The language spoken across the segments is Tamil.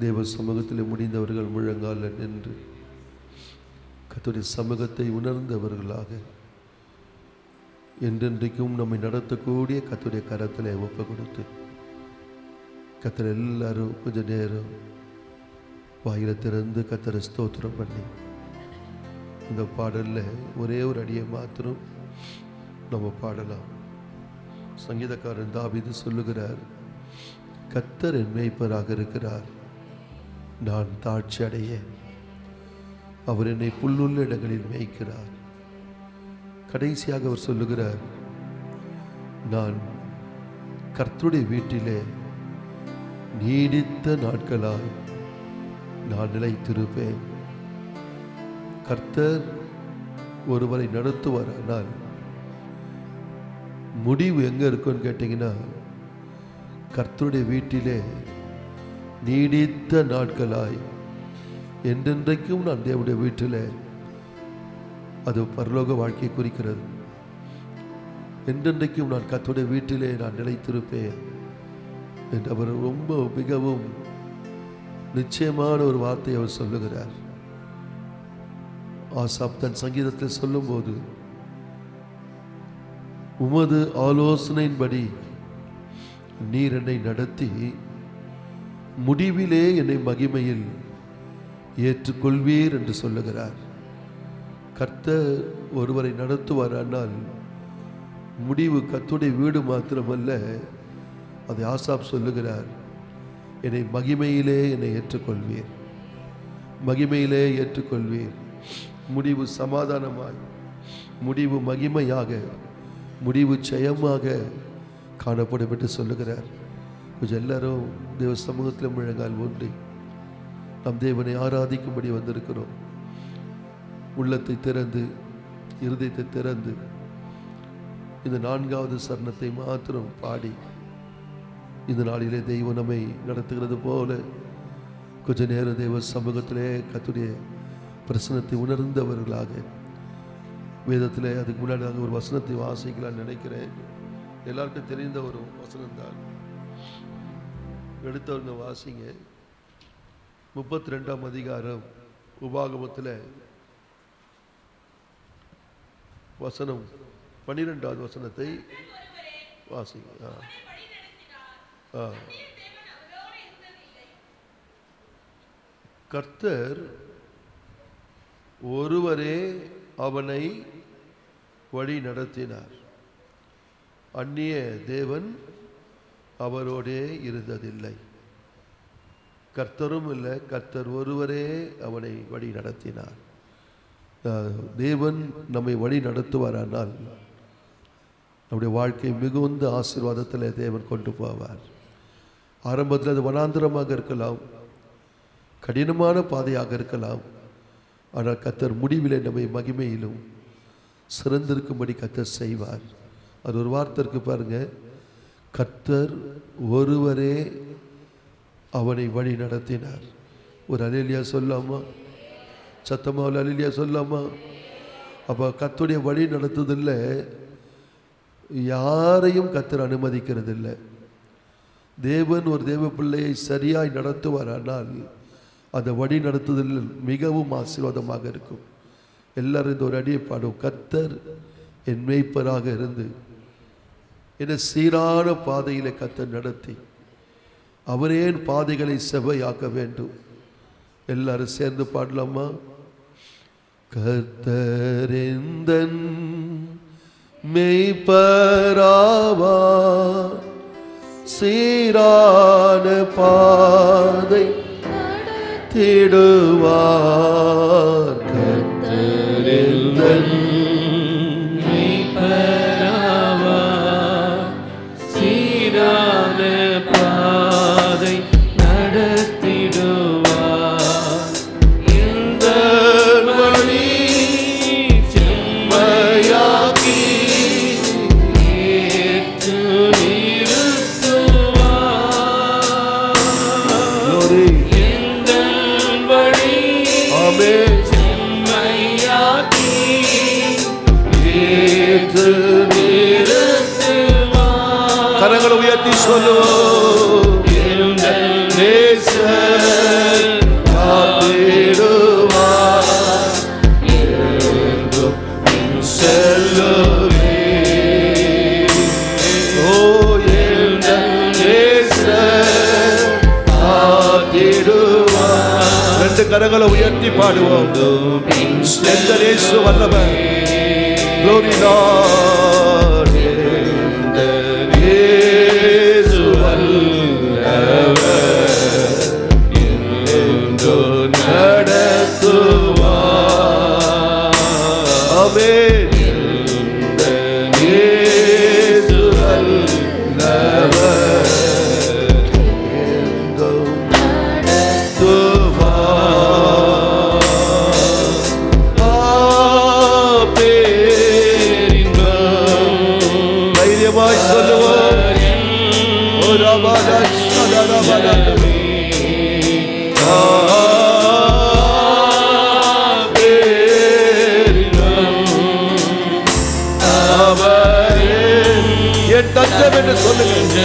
தேவ சமூகத்தில் முடிந்தவர்கள் முழங்கால நின்று கர்த்தருடைய சமூகத்தை உணர்ந்தவர்களாக என்றென்றைக்கும் நம்மை நடத்தக்கூடிய கர்த்தருடைய கரத்தில் ஒப்பு கொடுத்து கர்த்தர் எல்லாரும் கொஞ்ச நேரம் வாயில திறந்து கர்த்தரை ஸ்தோத்திரம் பண்ணி இந்த பாடலில் ஒரே ஒரு அடியை மாத்திரம் நம்ம பாடலாம். சங்கீதக்காரன் தாவீது சொல்லுகிறார், கர்த்தர் என் மேய்ப்பராக இருக்கிறார், நான் தாட்சி அடைய. அவர் என்னை புல்லுள்ள இடங்களில் மேய்க்கிறார். கடைசியாக அவர் சொல்லுகிறார், நான் கர்த்தருடைய வீட்டிலே நீடித்த நாட்களாய் நான் நிலைத்திருப்பேன். கர்த்தர் ஒருவரை நடத்துவாரானால் முடிவு எங்க இருக்குன்னு கேட்டீங்கன்னா, கர்த்தருடைய வீட்டிலே நீடித்த நாட்களாய் என்றென்றைக்கும் நான் தேவனுடைய வீட்டில், அது பரலோக வாழ்க்கையை குறிக்கிறது. என்றென்றைக்கும் நான் கர்த்தருடைய வீட்டிலே நான் நிலைத்திருப்பேன் என்று அவர் ரொம்ப மிகவும் நிச்சயமான ஒரு வார்த்தையை அவர் சொல்லுகிறார். ஆசாப் தன் சங்கீதத்தில் சொல்லும்போது, உமது ஆலோசனையின்படி நீர் என்னை நடத்தி முடிவிலே என்னை மகிமையில் ஏற்றுக்கொள்வீர் என்று சொல்லுகிறார். கர்த்தர் ஒருவரை நடத்துவாரானால் முடிவு கர்த்தருடைய வீடு மாத்திரமல்ல, அதை ஆசாப் சொல்லுகிறார், என்னை மகிமையிலே என்னை ஏற்றுக்கொள்வீர், மகிமையிலே ஏற்றுக்கொள்வீர். முடிவு சமாதானமாய், முடிவு மகிமையாக, முடிவு ஜெயமாக காணப்படும் என்று சொல்லுகிறார். கொஞ்சம் எல்லாரும் தேவ சமூகத்தில் முழங்கால் ஊன்றி நம் தேவனை ஆராதிக்கும்படி வந்திருக்கிறோம். உள்ளத்தை திறந்து, இருதயத்தை திறந்து இந்த 4வது சரணத்தை மாத்திரம் பாடி இந்த நாளிலே தெய்வம் நம்மை நடத்துகிறது போல கொஞ்ச நேரம் தேவ சமூகத்திலே கர்த்தருடைய பிரசனத்தை உணர்ந்தவர்களாக, வேதத்தில் அதுக்கு முன்னாடி நாங்கள் ஒரு வசனத்தை வாசிக்கலான்னு நினைக்கிறேன். எல்லாருக்கும் தெரிந்த ஒரு வசனம் தான், எடுத்தவங்க வாசிங்க. 32ஆம் அதிகாரம் உபாகமத்தில் வசனம் 12வது வசனத்தை வாசிங்க. கர்த்தர் ஒருவரே அவனை வழி நடத்தினார், அந்நிய தேவன் அவரோடே இருந்ததில்லை. கர்த்தரும் இல்லை, கர்த்தர் ஒருவரே அவனை வழி நடத்தினார். தேவன் நம்மை வழி நடத்துவாரானால் நம்முடைய வாழ்க்கை மிகுந்த ஆசீர்வாதத்தில் தேவன் கொண்டு போவார். ஆரம்பத்தில் அது வனாந்திரமாக இருக்கலாம், கடினமான பாதையாக இருக்கலாம். ஆனால் கர்த்தர் முடிவிலே நம்மை மகிமையிலும் சிறந்திருக்கும்படி கர்த்தர் செய்வார். அது ஒரு வார்த்தை இருக்கு பாருங்க, கர்த்தர் ஒருவரே அவனை வழி நடத்தினார். ஒரு அல்லேலூயா சொல்லாமா? சத்தமா ஒரு அல்லேலூயா சொல்லாமா? அப்போ கர்த்தருடைய வழி நடத்துதில்லை, யாரையும் கர்த்தர் அனுமதிக்கிறது இல்லை. தேவன் ஒரு தேவ பிள்ளையை சரியாய் நடத்துவாரானால் அந்த வழி நடத்துதல் மிகவும் ஆசீர்வாதமாக இருக்கும். எல்லாரும் இந்த ஒரு அடியை பாடும், கர்த்தர் என் மேய்ப்பராக இருந்து என்னை சீரான பாதையில் கர்த்தர் நடத்தி அவரே என் பாதைகளை செவ்வையாக்க வேண்டும். எல்லாரும் சேர்ந்து பாடலாமா? கர்த்தர் எந்தன் மேய்ப்பராவார், சீரான பாதை நடத்திடுவார். கர்த்தர் எந்தன் மேய்ப்பராவார், சீரான பாதை நடத்திடுவார். இந்த வழி செம்மையாக்கி ஏற்று நிறுத்துவார். இந்த வழி செம்மையாக்கி ஏற்று நிறுத்துவார். கரங்களை உயர்த்தி சொல்லுவோம், நேசர் கரங்களை உயர்த்தி பாடுவோம். எந்த இயேசு வல்லவர். Glory Lord. எந்த இயேசு வல்லவர். என்றோ நடத்துவார். ஆமென். எந்த இயேசு வல்லவர். என்றோ தைரியமாய் சொல்லுவோம். என் தஞ்சம் என்று சொல்லுங்க.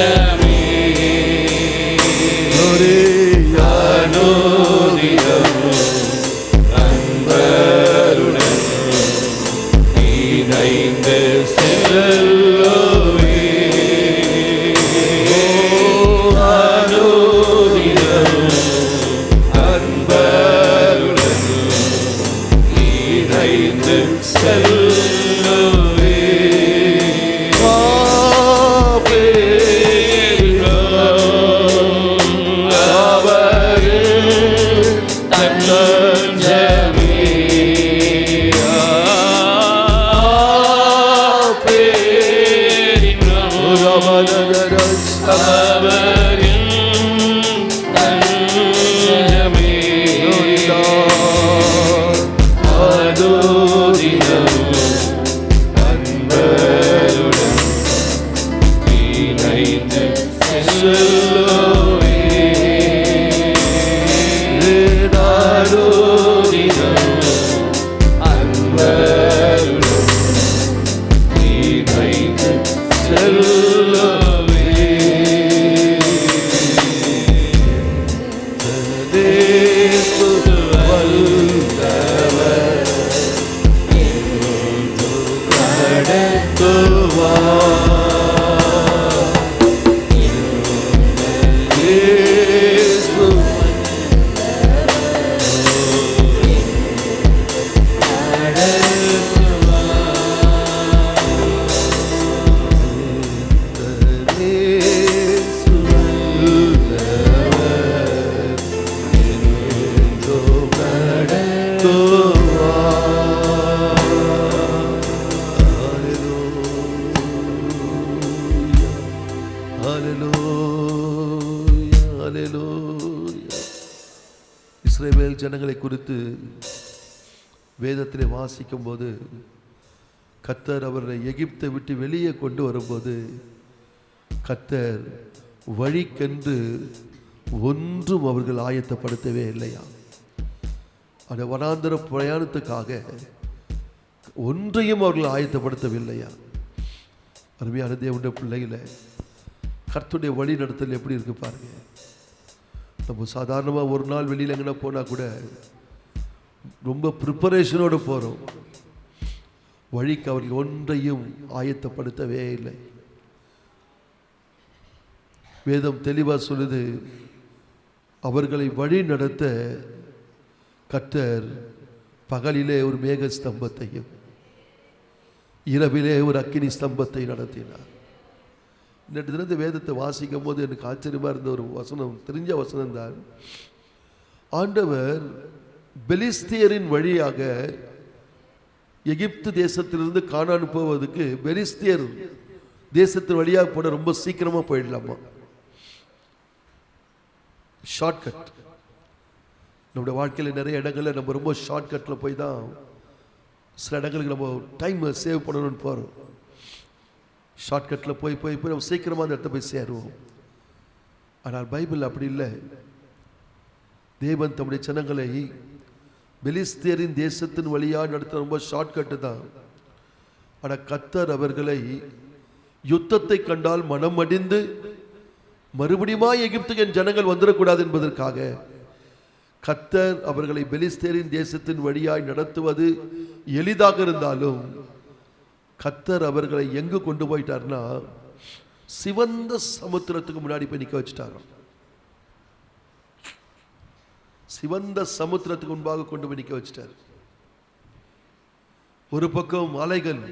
இஸ்ரவேல் ஜனங்களை குறித்து வேதத்திலே வாசிக்கும் போது கர்த்தர் அவர்களை எகிப்தை விட்டு வெளியே கொண்டு வரும்போது கர்த்தர் வழிக்கென்று ஒன்றும் அவர்கள் ஆயத்தப்படுத்தவே இல்லையா. அந்த வனாந்தர பிரயாணத்துக்காக ஒன்றையும் அவர்கள் ஆயத்தப்படுத்தவில்லையா. அருமையான தேவனுடைய பிள்ளைகளை கர்த்தருடைய வழி நடத்தல் எப்படி இருக்கு பாருங்க. நம்ம சாதாரணமாக ஒரு நாள் வெளியில் எங்கன்னா போனால் கூட ரொம்ப ப்ரிப்பரேஷனோடு போகிறோம். வழிக்கு அவர்கள் ஒன்றையும் ஆயத்தப்படுத்தவே இல்லை. வேதம் தெளிவாக சொல்லுது, அவர்களை வழி நடத்த கர்த்தர் பகலிலே ஒரு மேக ஸ்தம்பத்தையும் இரவிலே ஒரு அக்கினி ஸ்தம்பத்தை நடத்தினார். நேற்று தினத்து வேதத்தை வாசிக்கும் போது எனக்கு ஆச்சரியமாக இருந்த ஒரு வசனம், தெரிஞ்ச வசனம் தான். ஆண்டவர் பெலிஸ்தியரின் வழியாக எகிப்து தேசத்திலிருந்து கானான் போவதுக்கு பெலிஸ்தியர் தேசத்தின் வழியாக போட ரொம்ப சீக்கிரமாக போயிடலாமா. ஷார்ட்கட். நம்முடைய வாழ்க்கையில் நிறைய இடங்களில் நம்ம ரொம்ப ஷார்ட்கட்டில் போய் தான் சில இடங்களுக்கு நம்ம டைமை சேவ் பண்ணணும்னு போகிறோம். ஷார்ட்கட்டில் போய் போய் போய் நம்ம சீக்கிரமாக அந்த இடத்த போய் சேருவோம். ஆனால் பைபிள் அப்படி இல்லை. தேவன் தம்முடைய ஜனங்களை பெலிஸ்தியரின் தேசத்தின் வழியாக நடத்த ரொம்ப ஷார்ட்கட்டு தான். ஆனால் கர்த்தர் அவர்களை யுத்தத்தை கண்டால் மனம் அடிந்து மறுபடியுமா எகிப்துக்கு என் ஜனங்கள் வந்துடக்கூடாது என்பதற்காக கர்த்தர் அவர்களை பெலிஸ்தியரின் தேசத்தின் வழியாய் நடத்துவது எளிதாக இருந்தாலும் கர்த்தர் அவர்களை எங்கு கொண்டு போயிட்டார்னா சிவந்த சமுத்திரத்துக்கு முன்னாடி போய் நிற்க வச்சுட்டாராம். சிவந்த சமுத்திரத்துக்கு முன்பாக கொண்டு போய் நிற்க வச்சிட்டார். ஒரு பக்கம் மலைகள்,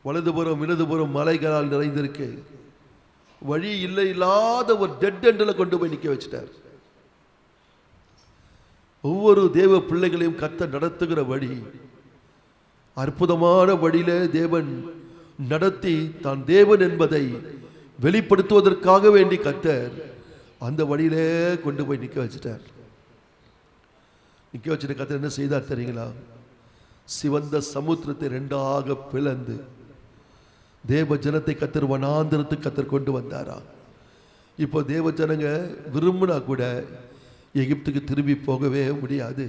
வலதுபுறம் இடதுபுறம் மலைகளால் நிறைந்திருக்கு. வழி இல்லை, இல்லாத ஒரு டெட் எண்டில் கொண்டு போய் நிற்க வச்சிட்டார். ஒவ்வொரு தேவ பிள்ளைகளையும் கர்த்தர் நடத்துகிற வழி அற்புதமான வழியில தேவன் நடத்தி தான் தேவன் என்பதை வெளிப்படுத்துவதற்காக வேண்டி கர்த்தர் அந்த வழியிலே கொண்டு போய் நிற்க வச்சிட்டார். நிற்க வச்சுட்டு கர்த்தர் என்ன செய்தார் தெரியுங்களா? சிவந்த சமுத்திரத்தை ரெண்டாக பிளந்து தேவ ஜனத்தை கர்த்தர் வனாந்திரத்துக்கு கர்த்தர் கொண்டு வந்தாரா. இப்போ தேவ ஜனங்க விரும்பினா கூட எகிப்துக்கு திரும்பி போகவே முடியாது.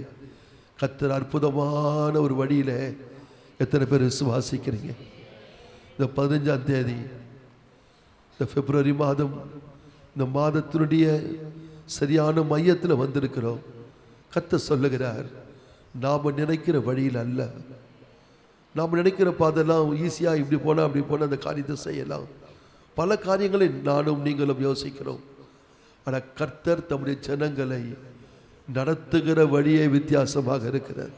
கர்த்தர் அற்புதமான ஒரு வழியில எத்தனை பேர் விசுவாசிக்கிறீங்க? இந்த 15ஆம் தேதி இந்த பிப்ரவரி மாதம், இந்த மாதத்தினுடைய சரியான மையத்தில் வந்திருக்கிறோம். கர்த்தர் சொல்லுகிறார், நாம் நினைக்கிற வழியில் அல்ல. நாம் நினைக்கிற பாதெல்லாம் ஈஸியாக இப்படி போனால் அப்படி போனால் அந்த காரியத்தை செய்யலாம். பல காரியங்களை நானும் நீங்களும் யோசிக்கிறோம். ஆனால் கர்த்தர் தம்முடைய ஜனங்களை நடத்துகிற வழியே வித்தியாசமாக இருக்கிறார்.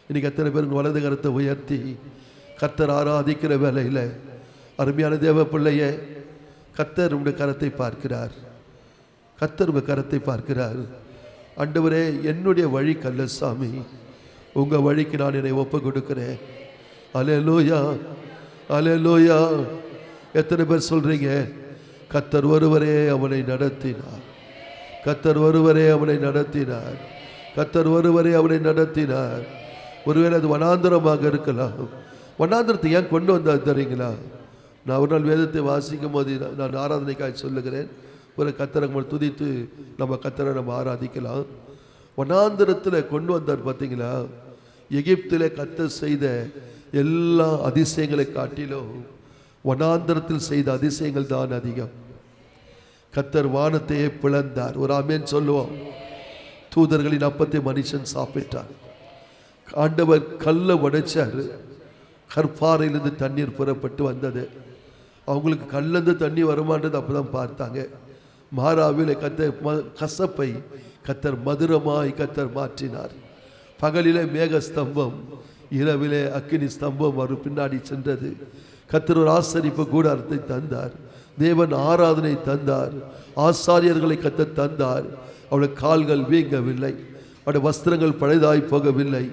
இன்னைக்கு எத்தனை பேருக்கு வலது கரத்தை உயர்த்தி கர்த்தர் ஆராதிக்கிற வேலையில் அருமையான தேவ பிள்ளைய கர்த்தர் உங்களுடைய கரத்தை பார்க்கிறார். கர்த்தர் உங்கள் கரத்தை பார்க்கிறார். ஆண்டவரே, என்னுடைய வழி கல்ல சாமி, உங்கள் வழிக்கு நான் என்னை ஒப்பு கொடுக்கிறேன். அல்லேலூயா, அல்லேலூயா. எத்தனை பேர் சொல்றீங்க, கர்த்தர் ஒருவரே அவனை நடத்தினார், கர்த்தர் ஒருவரே அவனை நடத்தினார், கர்த்தர் ஒருவரே அவனை நடத்தினார். ஒருவேளை அது வனாந்தரமாக இருக்கலாம். வனாந்தரத்தை ஏன் கொண்டு வந்தார் தெரியுங்களா? நான் ஒரு நாள் வேதத்தை வாசிக்கும் போது நான் ஆராதனைக்காக சொல்லுகிறேன். ஒரு கர்த்தரை துதித்து நம்ம கர்த்தரை நம்ம ஆராதிக்கலாம். வனாந்தரத்தில் கொண்டு வந்தார் பார்த்தீங்களா? எகிப்திலே கர்த்தர் செய்த எல்லா அதிசயங்களை காட்டிலும் வனாந்தரத்தில் செய்த அதிசயங்கள் தான் அதிகம். கர்த்தர் வானத்தையே பிளந்தார். ஒரு ஆமென் சொல்லுவோம். தூதர்களின் அப்பத்தை மனுஷன் சாப்பிட்டார். ஆண்டவர் கல்லை உடைச்சார். கற்பாறையிலிருந்து தண்ணீர் புறப்பட்டு வந்தது. அவங்களுக்கு கல்லிருந்து தண்ணி வருமானது அப்பதான் பார்த்தாங்க. மாறாவிலே கர்த்தர் கசப்பை கர்த்தர் மதுரமாய் கர்த்தர் மாற்றினார். பகலிலே மேக ஸ்தம்பம், இரவிலே அக்கினி ஸ்தம்பம் ஒரு பின்னாடி சென்றது. கர்த்தர் ஒரு ஆசரிப்பு கூடாரத்தை தந்தார். தேவன் ஆராதனை தந்தார். ஆசாரியர்களை கர்த்தர் தந்தார். அவருடைய கால்கள் வீங்கவில்லை, அவருடைய வஸ்திரங்கள் பழைதாய் போகவில்லை.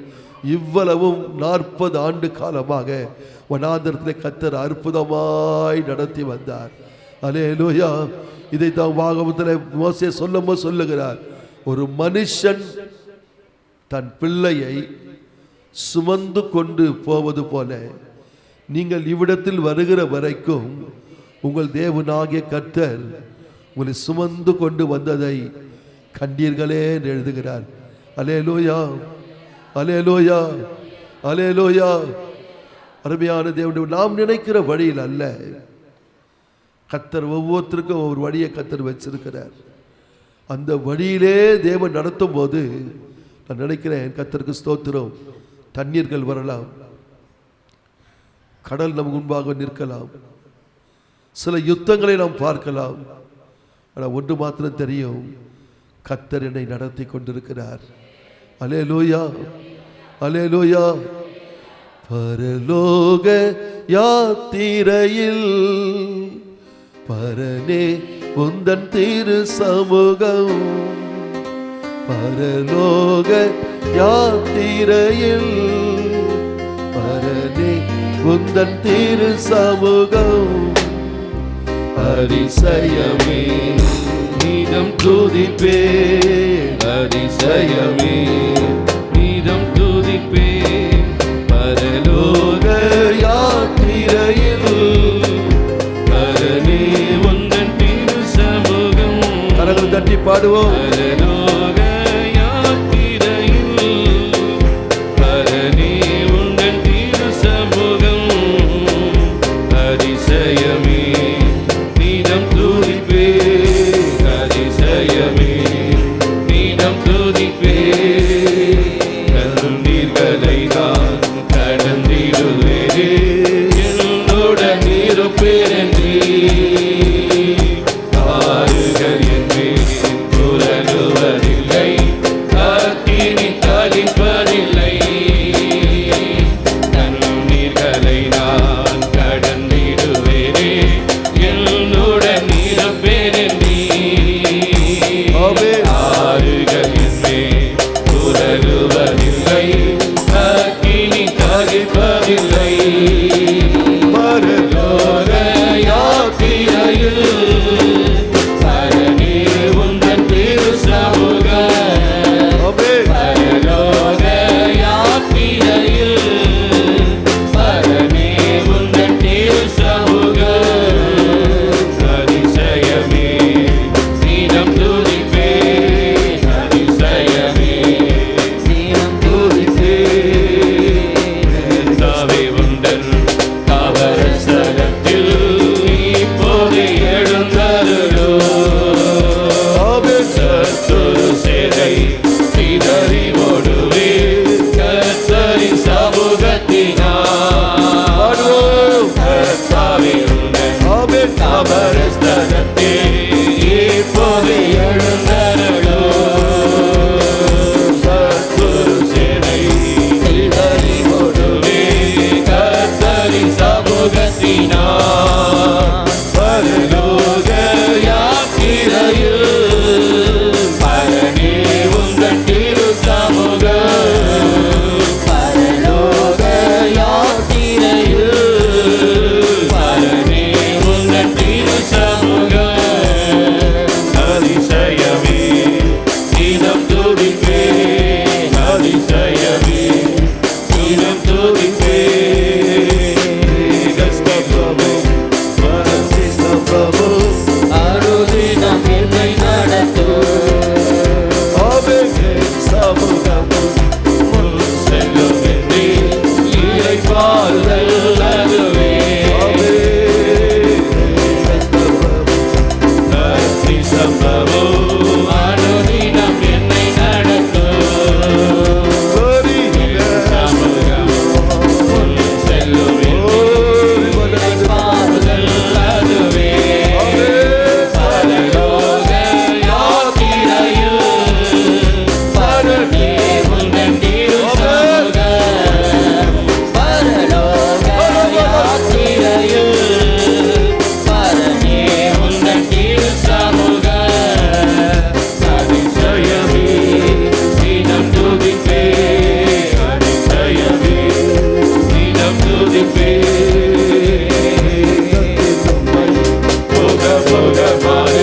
இவ்வளவும் 40 ஆண்டு காலமாக வனாந்தரத்தில் கர்த்தர் அற்புதமாய் நடத்தி வந்தார். அல்லேலூயா. இதை தான் வாகமத்தில் மோசே சொல்லும்போது சொல்லுகிறார், ஒரு மனுஷன் தன் பிள்ளையை சுமந்து கொண்டு போவது போல நீங்கள் இவ்விடத்தில் வருகிற வரைக்கும் உங்கள் தேவனாகிய கர்த்தர் உங்களை சுமந்து கொண்டு வந்ததை கண்டீர்களே என்று எழுதுகிறார். அல்லேலூயா, அல்லேலூயா, அல்லேலூயா. அருமையான தேவனுடைய நாம் நினைக்கிற வழியில் அல்ல, கர்த்தர் ஒவ்வொருத்தருக்கும் ஒரு வழியை கர்த்தர் வச்சிருக்கிறார். அந்த வழியிலே தேவன் நடத்தும் போது நான் நினைக்கிறேன், கர்த்தருக்கு ஸ்தோத்திரம், தண்ணீர்கள் வரலாம், கடல் நம் முன்பாக நிற்கலாம், சில யுத்தங்களை நாம் பார்க்கலாம். ஆனால் ஒன்று மாத்திரம் தெரியும், கர்த்தர் என்னை நடத்தி கொண்டிருக்கிறார். அல்லேலூயா, அல்லேலூயா. பரலோக யாத்திரையில் பரனே உந்தன் திரு சமூகம், பரலோக யாத்திரையில் பரனே உந்தன் திரு சமூகம், அதிசயமே நீதம் துதிப்பே, அதிசயமே நீதம் துதிப்பே, பரலோக யாத்திரையில் பரனே உந்தன் திரு சமூகம். கரங்களை தட்டி பாடுவோம். பரலோக யாத்திரையில் பரனே உந்தன் திரு சமூகம், அதிசயமே நீதம் துதிப்பே, அதிசயமே நீதம் துதிப்பே, கண்ணீர்களை நான் கடந்திடுவேனே, என்னுடன் இருப்பேன் நீ, ஆறுகள் என் மேல் புரளுவதில்லை, அவரஸ்தலத்தில் இப்போது எழுந்தருளோ. சத்துரு சேனை சிதறி ஓடுவே கர்த்தரின் சமூகத்தினார். பரலோக யாத்திரையில் பரனே உந்தன் திரு சமூகம். பரலோக யாத்திரையில் பரனே உந்தன் திரு சமூகம். அதிசயமே தினம் துதிப்பே, அதிசயமே தினம் துதிப்பே. அருதினம் என்னை நடத்தும் சமூகமும் முன் செல்லும் என்றே இளைப்பாறுதல் அதுவே. நன்றி சம்பவம் அனுதினம் என்னை நடத்தும் சமூகம் முன் செல்லும் என்றே இளைப்பாறுதல் அதுவே. பரலோக யாத்திரையில் பரனே உந்தன் திரு சமூகம். பரலோக யாத்திரையில் பரனே உந்தன் திரு சமூகம். அதிசயமே தினம் துதிப்பே, அதிசயமே தினம் துதிப்பே. போக போகமாக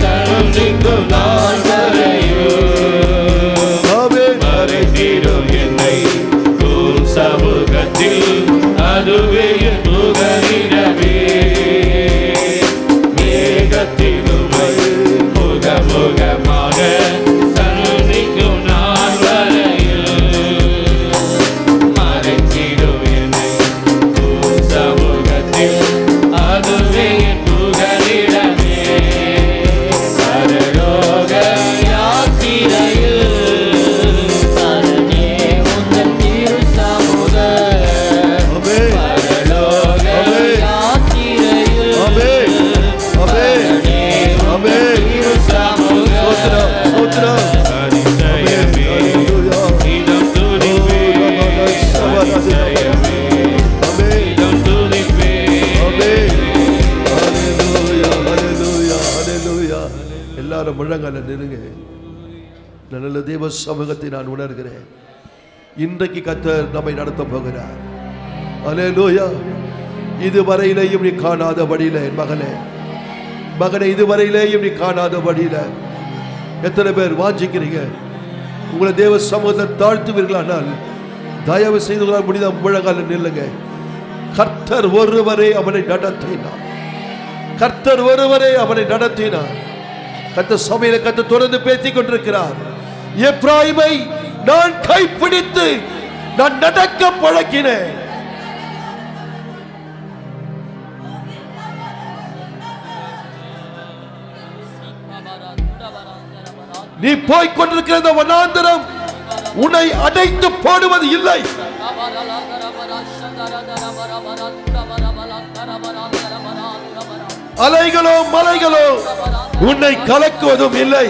சந்திக்கும் நாள் வரையும் மறைத்திடும் என்னை உன் சமூகத்தில், அதுவே என் புகலிடமே. மேகத்திலுமை முகமுகமாக சந்திக்கும் நாள் வரையில் மறைத்திடும் என்னை உன் சமூகத்தில், அதுவே என் புகலிடமே. பரலோக யாத்திரையில் பரனே உந்தன் திரு சமூகம். பரலோக யாத்திரையில் பரனே உந்தன் திரு சமூகம். அதிசயமே தினம் துதிப்பே, அதிசயமே தினம் துதிப்பே. எல்லாரும் முழங்கால நிறுங்க. நல்ல தேவ சமூகத்தை நான் உணர்கிறேன். இன்றைக்கு கர்த்தர் நம்மை நடத்த போகிறார். அல்லேலூயா. இதுவரையிலேயும் நீ காணாத வழியில என் மகனே, மகனை இதுவரையிலேயும் நீ காணாத வழியில எத்தனை பேர் வாஞ்சிக்கிறீங்க? உங்களை தேவ சமூகத்தை தாழ்த்துவீர்களானால் தயவு செய்து முடிந்த முழங்கால நில்லுங்க. கர்த்தர் ஒருவரே அவனை நடத்தினார். கர்த்தர் ஒருவரே அவனை நடத்தினார். கர்த்தர் சபையில கர்த்தர் தொடர்ந்து பேசிக் கொண்டிருக்கிறார். எப்ராயிமை நான் கைப்பிடித்து நான் நடக்க பழக்கினேன். நீ போய்க் கொண்டிருக்கிற இந்த வனாந்தரம் உன்னை அடைத்து போடுவது இல்லை. அலைகளோ மலைகளோ உன்னை கலக்குவதும் இல்லை.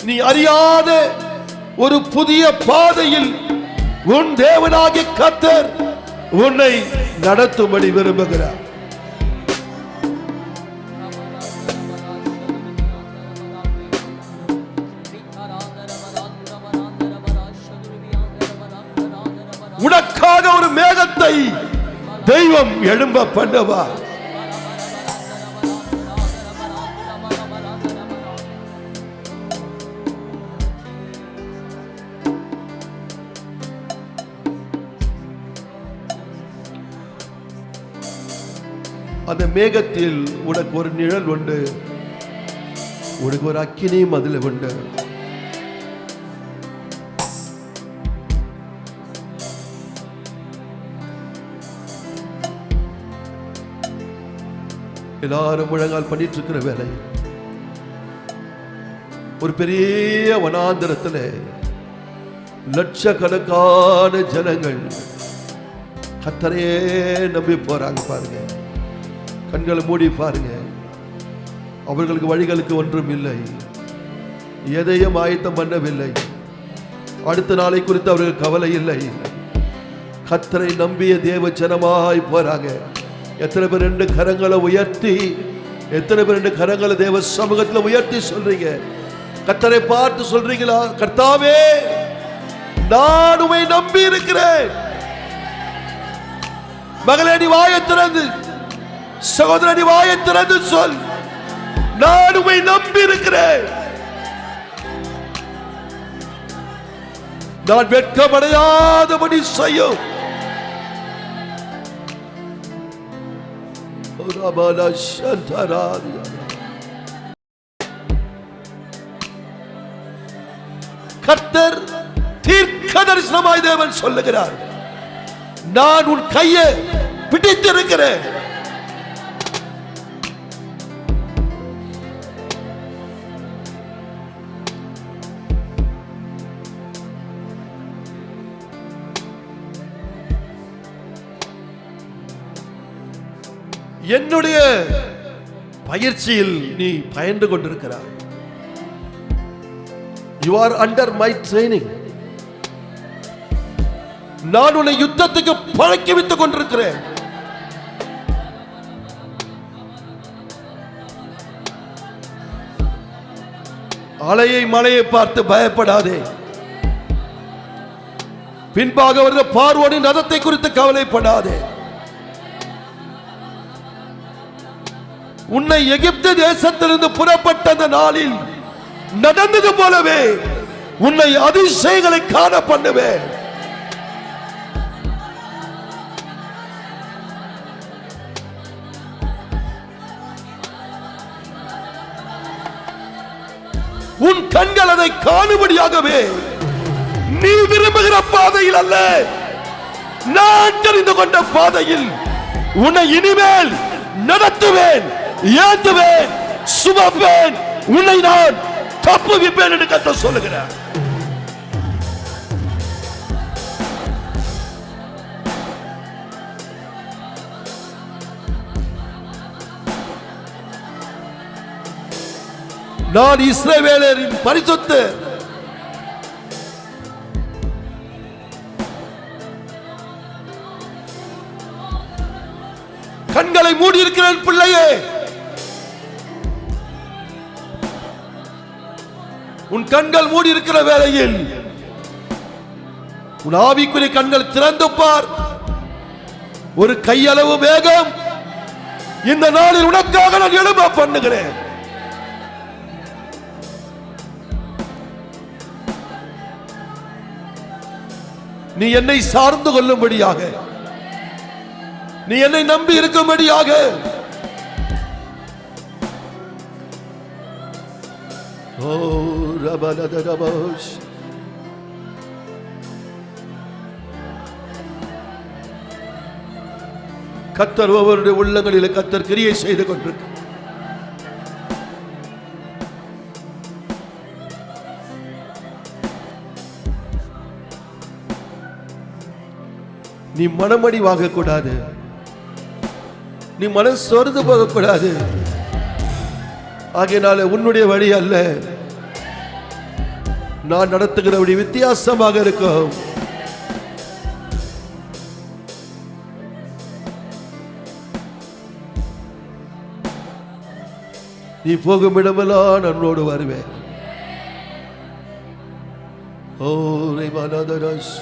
நீ அறியாத ஒரு புதிய பாதையில் உன் தேவனாகிய கர்த்தர் உன்னை நடத்தும்படி விரும்புகிறார். உனக்காக ஒரு மேகத்தை தெய்வம் எழும்ப பண்ணுவா. அந்த மேகத்தில் உனக்கு ஒரு நிழல் உண்டு, உனக்கு ஒரு அக்கினியும் அதில் உண்டு. எல்லாரும் முழங்கால் பண்ணிட்டு இருக்கிற வேலை, ஒரு பெரிய வனாந்தரத்தில் லட்சக்கணக்கான ஜனங்கள் கர்த்தரையே நம்பி போறாங்க பாருங்க. கண்களை மூடி பாருங்க. அவர்களுக்கு வழிகளுக்கு ஒன்றும் இல்லை, எதையும் ஆயத்தம் பண்ணவில்லை. அடுத்த நாளை குறித்து அவர்கள் கவலை இல்லை. கர்த்தரை நம்பிய தேவ ஜனமாய் போறாங்க. எத்தனை பேர் 2 கரங்களை உயர்த்தி, எத்தனை பேர் 2 கரங்களை தேவ சமூகத்தில் உயர்த்தி சொல்றீங்க? கர்த்தரை பார்த்து சொல்றீங்களா? கர்த்தாவே, நான் உம்மை நம்பி இருக்கிறேன். மகளே, நீ வாயை திறந்து, சகோதரன் நீ வாயை திறந்து சொல், நான் உம்மை நம்பி இருக்கிறேன். நான் வெட்கமடையாதபடி செய்யும். கர்த்தர் தீர்க்க தரிசனமாய் தேவன் சொல்லுகிறார், நான் உன் கையை பிடித்திருக்கிறேன். என்னுடைய பயிற்சியில் நீ பயின்று கொண்டிருக்கிறாய். You are under my training. நான் உன்னை யுத்தத்துக்கு பழக்கி வைத்துக் கொண்டிருக்கிறேன். அலையை மலையை பார்த்து பயப்படாதே. பின்பாக வருகிற பார்வோனின் ரதத்தை குறித்து கவலைப்படாதே. உன்னை எகிப்து தேசத்திலிருந்து புறப்பட்ட அந்த நாளில் நடந்தது போலவே உன்னை அதிசயங்களை காண பண்ணுவேன். உன் கண்கள் அதை காணும்படியாகவே நீ விரும்புகிற பாதையில் அல்ல, நான் தெரிந்து கொண்ட பாதையில் உன்னை இனிமேல் நடத்துவேன், ஏந்துவேன், சுமப்பேன், உன்னை நான் தப்புவிப்பேன் என்று கர்த்தர் சொல்லுகிறார். நான் இஸ்ரவேலரின் பரிசுத்தர். கண்களை மூடி இருக்கிறேன் பிள்ளையே. உன் கண்கள் மூடி இருக்கிற வேளையில் உன் ஆவிக்குரிய கண்கள் திறந்து பார். ஒரு கையளவு வேகம் இந்த நாளில் உனக்காக நான் எழும்ப பண்ணுகிறேன். நீ என்னை சார்ந்து கொள்ளும்படியாக, நீ என்னை நம்பி இருக்கும்படியாக கர்த்தர் ஒவ்வொருடைய உள்ளங்களில் கர்த்தர் கிரியை செய்து கொண்டிருக்கிறார். நீ மனமடி வாங்கக்கூடாது, நீ மனம் சொர்ந்து போகக்கூடாது. ஆகையினால உன்னுடைய வழி அல்ல, நான் நடத்துகிற வழி வித்தியாசமாக இருக்கும். நீ போகும் இடமெல்லாம் நன்னோடு வருவேன். ஓ ரிமனதரஸ்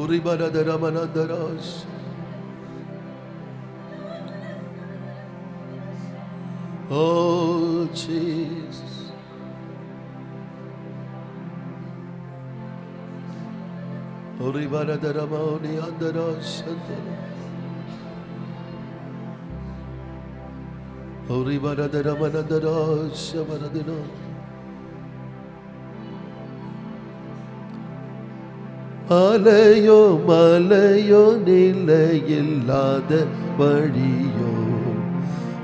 உரிமனதரமனதரஸ் Oh Jesus. Oribaradaramaoni andarashantara. Oribaradaramanandarashamanadina. அலையோ மலையோ நிலையில்லாத வழியோ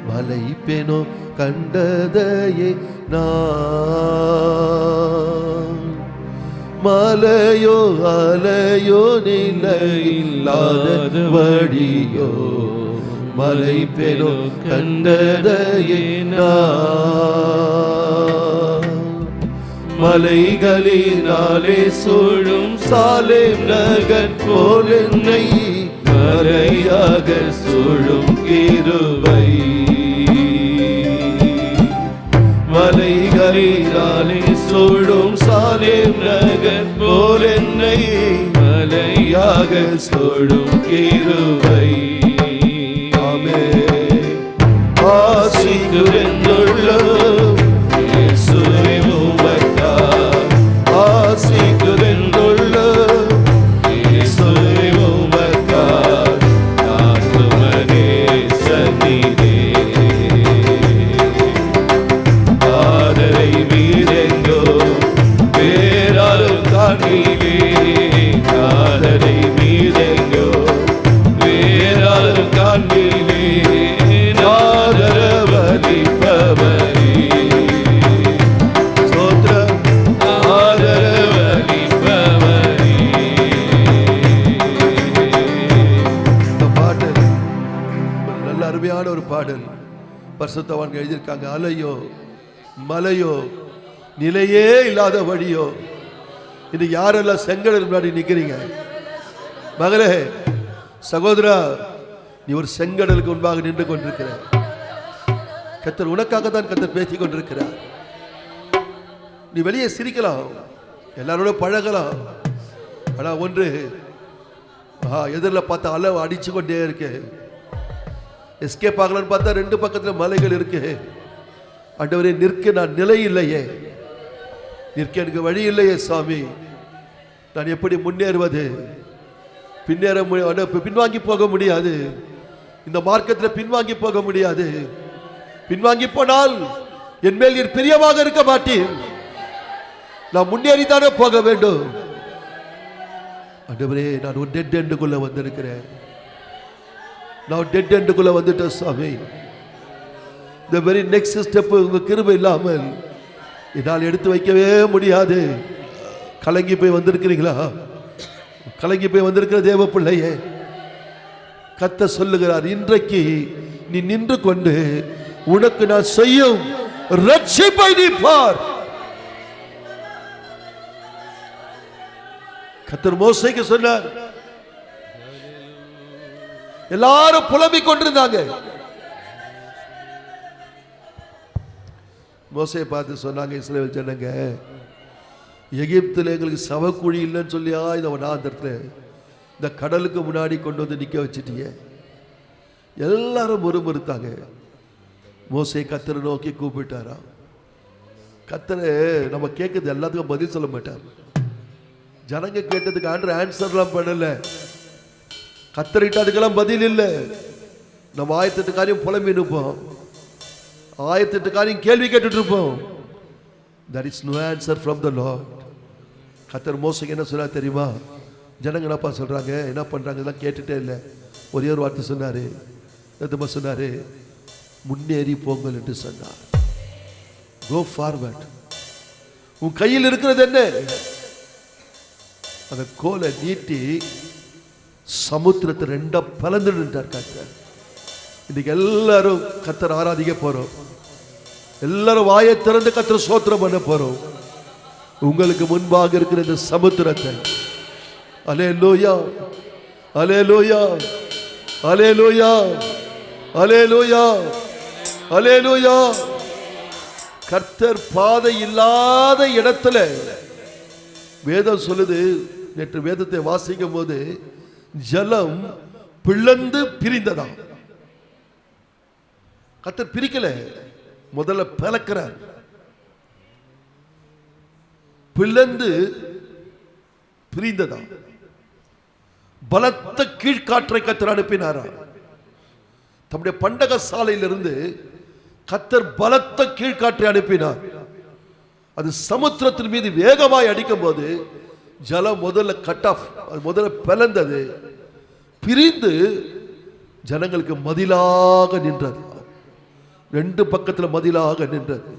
மலை பெனோ கண்டதையே நான் மலையோ அலையோ நிலையில்லாத வழியோ மலை பெறோ கண்டதையே நான். மலைகளினாலே சூழும் சாலேம் நகர் போல் என்னை மலையாக சூழும் கிருபை. மலைகளினாலே சூழும் சாலேம் நகர் போல் என்னை மலையாக சூழும் கிருபை. ஆசிக்குரென்றுள்ளோம் இயேசுவே உமக்காய். ஆசிக்குரென்றுள்ளோம் இயேசுவே உமக்காய். ஆத்துமனே சந்நிதே ஆதரை மீரெங்கோ வேறாரும் காண்கிலே. ஆதரை மீரெங்கோ வேறாரும் காண்கிலே. ஒரு பாடல் பரிசுத்தவான்கள் எழுதியிருக்காங்க. அலையோ மலையோ நிலையே இல்லாத வழியோ. இன்னைக்கு யாரெல்லாம் செங்கடல் முன்னாடி நிக்கிறீங்க? மகளே, சகோதரா, நீ ஒரு செங்கடலுக்கு முன்பாக நின்று கொண்டிருக்கிற. கர்த்தர் உனக்காகத்தான் கர்த்தர் பேசிக் கொண்டிருக்கிறார். நீ வெளியே சிரிக்கலாம், எல்லாரோட பழகலாம், ஆனா ஒன்று, எதிரில் பார்த்தா அளவு அடிச்சு கொண்டே இருக்கு. எஸ்கேப் ஆகலான்னு பார்த்தா ரெண்டு பக்கத்தில் மலைகள் இருக்கு. ஆண்டவரே, நிற்க நான் நிலை இல்லையே, நிற்க எனக்கு வழி இல்லையே சாமி. நான் எப்படி முன்னேறுவது? பின்வாங்கி போக முடியாது. இந்த மார்க்கத்தில் பின்வாங்கி போக முடியாது. பின்வாங்கி போனால் என் மேல் நீர் பிரியமாக இருக்க மாட்டீர். நான் முன்னேறித்தானே போக வேண்டும். ஆண்டவரே, நான் ஒரு டெட் எண்டுக்குள்ள வந்திருக்கிறேன். நான் டெட் எண்டுக்குள்ள வந்துட்டேன் சாமி. இந்த வெரி நெக்ஸ்ட் ஸ்டெப் உங்க கிருபை இல்லாமல் என்னால் எடுத்து வைக்கவே முடியாது. கலங்கி போய் வந்திருக்கிறீங்களா? கலங்கி போய் வந்திருக்கிற தேவ பிள்ளையே, கர்த்தர் சொல்லுகிறார், இன்றைக்கு நீ நின்று கொண்டு உனக்கு நான் செய்யும் ரட்சிப்பை நீ பார். கர்த்தர் மோசேக்கு சொன்னார். எல்லாரும் புலம்பிக் கொண்டிருந்தாங்க. மோசே பார்த்து சொன்னாங்க, இஸ்ரவேல் ஜனங்க, எகிப்தில் எங்களுக்கு சவக்குழி இல்லைன்னு சொல்லியா இந்த வனாந்தரத்துல இந்த கடலுக்கு முன்னாடி கொண்டு வந்து நிற்க வச்சுட்டிய. எல்லாரும் முறுமுறுத்தாங்க. மோசே கர்த்தரை நோக்கி கூப்பிட்டாரா. கர்த்தரை நம்ம கேட்கறது எல்லாத்துக்கும் பதில் சொல்ல மாட்டார். ஜனங்க கேட்டதுக்கு ஆன்சர்லாம் பண்ணல. கர்த்தரிட்ட அதுக்கெல்லாம் பதில் இல்லை. நம்ம 1008 காரியம் புலம்பி இருப்போம், 1008 காரியம் கேள்வி கேட்டுட்டு இருப்போம். There is no answer from the Lord. கர்த்தர் மோசேக்கு என்ன சொன்னா தெரியுமா? ஜனங்க என்னப்பா சொல்றாங்க, என்ன பண்றாங்க, இதெல்லாம் கேட்டுட்டே இல்லை. ஒரே ஒரு வார்த்தை சொன்னாரு. என்னமா சொன்னாரு? முன்னேறி போங்கள் என்று சொன்னார். Go forward. உன் கையில் இருக்கிறது என்ன? அந்த கோலை நீட்டி சமுத்திரத்தை ரெண்டா பலந்துட்டார் கர்த்தர். இன்னைக்கு எல்லாரும் கர்த்தர் ஆராதிக்க போறோம். எல்லாரும் வாயை திறந்து கர்த்தர் ஸ்தோத்திரம் பண்ண போறோம். உங்களுக்கு முன்பாக இருக்கிற இந்த சமுத்திரத்தை, அல்லேலூயா அல்லேலூயா அல்லேலூயா அல்லேலூயா அல்லேலூயா. கர்த்தர் பாதை இல்லாத இடத்துல, வேதம் சொல்லுது, நேற்று வேதத்தை வாசிக்கும் போது ஜலம் பிளந்து பிரிந்ததாம். கர்த்தர் பிரிக்கல, முதல்ல பிளக்கிறார். பிளந்து பிரிந்ததாம். பலத்த கீழ்காற்றை கர்த்தர் அனுப்பினாரா. தம்முடைய பண்டக சாலையிலிருந்து கர்த்தர் பலத்த கீழ்காற்றை அனுப்பினார். அது சமுத்திரத்தின் மீது வேகமாய் அடிக்கும் போது ஜலம் முதல்ல கட் ஆஃப், அது முதல்ல பிளந்தது, பிரிந்து ஜனங்களுக்கு மதிலாக நின்றது. ரெண்டு பக்கத்தில் மதிலாக நின்றது.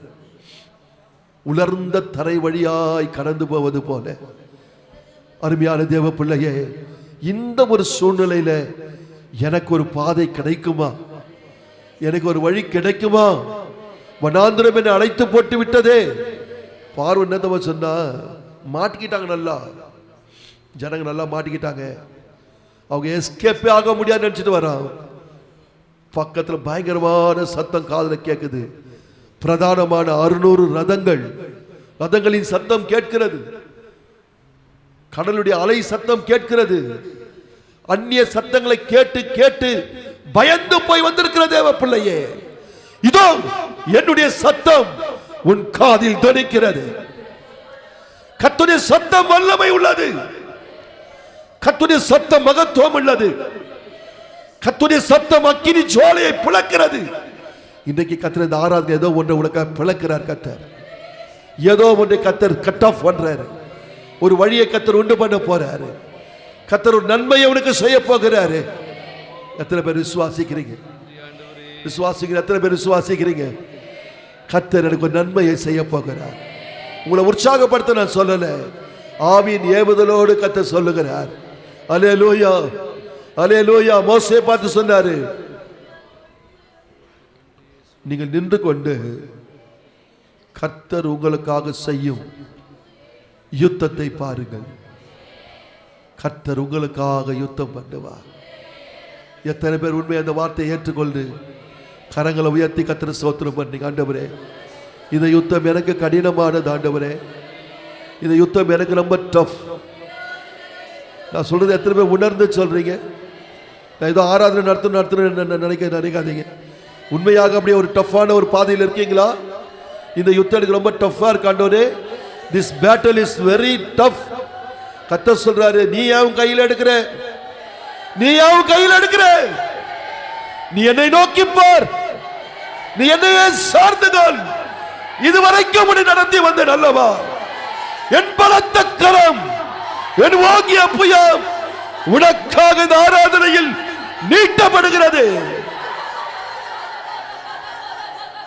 உலர்ந்த தரை வழியாய் கடந்து போவது போல அருமையான தேவ பிள்ளையே, இந்த ஒரு சூழ்நிலையில எனக்கு ஒரு பாதை கிடைக்குமா, எனக்கு ஒரு வழி கிடைக்குமா? வனாந்திரம் என்னை அழைத்து போட்டு விட்டதே. பார்வை என்னத்தவ சொன்னா, மாட்டிக்கிட்டாங்க, நல்லா ஜனங்க நல்லா மாட்டிக்கிட்டாங்க. அவங்க எஸ்கேப்பே ஆக முடியாது நினைச்சிட்டு வரான். பக்கத்தில் பயங்கரமான சத்தம் காதில் கேட்குது. பிரதானமான 600 ரதங்களின் சத்தம் கேட்கிறது. கடலுடைய அலை சத்தம் கேட்கிறது. அந்நிய சத்தங்களை கேட்டு கேட்டு பயந்து போய் வந்திருக்கிற தேவ பிள்ளையே, இதோ என்னுடைய சத்தம் உன் காதில் தொனிக்கிறது. கர்த்தருடைய சத்தம் வல்லமை உள்ளது. கர்த்தருடைய சத்தம் மகத்துவம் உள்ளது. கர்த்தருடைய சத்தம் அக்கினி ஜுவாலையை பிளக்கிறது. இன்றைக்கு கர்த்தர் இந்த ஆராதனை ஏதோ ஒன்றை உனக்கு பிளக்கிறார். கர்த்தர் ஏதோ ஒன்றை கர்த்தர் கட் ஆஃப் பண்றாரு. ஒரு வழியை கர்த்தர் உண்டு பண்ண போறாரு. கர்த்தர் ஒரு நன்மையை உனக்கு செய்ய போகிறாரு. எத்தனை பேர் விசுவாசிக்கிறீங்க? எத்தனை பேர் விசுவாசிக்கிறீங்க? கர்த்தர் எனக்கு ஒரு நன்மையை செய்ய போகிறார். உங்களை உற்சாகப்படுத்த நான் சொல்லல, ஆவியின் ஏவுதலோடு கர்த்தர் சொல்லுகிறார். அல்லேலூயா, அல்லேலூயா. மோசே பார்த்து சொன்னாரு, நீங்கள் நின்று கொண்டு கர்த்தர் உங்களுக்காக செய்யும் யுத்தத்தை பாருங்கள். கர்த்தர் உங்களுக்காக யுத்தம் பண்ணுவார். எத்தனை பேர் உண்மை அந்த வார்த்தையை ஏற்றுக்கொண்டு கரங்களை உயர்த்தி கர்த்தரை ஸ்தோத்திரம் பண்ணீங்க? ஆண்டவரே, இந்த யுத்தம் எனக்கு கடினமானது. ஆண்டவரே, இந்த யுத்தம் எனக்கு ரொம்ப டஃப். நான் சொல்றது எத்தனை பேர் உணர்ந்து சொல்றீங்க? நான் ஏதோ ஆராதனை நடத்தணும் நினைக்காதீங்க. உண்மையாக அப்படியே ஒரு டஃப்பான ஒரு பாதையில் இருக்கீங்களா? இந்த யுத்தம் எனக்கு ரொம்ப டஃப்பா இருக்கு ஆண்டவரே. This battle is very tough. கர்த்தர் சொல்றாரு, நீ ஏன் கையில் எடுக்கிற? நீ ஏன் கையில் எடுக்கிற? நீ என்னை நோக்கி பார், நீ என்னையே சார்ந்துகள். இதுவரைக்கும் உன்னை நடத்தி வந்தேன் அல்லவா? என் பலத்த கரம், என் வாங்கிய புயம் உனக்காக இந்த ஆராதனையில் நீட்டப்படுகிறது.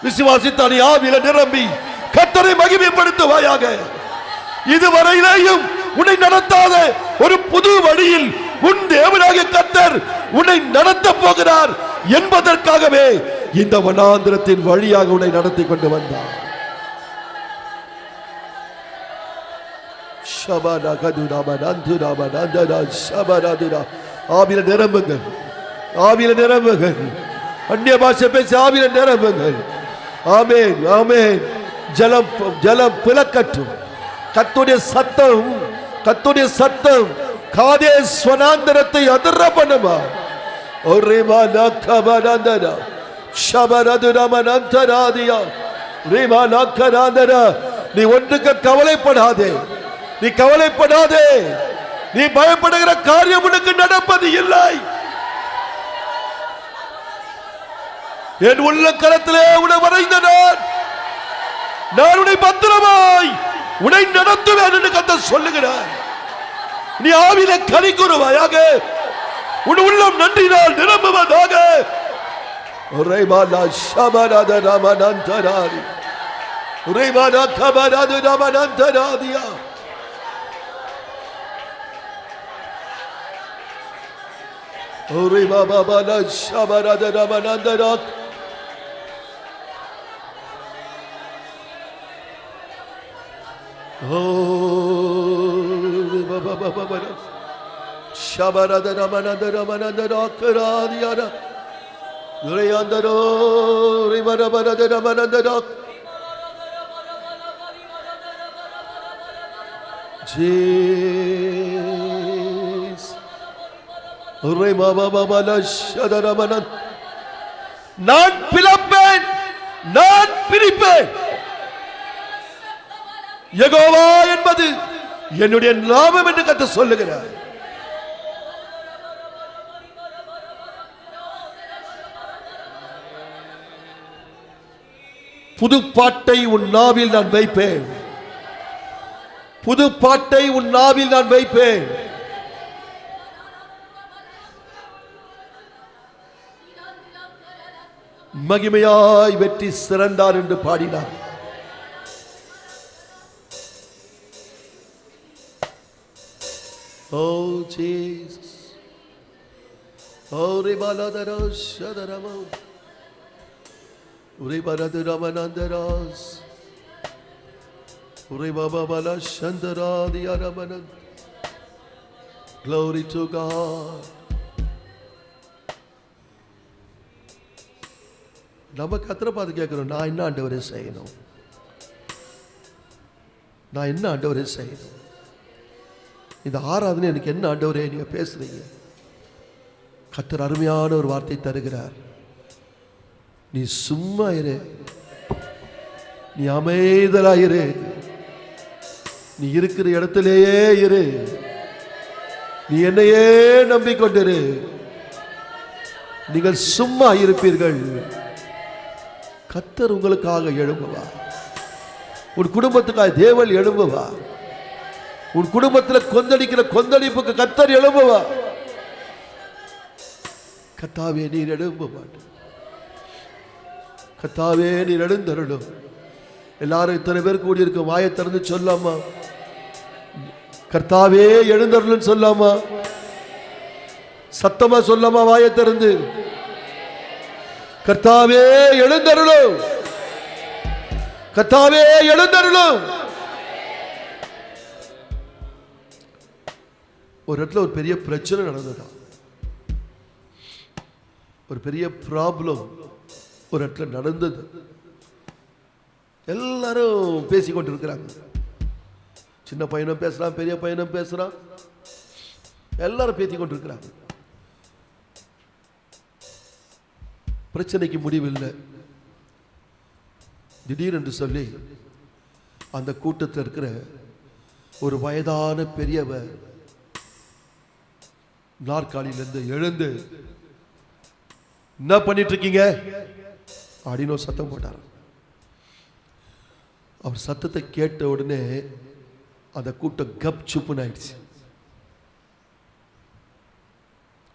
விசுவாசித்தானே ஆவியில நிரம்பி கர்த்தரை மகிமைப்படுத்துவாயாக. இதுவரையிலேயும் உன்னை நடத்தாத ஒரு புது வழியில் உன் தேவனாகிய கர்த்தர் உன்னை நடத்த போகிறார் என்பதற்காகவே இந்த வனாந்திரத்தின் வழியாக உன்னை நடத்தி கொண்டு வந்தார். ஆவியில நிரம்புங்கள், ஆவியில நிரம்புங்கள். அந்நிய பாஷை பேசி ஆவியில நிரம்புங்கள். ஆமென், ஆமென். ஜலம் பிளக்கட்டும். கர்த்தருடைய சத்தம், கர்த்தருடைய சத்தம் காதேஸ் வனாந்திரத்தை அதிர பண்ணுமா. நீ ஒன்றுக்கு கவலைப்படாதே, நீ கவலைப்படாதே. நீ பயப்படுகிற காரியம் உனக்கு நடப்பது இல்லை. என் உள்ள கரத்திலே உன்னை வரைந்த நான் உன்னை பத்திரமாய் உன்னை நடத்துவேன் என்று கர்த்தர் சொல்லுகிறார். நீ ஆவியிலே களி கூறுவாயாக. உன் உள்ளம் நன்றினால் நிரம்புவதாக. நான் பிளப்பேன், நான் பிரிப்பேன். யெகோவா என்பது என்னுடைய நாமம் என்று கர்த்தர் சொல்லுகிறார். புது பாட்டை உன் நாவில் நான் வைப்பேன், புது பாட்டை உன் நாவில் நான் வைப்பேன். மகிமையாய் வெற்றி சிறந்தார் என்று பாடினார். Oh Jesus. Oh Ribaladara Shadarama. Ribaladaramanandaras. Ribabala Shandara Diaramanan. Glory to God. நம்ம கத்தரை பார்த்து கேட்கிறோம், நான் என்ன ஆண்டவரே செய்யணும்? நான் என்ன ஆண்டவரே செய்யணும்? இந்த ஆராதனை எனக்கு என்ன ஆண்டவரே நீங்க பேசுறீங்க? கர்த்தர் அருமையான ஒரு வார்த்தை தருகிறார். நீ சும்மா இரு, நீ அமைதலாயிரு, நீ இருக்கிற இடத்திலேயே இரு, நீ என்னையே நம்பிக்கொண்டிரு. நீங்கள் சும்மா இருப்பீர்கள், கர்த்தர் உங்களுக்காக எழும்புவார். உன் குடும்பத்துக்காக தேவன் எழும்புவார். உன் குடும்பத்தில் கொந்தளிக்கிற கொந்தளிப்புக்கு கர்த்தர் எழும்புவார். கர்த்தாவே நீர் எழும்ப மாட்டேன், கர்த்தாவே நீர் எழுந்தருளும். எல்லாரும் இத்தனை பேர் கூடியிருக்க வாயை திறந்து சொல்லாமா? கர்த்தாவே எழுந்தருளும் சொல்லாமா? சத்தமா சொல்லாமா? வாயை திறந்து கர்த்தாவே எழுந்தருளும், கர்த்தாவே எழுந்தருளும். ஒரு இடத்துல ஒரு பெரிய பிரச்சனை நடந்ததா, ஒரு பெரிய ப்ராப்ளம் ஒரு இடத்துல நடந்தது. எல்லாரும் பேசிக்கொண்டு இருக்கிறாங்க. சின்ன பையனும் பேசுறான், பெரிய பையனும் பேசுறான், எல்லாரும் பேசிக்கொண்டு இருக்கிறாங்க. பிரச்சனைக்கு முடிவில்லை. திடீரென்று சொல்லி அந்த கூட்டத்தில் இருக்கிற ஒரு வயதான பெரியவர் நாற்காலியிலிருந்து எழுந்து, என்ன பண்ணிட்டு இருக்கீங்க அப்படின்னு ஒரு சத்தம் போட்டார். அவர் சத்தத்தை கேட்ட உடனே அந்த கூட்டம் கப் சுப்புன்னு ஆயிடுச்சு.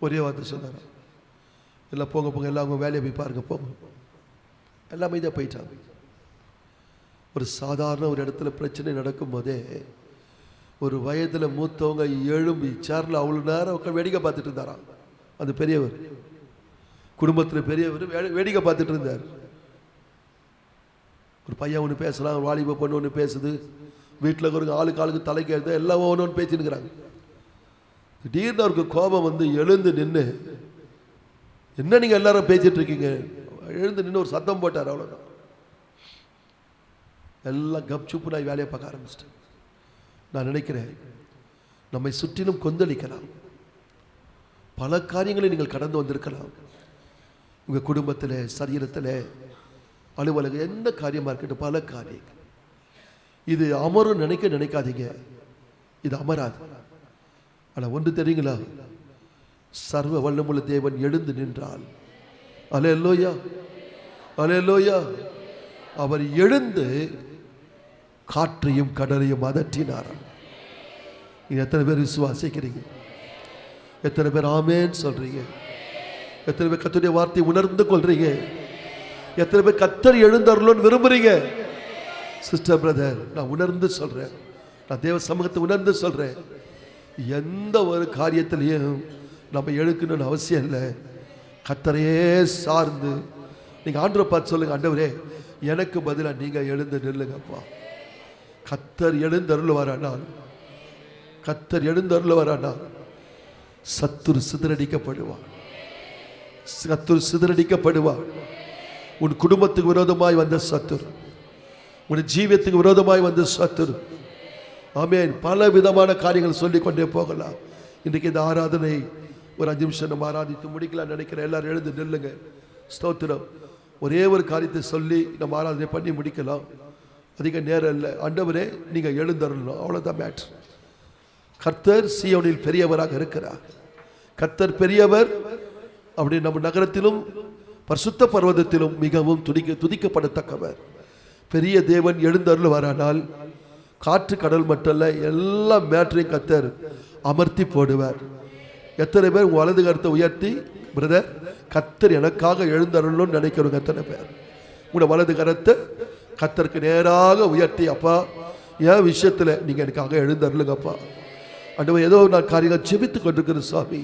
ஒரே வார்த்தை சொன்னார், எல்லாம் போங்க போங்க, எல்லாம் அவங்க வேலையை போய் பாருங்க, போங்க. எல்லாம் அமைதியாக போயிட்டாங்க. ஒரு சாதாரண ஒரு இடத்துல பிரச்சனை நடக்கும் போதே ஒரு வயதில் மூத்தவங்க எழும்பி சேர்ல அவ்வளோ நேரம் உட்காந்து வேடிக்கை பார்த்துட்டு இருந்தாராம். அந்த பெரியவர், குடும்பத்தில் பெரியவர் வேடிக்கை பார்த்துட்டு இருந்தார். ஒரு பையன் ஒன்று பேசுகிறான், வாலிப பொண்ணு ஒன்று பேசுது, வீட்டில் ஒரு ஆளுக்கு தலைக்கு எழுத எல்லாம் ஒன்று பேசிட்டு இருக்கிறாங்க. திடீர்னு அவருக்கு கோபம் வந்து எழுந்து நின்று, என்ன நீங்கள் எல்லாரும் பேசிட்டு இருக்கீங்க? எழுந்து நின்று ஒரு சத்தம் போட்டார். அவ்வளோதான். எல்லாம் கப்சுப்பு நான் வேலையை பார்க்க ஆரம்பிச்சிட்டேன். நான் நினைக்கிறேன், நம்மை சுற்றிலும் கொந்தளிக்கலாம். பல காரியங்களை நீங்கள் கடந்து வந்திருக்கலாம். உங்கள் குடும்பத்தில், சரீரத்தில், அலுவலகம், எந்த காரியமாக இருக்கட்டும், பல காரியங்கள். இது அமரும் நினைக்காதீங்க, இது அமராது. ஆனால் ஒன்று தெரியுங்களா? சர்வ வல்லமுள்ள தேவன் எழுந்து நின்றால், அல்லேலூயா அல்லேலூயா, அவர் எழுந்து காற்றையும் கடலையும் அதட்டினார். எத்தனை பேர் விசுவாசிக்கிறீங்க? எத்தனை பேர் ஆமேன்னு சொல்றீங்க? எத்தனை பேர் கர்த்தருடைய வார்த்தையை உணர்ந்து கொள்றீங்க? எத்தனை பேர் கர்த்தர் எழுந்தருளுன்னு விரும்புறீங்க? சிஸ்டர், பிரதர், நான் உணர்ந்து சொல்றேன், நான் தேவ சமூகத்தை உணர்ந்து சொல்றேன். எந்த ஒரு காரியத்திலையும் நம்ம எழுக்கணும்னு அவசியம் இல்லை. கர்த்தரையே சார்ந்து நீங்கள் ஆண்டவரை பார்த்து சொல்லுங்க, ஆண்டவரே எனக்கு பதிலாக நீங்கள் எழுந்து நில்லுங்கப்பா. கர்த்தர் எழுந்தருளுவாரானால், கர்த்தர் எழுந்தருளுவாரானால் சத்துரு சிதறடிக்கப்படுவார், சத்துரு சிதறடிக்கப்படுவார். உன் குடும்பத்துக்கு விரோதமாய் வந்த சத்துரு, உன் ஜீவியத்துக்கு விரோதமாய் வந்த சத்துரு, ஆமென், பல விதமான காரியங்கள் சொல்லிக்கொண்டே போகலாம். இன்றைக்கு இந்த ஆராதனை ஒரு 5 நிமிஷம் நம்ம ஆராதித்து முடிக்கலாம் நினைக்கிறேன். எல்லாரும் எழுந்து நில்லுங்க. ஸ்தோத்திரம். ஒரே ஒரு காரியத்தை சொல்லி நம்ம ஆராதனை பண்ணி முடிக்கலாம். அதிக நேரம் இல்லை. ஆண்டவரே நீங்கள் எழுந்தருளணும், அவ்வளோதான் மேட்ரு. கர்த்தர் சீயோனில் பெரியவராக இருக்கிறார். கர்த்தர் பெரியவர். அப்படி நம்ம நகரத்திலும் பரிசுத்த பர்வதத்திலும் மிகவும் துதிக்கப்படத்தக்கவர். பெரிய தேவன் எழுந்தருளுவாரானால் காற்று கடல் மட்டும் எல்லா மேட்டரையும் கர்த்தர் அமர்த்தி போடுவார். எத்தனை பேர் உங்கள் வலது கருத்தை உயர்த்தி, பிரதர் கர்த்தர் எனக்காக எழுந்தருளும்னு நினைக்கிறவங்க எத்தனை பேர்? உங்களோட வலது கரத்தை கர்த்தருக்கு நேராக உயர்த்தி, அப்பா என் விஷயத்தில் நீங்கள் எனக்காக எழுந்தருளுங்கப்பா, ஆண்டவரே, ஏதோ நான் காரியங்கள் ஜெபித்துக் கொண்டிருக்கிறேன் சுவாமி.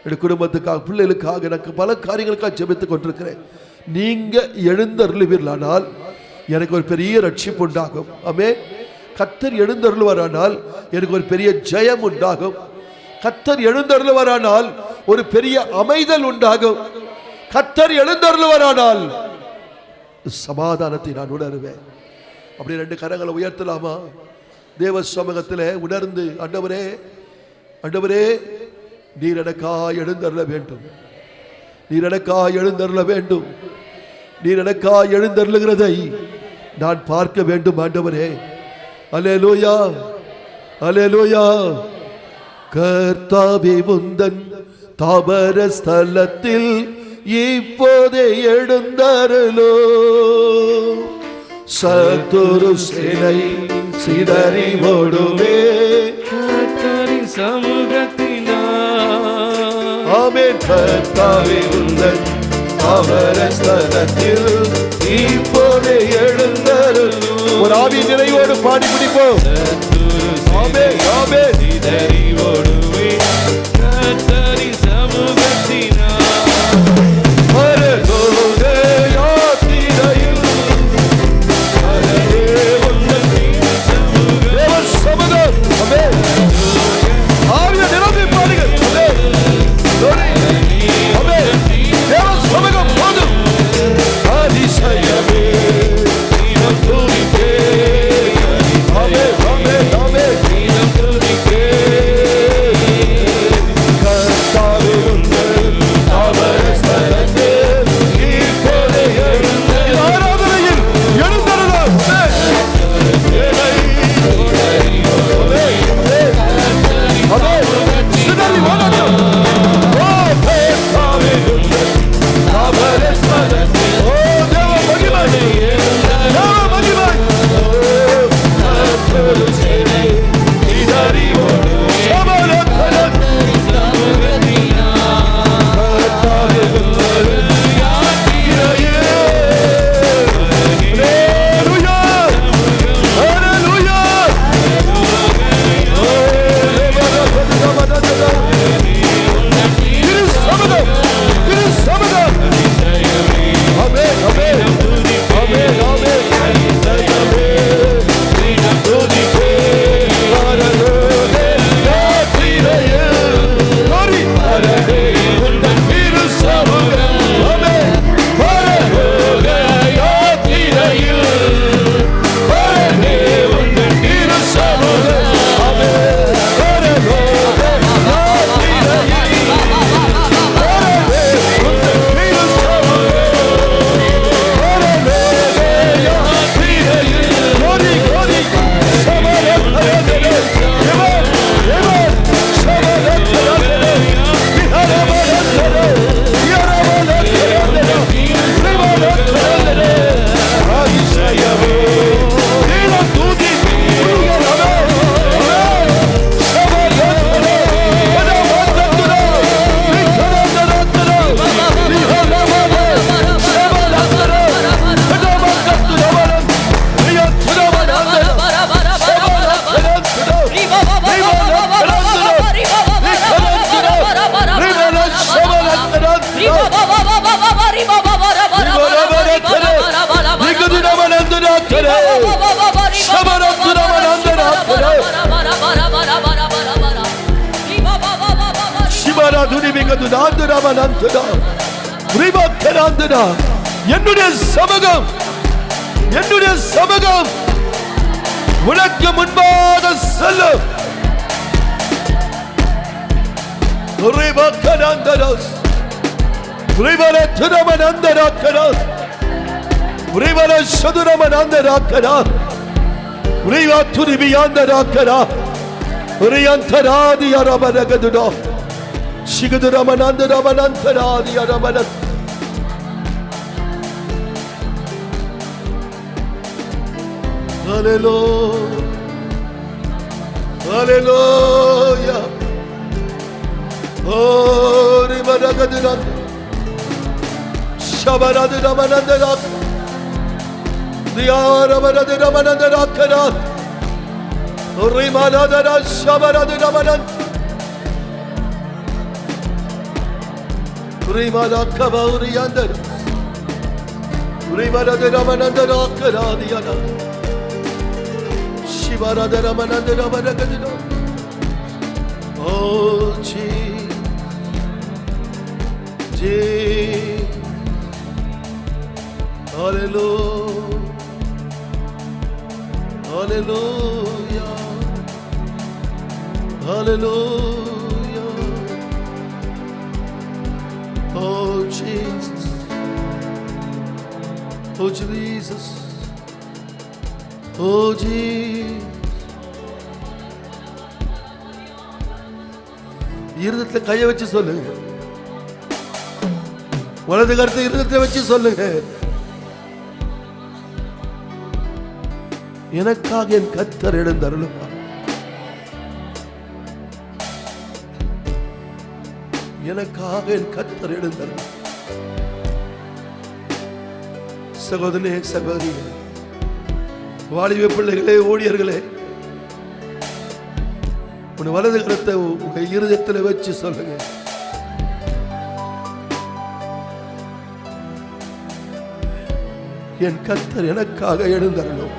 என் குடும்பத்துக்காக, பிள்ளைகளுக்காக, எனக்கு பல காரியங்களுக்காக ஜெபித்துக் கொண்டிருக்கிறேன். நீங்க எழுந்தருளுவீர்களானால் எனக்கு ஒரு பெரிய ரட்சிப்பு உண்டாகும். ஆமென். கர்த்தர் எழுந்தருளுவாரானால் எனக்கு ஒரு பெரிய ஜெயம் உண்டாகும். கர்த்தர் எழுந்தருளுவாரானால் ஒரு பெரிய அமைதல் உண்டாகும். கர்த்தர் எழுந்தருளுவாரானால் சமாதானத்தை நான் உணர்வேன். அப்படி 2 கரங்களை உயர்த்தலாமா? தேவ சமூகத்தில் உணர்ந்து, ஆண்டவரே, ஆண்டவரே, நீர் எனக்காய் எழுந்தருள வேண்டும். நீர் எனக்காய் எழுந்தருள வேண்டும். நீர் எனக்காய் எழுந்தருளுகிறதை நான் பார்க்க வேண்டும் ஆண்டவரே. அல்லேலூயா, அல்லேலூயா. கர்த்தாவே, உந்தன் தாபர ஸ்தலத்தில் இப்போதே எழுந்தருளோ. சத்துரு சேனை சிதறி ஓடுமே கர்த்தரின் சமூகத்தினால். ஆமென். கர்த்தாவே, உந்தன் தாபர ஸ்தலத்தில் இப்போதே எழுந்தருளோ. ஒரு ஆவி நிறைவோடு பாடி முடிப்போம். ஆமென், ஆமென். சிதறி ஓடுவே கர்த்தரின் சமூகத்தினால். பரலோக யாத்திரையில் தேவ சமூகம். ஆமென். ஆவியை நிரம்பி பாடுங்கள். ஆமென். ஆமென். தேவ சமூகம் போதும். அதிசயமே நீனம் துதிப்பே. ஆமென், ஆமென், ஆமென். நீனம் துதிப்பே. கர்த்தாவே, உந்தன் தாபர ஸ்தலத்தில் இப்போதே எழுந்தருளோ. ஆராதனையில் எழுந்தருளோம். சிதறி ஓடட்டும். ஓ, கர்த்தாவே, உந்தன் தாபர ஸ்தலத்தில். ஓ, தேவ மகிமை, தேவ மகிமை. ஓ, கர்த்தரு சேனை சிதறி ஓடும். சமரத்தனம். கர்த்தாவே, உந்தன் யாத்திரையே. அல்லேலூயா, அல்லேலூயா. ஓ, திரு சமூகம், திரு சமூகம். ஆமென், ஆமென். ஆமென், ஆமென். அதிசயமே நீனம் துதிப்பே. பரலோக யாத்திரையே. glory. பரலோக உந்தன் திரு சமூகம். ஆமென். பரலோக யாத்திரையில் பரலோக உந்தன் திரு சமூகம். ஆமென். பரலோக யாத்திரையில் பரலோக உந்தன் திரு சமூகம். glory, glory. சமரத்தனத்திலே. Amen, amen. சமரத்தனத்திலே. விஹரமரத்தனே. விஹரமரத்தனே. விஹரமரத்தனே. அதிசயமே நீனம் துதிப்பீர்களே. சமரத்தனே. வடவந்தனே. விஹரமரத்தனே. விஹரமரத்தனே. சமரத்தனே. என்னுடைய சமூகம், என்னுடைய சமூகம் உனக்கு முன்பாக செல்லும். Hallelujah. Hallelujah. Oh, Ribaragadiran. Shabaradiramanandarak. Diaramanadiramanandarakarat. Rimanadara Shabaradamanan Rimana Kavariander Rimanadaramanandara Karadiana Shivaradaramanandara Managadino. Oh Jesus, Hallelujah, Hallelujah, Hallelujah. Oh Jesus, oh Jesus, oh Jesus. இருதயத்துல கையை வச்சு சொல்லுங்க. வலது கரத்தை இருதயத்தை வச்சு சொல்லுங்க. எனக்காக என் கர்த்தர் எழுந்தருளுவார். எனக்காக என் கர்த்தர் எழுந்தருளுவார். சகோதரனே, சகோதரிகளே, வாலிப பிள்ளைகளே, ஊழியர்களே, உன் வலது கரத்தை உங்க இருதயத்தில் வச்சு சொல்லுங்க. என் கர்த்தர் எனக்காக எழுந்தருளும்.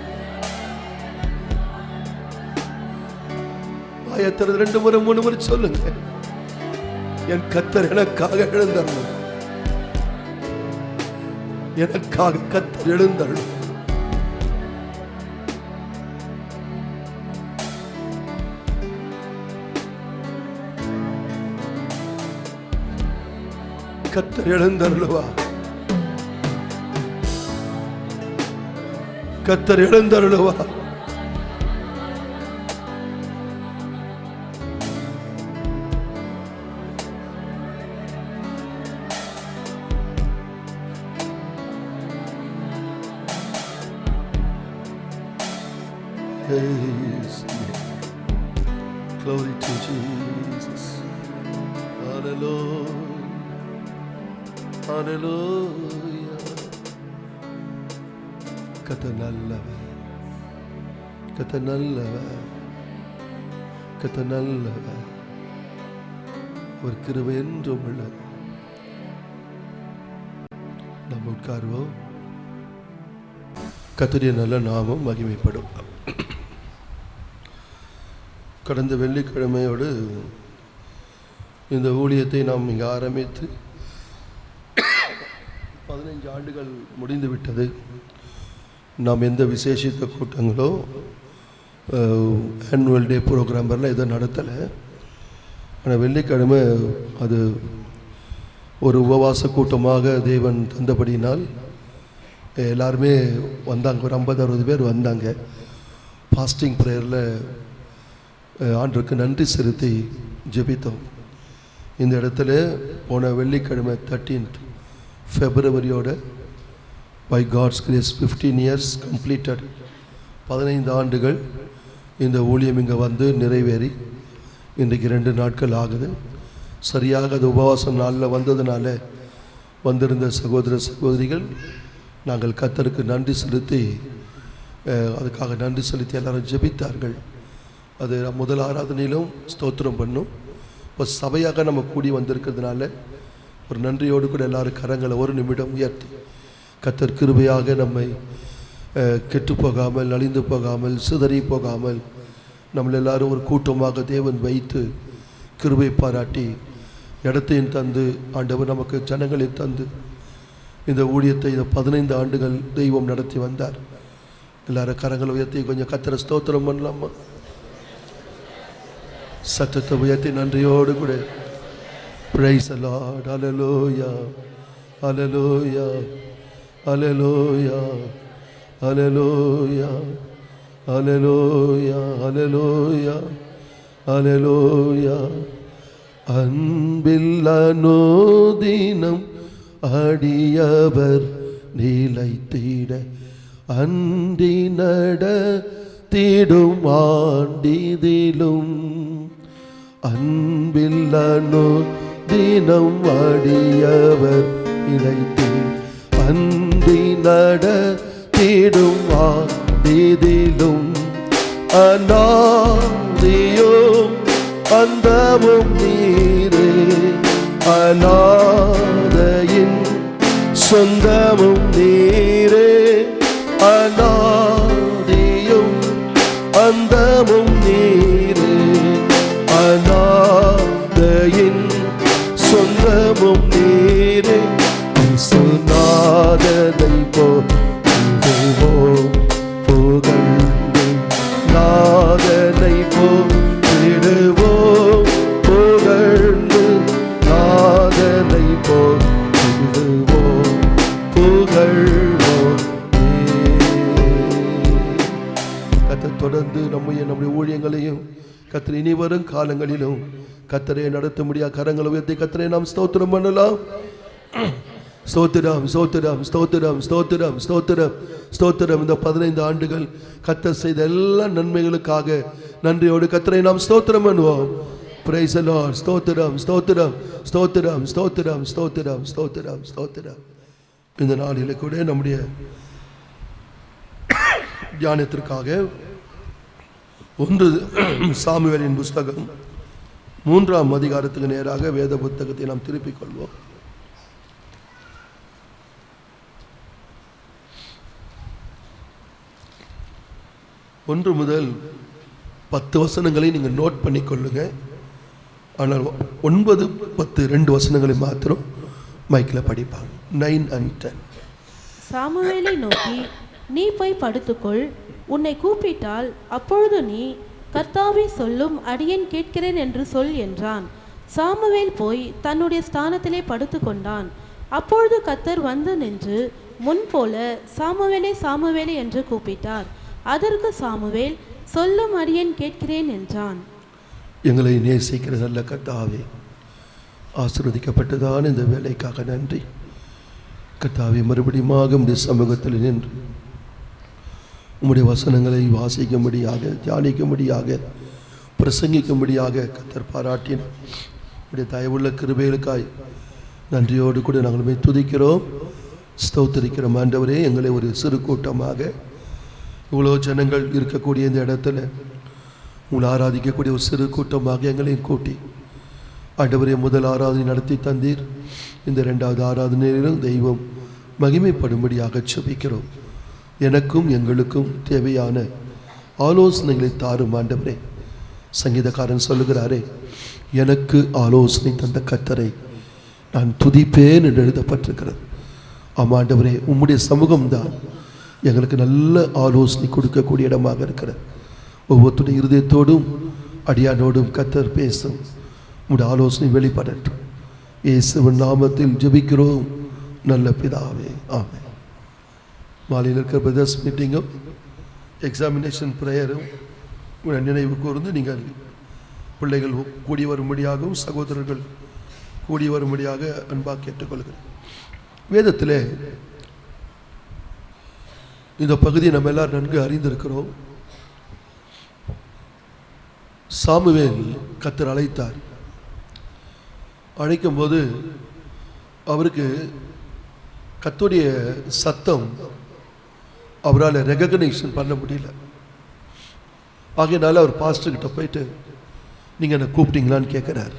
வாயத்திறந்து 2 முறை 3 முறை சொல்லுங்க. என் கர்த்தர் எனக்காக எழுந்தருளும். எனக்காக கர்த்தர் எழுந்தருளும். கர்த்தர் எழுந்தருளுவா. கர்த்தர் எழுந்தருளுவா. Glory to Jesus. Hallelujah. Hallelujah. கர்த்தர் நல்லவர். கர்த்தர் நல்லவர். கர்த்தர் நல்லவர். ஒரு கிருபை என்றும் உள்ளது. நாம் உட்காருவோம். கர்த்தருடைய நல்ல நாமம் மகிமைப்படும். கடந்த வெள்ளிக்கிழமையோடு இந்த ஊழியத்தை நாம் இங்கே ஆரம்பித்து 15 ஆண்டுகள் முடிந்து விட்டது. நாம் எந்த விசேஷித்த கூட்டங்களோ ஆனுவல் டே ப்ரோக்ராமெல்லாம் எதுவும் நடத்தலை. ஆனால் வெள்ளிக்கிழமை அது ஒரு உபவாச கூட்டமாக தேவன் தந்தபடினால் எல்லாருமே வந்தாங்க. ஒரு 50-60 பேர் வந்தாங்க. ஃபாஸ்டிங் ப்ரேயரில் ஆண்டவருக்கு நன்றி செலுத்தி ஜெபித்தோம். இந்த இடத்துல போன வெள்ளிக்கிழமை 13th February by God's grace 15 years completed. 15 ஆண்டுகள் இந்த ஊழியம் இங்கே வந்து நிறைவேறி இன்றைக்கு 2 நாட்கள் ஆகுது. சரியாக அது உபவாசம் நாளில் வந்ததுனால வந்திருந்த சகோதர சகோதரிகள் நாங்கள் கர்த்தருக்கு நன்றி செலுத்தி அதுக்காக நன்றி செலுத்தி எல்லாரும் ஜெபித்தார்கள். அது முதல் ஆராதனையிலும் ஸ்தோத்திரம் பண்ணும். இப்போ சபையாக நம்ம கூடி வந்திருக்கிறதுனால ஒரு நன்றியோடு கூட எல்லாரும் கரங்களை ஒரு நிமிடம் உயர்த்தி கர்த்தர் கிருபையாக நம்மை கெட்டு போகாமல், அழிந்து போகாமல், சிதறி போகாமல் நம்மளை எல்லாரும் ஒரு கூட்டமாக தேவன் வைத்து கிருபை பாராட்டி இடத்தையும் தந்து ஆண்டவர் நமக்கு ஜனங்களையும் தந்து இந்த ஊழியத்தை 15 ஆண்டுகள் தெய்வம் நடத்தி வந்தார். எல்லாரும் கரங்களை உயர்த்தி கொஞ்சம் கர்த்தரை ஸ்தோத்திரம் பண்ணலாமா? சத்தத்தை உயர்த்தி நன்றியோடு கூட praise the Lord. Hallelujah, hallelujah, hallelujah, hallelujah, hallelujah, hallelujah, hallelujah. அன்பில் அனுதினம் அடியவர் நிலைத்திட அண்டி நடத்திடும் ஆண்டிதிலும் அன்பில் அனுதினம் அடியவர் நிலைத்திட அண்டி நடத்திடும் ஆண்டிதிலும் அநாதியாய் சொந்தமும் நீரே, அநாதையின் சொந்தமும் நீரே, அநாதியும் அந்தமும் நீரே, அநாதையின் சொந்தமும் நீரே. சுநாதனை போடுவோம் புகழ்ந்து, நாதனை போடுவோம் புகழ்ந்து, நாதனை போடுவோம் புகழ்வோம். கர்த்தர் தொடர்ந்து நம்முடைய ஊழியங்களையும் கர்த்தர் இனி வரும் காலங்களிலும் கர்த்தரை நடத்த முடியாத கரங்களை உயர்த்தி கர்த்தரை நாம் ஸ்தோத்திரம் பண்ணலாம். ஸ்தோத்திரம் ஸ்தோத்திரம் ஸ்தோத்திரம் ஸ்தோத்திரம் ஸ்தோத்திரம் ஸ்தோத்திரம். இந்த 15 ஆண்டுகள் கர்த்தர் செய்த எல்லா நன்மைகளுக்காக நன்றியோடு கர்த்தரை நாம் ஸ்தோத்திரம் பண்ணுவோம். Praise the Lord. ஸ்தோத்திரம் ஸ்தோத்திரம் ஸ்தோத்திரம் ஸ்தோத்திரம் ஸ்தோத்திரம் ஸ்தோத்திரம் ஸ்தோத்திரம். இந்த நாளிலே கூட நம்முடைய தியானத்திற்காக 1 சாமுவேலின் புஸ்தகம் 3ஆம் அதிகாரத்துக்கு நேராக வேத புத்தகத்தை நாம் திருப்பிக் கொள்வோம். 1 முதல் 10 வசனங்களை நீங்கள் நோட் பண்ணி கொள்ளுங்க. ஆனால் 9, 10 2 வசனங்களை மாத்திரம் மைக்கில் படிப்பாங்க. 9 and 10. சாமுவேலை நோக்கி, நீ போய் படுத்துக்கொள், உன்னை கூப்பிட்டால் அப்பொழுது நீ, கர்த்தாவே சொல்லும், அடியேன் கேட்கிறேன் என்று சொல் என்றான். சாமுவேல் போய் தன்னுடைய ஸ்தானத்திலே படுத்து கொண்டான். அப்பொழுது கர்த்தர் வந்து நின்று முன்போல சாமுவேலே சாமுவேலே என்று கூப்பிட்டார். அதற்கு சாமுவேல், சொல்லும், அடியேன் கேட்கிறேன் என்றான். எங்களை நேசிக்கிற நல்ல கர்த்தாவே, ஆசீர்வதிக்கப்பட்டதான இந்த வேலைக்காக நன்றி. கர்த்தாவே, மறுபடியும் உம்முடைய சமூகத்தில் நின்று உம்முடைய வசனங்களை வாசிக்கும்படியாக, தியானிக்கும்படியாக, பிரசங்கிக்கும்படியாக கர்த்தர் பாராட்டின உம்முடைய தயவுள்ள கிருபைகளுக்காய் நன்றியோடு கூட நாங்கள் துதிக்கிறோம், ஸ்தோத்திரிக்கிறோம். ஆண்டவரே, எங்களை ஒரு சிறு கூட்டமாக இவ்வளோ ஜனங்கள் இருக்கக்கூடிய இந்த இடத்துல உங்களை ஆராதிக்கக்கூடிய ஒரு சிறு கூட்டமாக எங்களையும் கூட்டி ஆண்டவரே முதல் ஆராதனை நடத்தி தந்தீர். இந்த 2வது ஆராதனையிலும் தெய்வம் மகிமைப்படும்படியாக செபிக்கிறோம். எனக்கும் எங்களுக்கும் தேவையான ஆலோசனைகளை தாரும் ஆண்டவரே. சங்கீதக்காரன் சொல்லுகிறாரே, எனக்கு ஆலோசனை தந்த கர்த்தரை நான் துதிப்பேன் என்று எழுதப்பட்டிருக்கிறது. ஆமாண்டவரே, உம்முடைய சமூகம்தான் எங்களுக்கு நல்ல ஆலோசனை கொடுக்கக்கூடிய இடமாக இருக்கிறது. ஒவ்வொருத்தருடைய இருதயத்தோடும் அடியானோடும் கர்த்தர் பேசும். உம்முடைய ஆலோசனை வெளிப்படட்டும். இயேசுவின் நாமத்தில் ஜெபிக்கிறோம் நல்ல பிதாவே, ஆமென். மாலையில் இருக்கிற பிரதர்ஸ் மீட்டிங்கும் எக்ஸாமினேஷன் ப்ரேயரும் நினைவு கூர்ந்து நீங்கள் பிள்ளைகள் கூடி வரும்படியாகவும் சகோதரர்கள் கூடி வரும்படியாக அன்பாக கேட்டுக்கொள்கிறேன். வேதத்தில் இந்த பகுதியை நம்ம எல்லாரும் நன்கு அறிந்திருக்கிறோம். சாமுவேல் கர்த்தர் அழைத்தார். அழைக்கும் போது அவருக்கு கர்த்தருடைய சத்தம் அவரால் ரெகக்னைசேஷன் பண்ண முடியல. ஆகையினால அவர் பாஸ்டர்கிட்ட போயிட்டு, நீங்கள் என்னை கூப்பிட்டீங்களான்னு கேட்குறார்.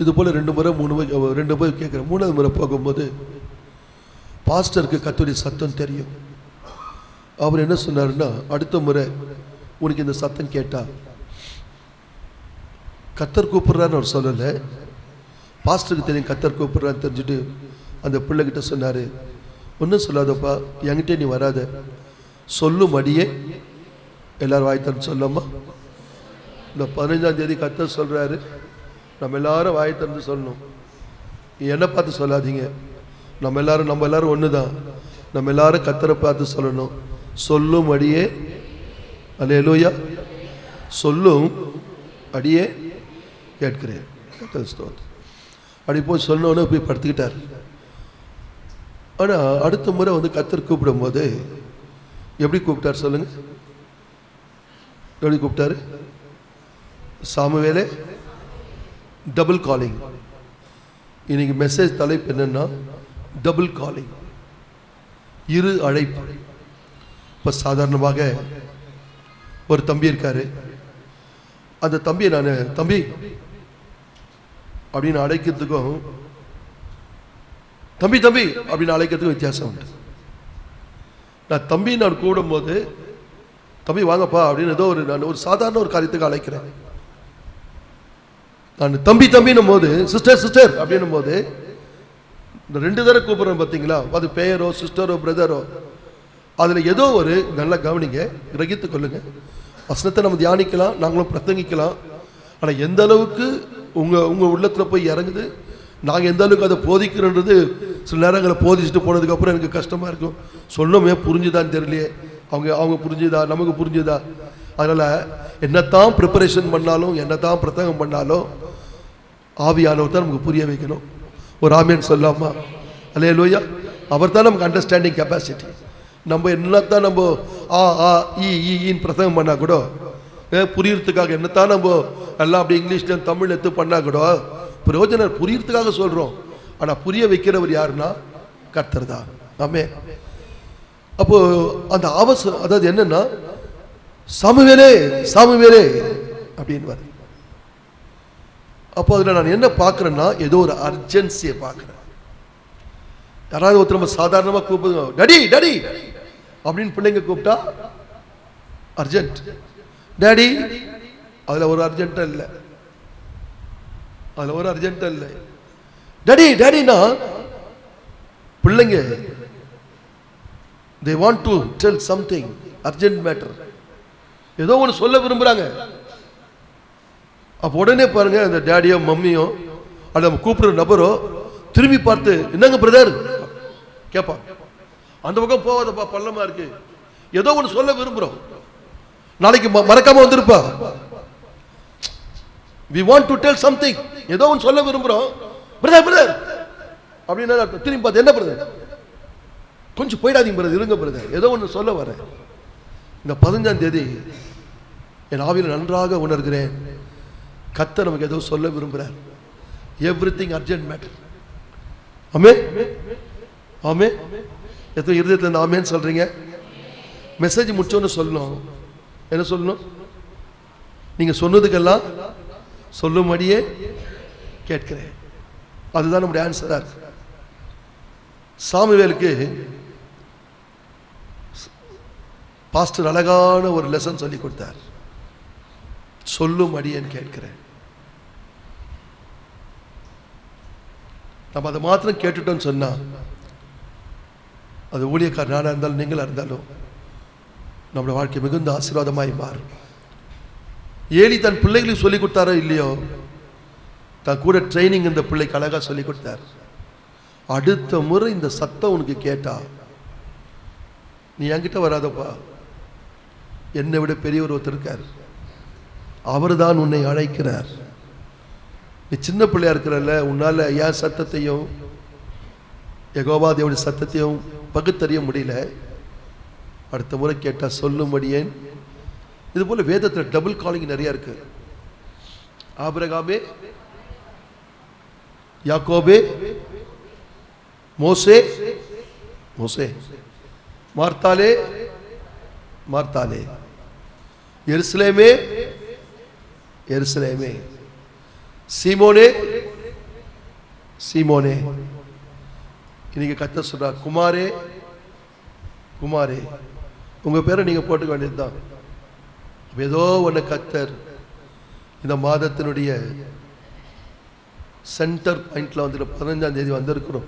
இது போல் 2 முறை 3 முறை 2 முறை கேட்குறேன். 3வது முறை போகும்போது பாஸ்டருக்கு கர்த்தருடைய சத்தம் தெரியும். அவர் என்ன சொன்னார்னா, அடுத்த முறை உனக்கு இந்த சத்தம் கேட்டா கர்த்தர் கூப்பிட்றான்னு அவர் சொல்லலை, பாஸ்டருக்கு தெரியும் கர்த்தர் கூப்பிட்றான்னு தெரிஞ்சுட்டு அந்த பிள்ளைகிட்ட சொன்னார், ஒன்றும் சொல்லாதப்பா, என்கிட்ட நீ வராத, சொல்லும் அடியே எல்லோரும் வாய்த்தன்னு சொல்லாமா. இந்த 15ஆம் தேதி கர்த்தர் சொல்கிறாரு, நம்ம எல்லாரும் வாய் திறந்து சொல்லணும். என்னை பார்த்து சொல்லாதீங்க, நம்ம எல்லாரும் ஒன்று தான். நம்ம எல்லாரும் கர்த்தரை பார்த்து சொல்லணும். சொல்லும் அடியே, அல்லேலூயா, சொல்லும் அடியே கேட்கிறேன். கர்த்தர் ஸ்தோத்திரம். அப்படி போய் சொன்னோன்னு போய் படுத்துக்கிட்டார். ஆனால் அடுத்த முறை வந்து கர்த்தர் கூப்பிடும் போது எப்படி கூப்பிட்டார் சொல்லுங்க? எப்படி கூப்பிட்டாரு? சாமுவேலே டபுள் காலிங். இன்னைக்கு மெசேஜ் தலைப்பு என்னன்னா, டபுள் காலிங், இரு அழைப்பு. இப்போ சாதாரணமாக ஒரு தம்பி இருக்காரு, அந்த தம்பியை நான் தம்பி அப்படின்னு அழைக்கிறதுக்கும் தம்பி தம்பி அப்படின்னு அழைக்கிறதுக்கும் வித்தியாசம் உண்டு. நான் தம்பி நான் கூடும்போது தம்பி வாங்கப்பா அப்படின்னு ஏதோ நான் ஒரு சாதாரண ஒரு காரியத்துக்கு அழைக்கிறேன். நான் தம்பி தம்பின்னும் போது சிஸ்டர் சிஸ்டர் அப்படின்னும் போது இந்த 2 தடவை கூப்பிடுறோம் பார்த்தீங்களா, அது பெயரோ சிஸ்டரோ பிரதரோ, அதில் ஏதோ ஒரு நல்லா கவனிங்க, கிரகித்து கொள்ளுங்க. வசனத்தை நம்ம தியானிக்கலாம், நாங்களும் பிரசங்கிக்கலாம். ஆனால் எந்த அளவுக்கு உங்கள் உள்ளத்தில் போய் இறங்குது, நாங்கள் எந்த அளவுக்கு அதை போதிக்கிறோன்றது சில நேரங்களில் போதிச்சுட்டு போனதுக்கப்புறம் எனக்கு கஷ்டமாக இருக்கும். சொல்லணுமே புரிஞ்சுதான்னு தெரியலையே, அவங்க புரிஞ்சுதா, நமக்கு புரிஞ்சுதா. அதனால் என்னத்தான் ப்ரிப்பரேஷன் பண்ணாலும் என்னத்தான் பிரசங்கம் பண்ணாலும் ஆவியானவர் தான் நமக்கு புரிய வைக்கணும். ஒரு ஆமேன் சொல்லாமா? அல்லேலூயா. அவர் தான் நமக்கு அண்டர்ஸ்டாண்டிங் கெப்பாசிட்டி. நம்ம என்னத்தான் நம்ம ஈன்னு பிரசங்கம் பண்ணால் கூட புரியறதுக்காக என்னத்தான் நம்ம எல்லாம் அப்படி இங்கிலீஷ்ல தமிழ் எடுத்து பண்ணால் கூட பிரயோஜனம் புரியறதுக்காக சொல்கிறோம். ஆனால் புரிய வைக்கிறவர் யாருன்னா கர்த்தர் தான். ஆமே. அப்போ அந்த அவசரம், அதாவது என்னன்னா சாமுவேலே சாமுவேலே அப்படின்னு வர. அப்போ அதில் நான் என்ன பார்க்குறேன்னா ஏதோ ஒரு அர்ஜென்சியை பார்க்குறேன். யாராவது ஒருத்தர் நம்ம சாதாரணமாக கூப்பிடுங்க டடி டடி அப்படின்னு பிள்ளைங்க கூப்பிட்டா அர்ஜென்ட். டேடி அதில் ஒரு அர்ஜென்ட்டாக இல்லை, அதில் ஒரு அர்ஜென்ட்டாக இல்லை. டேடி டேடினா பிள்ளைங்க they want to tell something urgent matter, ஏதோ ஒன்று சொல்ல விரும்புகிறாங்க. அப்போ உடனே பாருங்க அந்த டேடியோ மம்மியோ அதை நம்ம கூப்பிடுற நபரோ திரும்பி பார்த்து என்னங்க பிரதர் கேட்பா, அந்த பக்கம் போவாதப்பா பள்ளமா இருக்கு, ஏதோ ஒன்று சொல்ல விரும்புகிறோம், நாளைக்கு மறக்காம வந்திருப்பா. we want to tell something, ஏதோ ஒன்று சொல்ல விரும்புகிறோம். பிரதர் பிரதர் அப்படின்னா திரும்பி பார்த்து என்ன பிரதர், கொஞ்சம் போயிடாதீங்க பிரதர், இருங்க பிரதர், ஏதோ ஒன்று சொல்ல வரேன். இந்த 15ஆம் தேதி என் ஆவியில் நன்றாக உணர்கிறேன், கர்த்தர் நமக்கு ஏதோ சொல்ல விரும்புகிறார். Everything urgent matter. ஆமே ஆமே. எத்தனை இருதயத்தில் இருந்து ஆமேன்னு சொல்றீங்க? மெசேஜ் முடிச்சோன்னு சொல்லணும். என்ன சொல்லணும்? நீங்க சொன்னதுக்கெல்லாம் சொல்லும்படியே கேட்கிறேன். அதுதான் நம்முடைய ஆன்சரா இருக்கு. சாமுவேலுக்கு பாஸ்டர் அழகான ஒரு லெசன் சொல்லி கொடுத்தார். சொல்லும் அடியேன் கேட்கிறேன். நம்ம அதை மாத்திரம் கேட்டுட்டோம்னு சொன்னா அது ஊழியக்காரர் நானா இருந்தாலும் நீங்களா இருந்தாலும் நம்முடைய வாழ்க்கை மிகுந்த ஆசீர்வாதமாய் மாறும். ஏலி தன் பிள்ளைகளுக்கு சொல்லிக் கொடுத்தாரோ இல்லையோ, தான் கூட ட்ரைனிங் இந்த பிள்ளைக்கு அழகா சொல்லி கொடுத்தார். அடுத்த முறை இந்த சத்தம் உனக்கு கேட்டா நீ என்கிட்ட வராதப்பா, என்னை விட பெரியவர் ஒருத்தர் இருக்கார், அவர் தான் உன்னை அழைக்கிறார். நீ சின்ன பிள்ளையா இருக்கிறல்ல, உன்னால என் சத்தத்தையும் யெகோவா தேவனுடைய சத்தத்தையும் பகுத்தறிய முடியல. அடுத்த முறை கேட்டா சொல்லும்படியேன். இது போல வேதத்தில் டபுள் காலிங் நிறைய இருக்கு. ஆபிரகாமே, யாக்கோபே, மோசே மோசே, மார்த்தாலே மார்த்தாலே, எருசலேமே எருசலேமே, சீமோனே சீமோனே. இன்னைக்கு கர்த்தர் சொல்றார், குமாரே குமாரே. உங்க பேரை நீங்க போட்டுக்க வேண்டியதுதான். ஏதோ ஒன்று கர்த்தர் இந்த மாதத்தினுடைய சென்டர் பாயிண்ட்ல வந்து 15ஆம் தேதி வந்திருக்கிறோம்.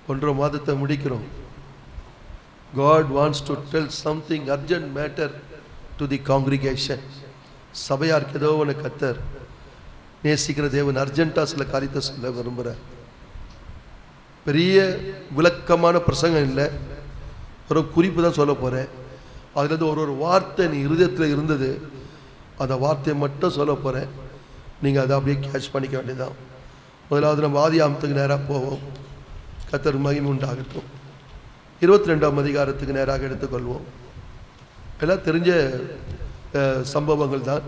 1.5 மாதத்தை முடிக்கிறோம். God wants to tell something urgent matter to the congregation. சபையாருக்கு ஏதோ ஒன்று கர்த்தர் நேசிக்கிற தேவன் அர்ஜென்ட்டா சில காரியத்தை சொல்ல விரும்புகிறார். பெரிய விளக்கமான பிரசங்கம் இல்லை, ஒரு குறிப்பு தான் சொல்ல போகிறேன். அதுலேருந்து ஒரு வார்த்தை நீ இருதயத்தில் இருந்தது, அந்த வார்த்தையை மட்டும் சொல்ல போகிறேன். நீங்கள் அதை அப்படியே கேட்ச் பண்ணிக்க வேண்டியதான். முதலாவது நம்ம ஆதியாகமத்துக்கு நேராக போவோம். கர்த்தர் மகிமை உண்டாகட்டும். 22ஆம் அதிகாரத்துக்கு நேராக எடுத்துக்கொள்வோம். எல்லாம் தெரிஞ்ச சம்பவங்கள் தான்.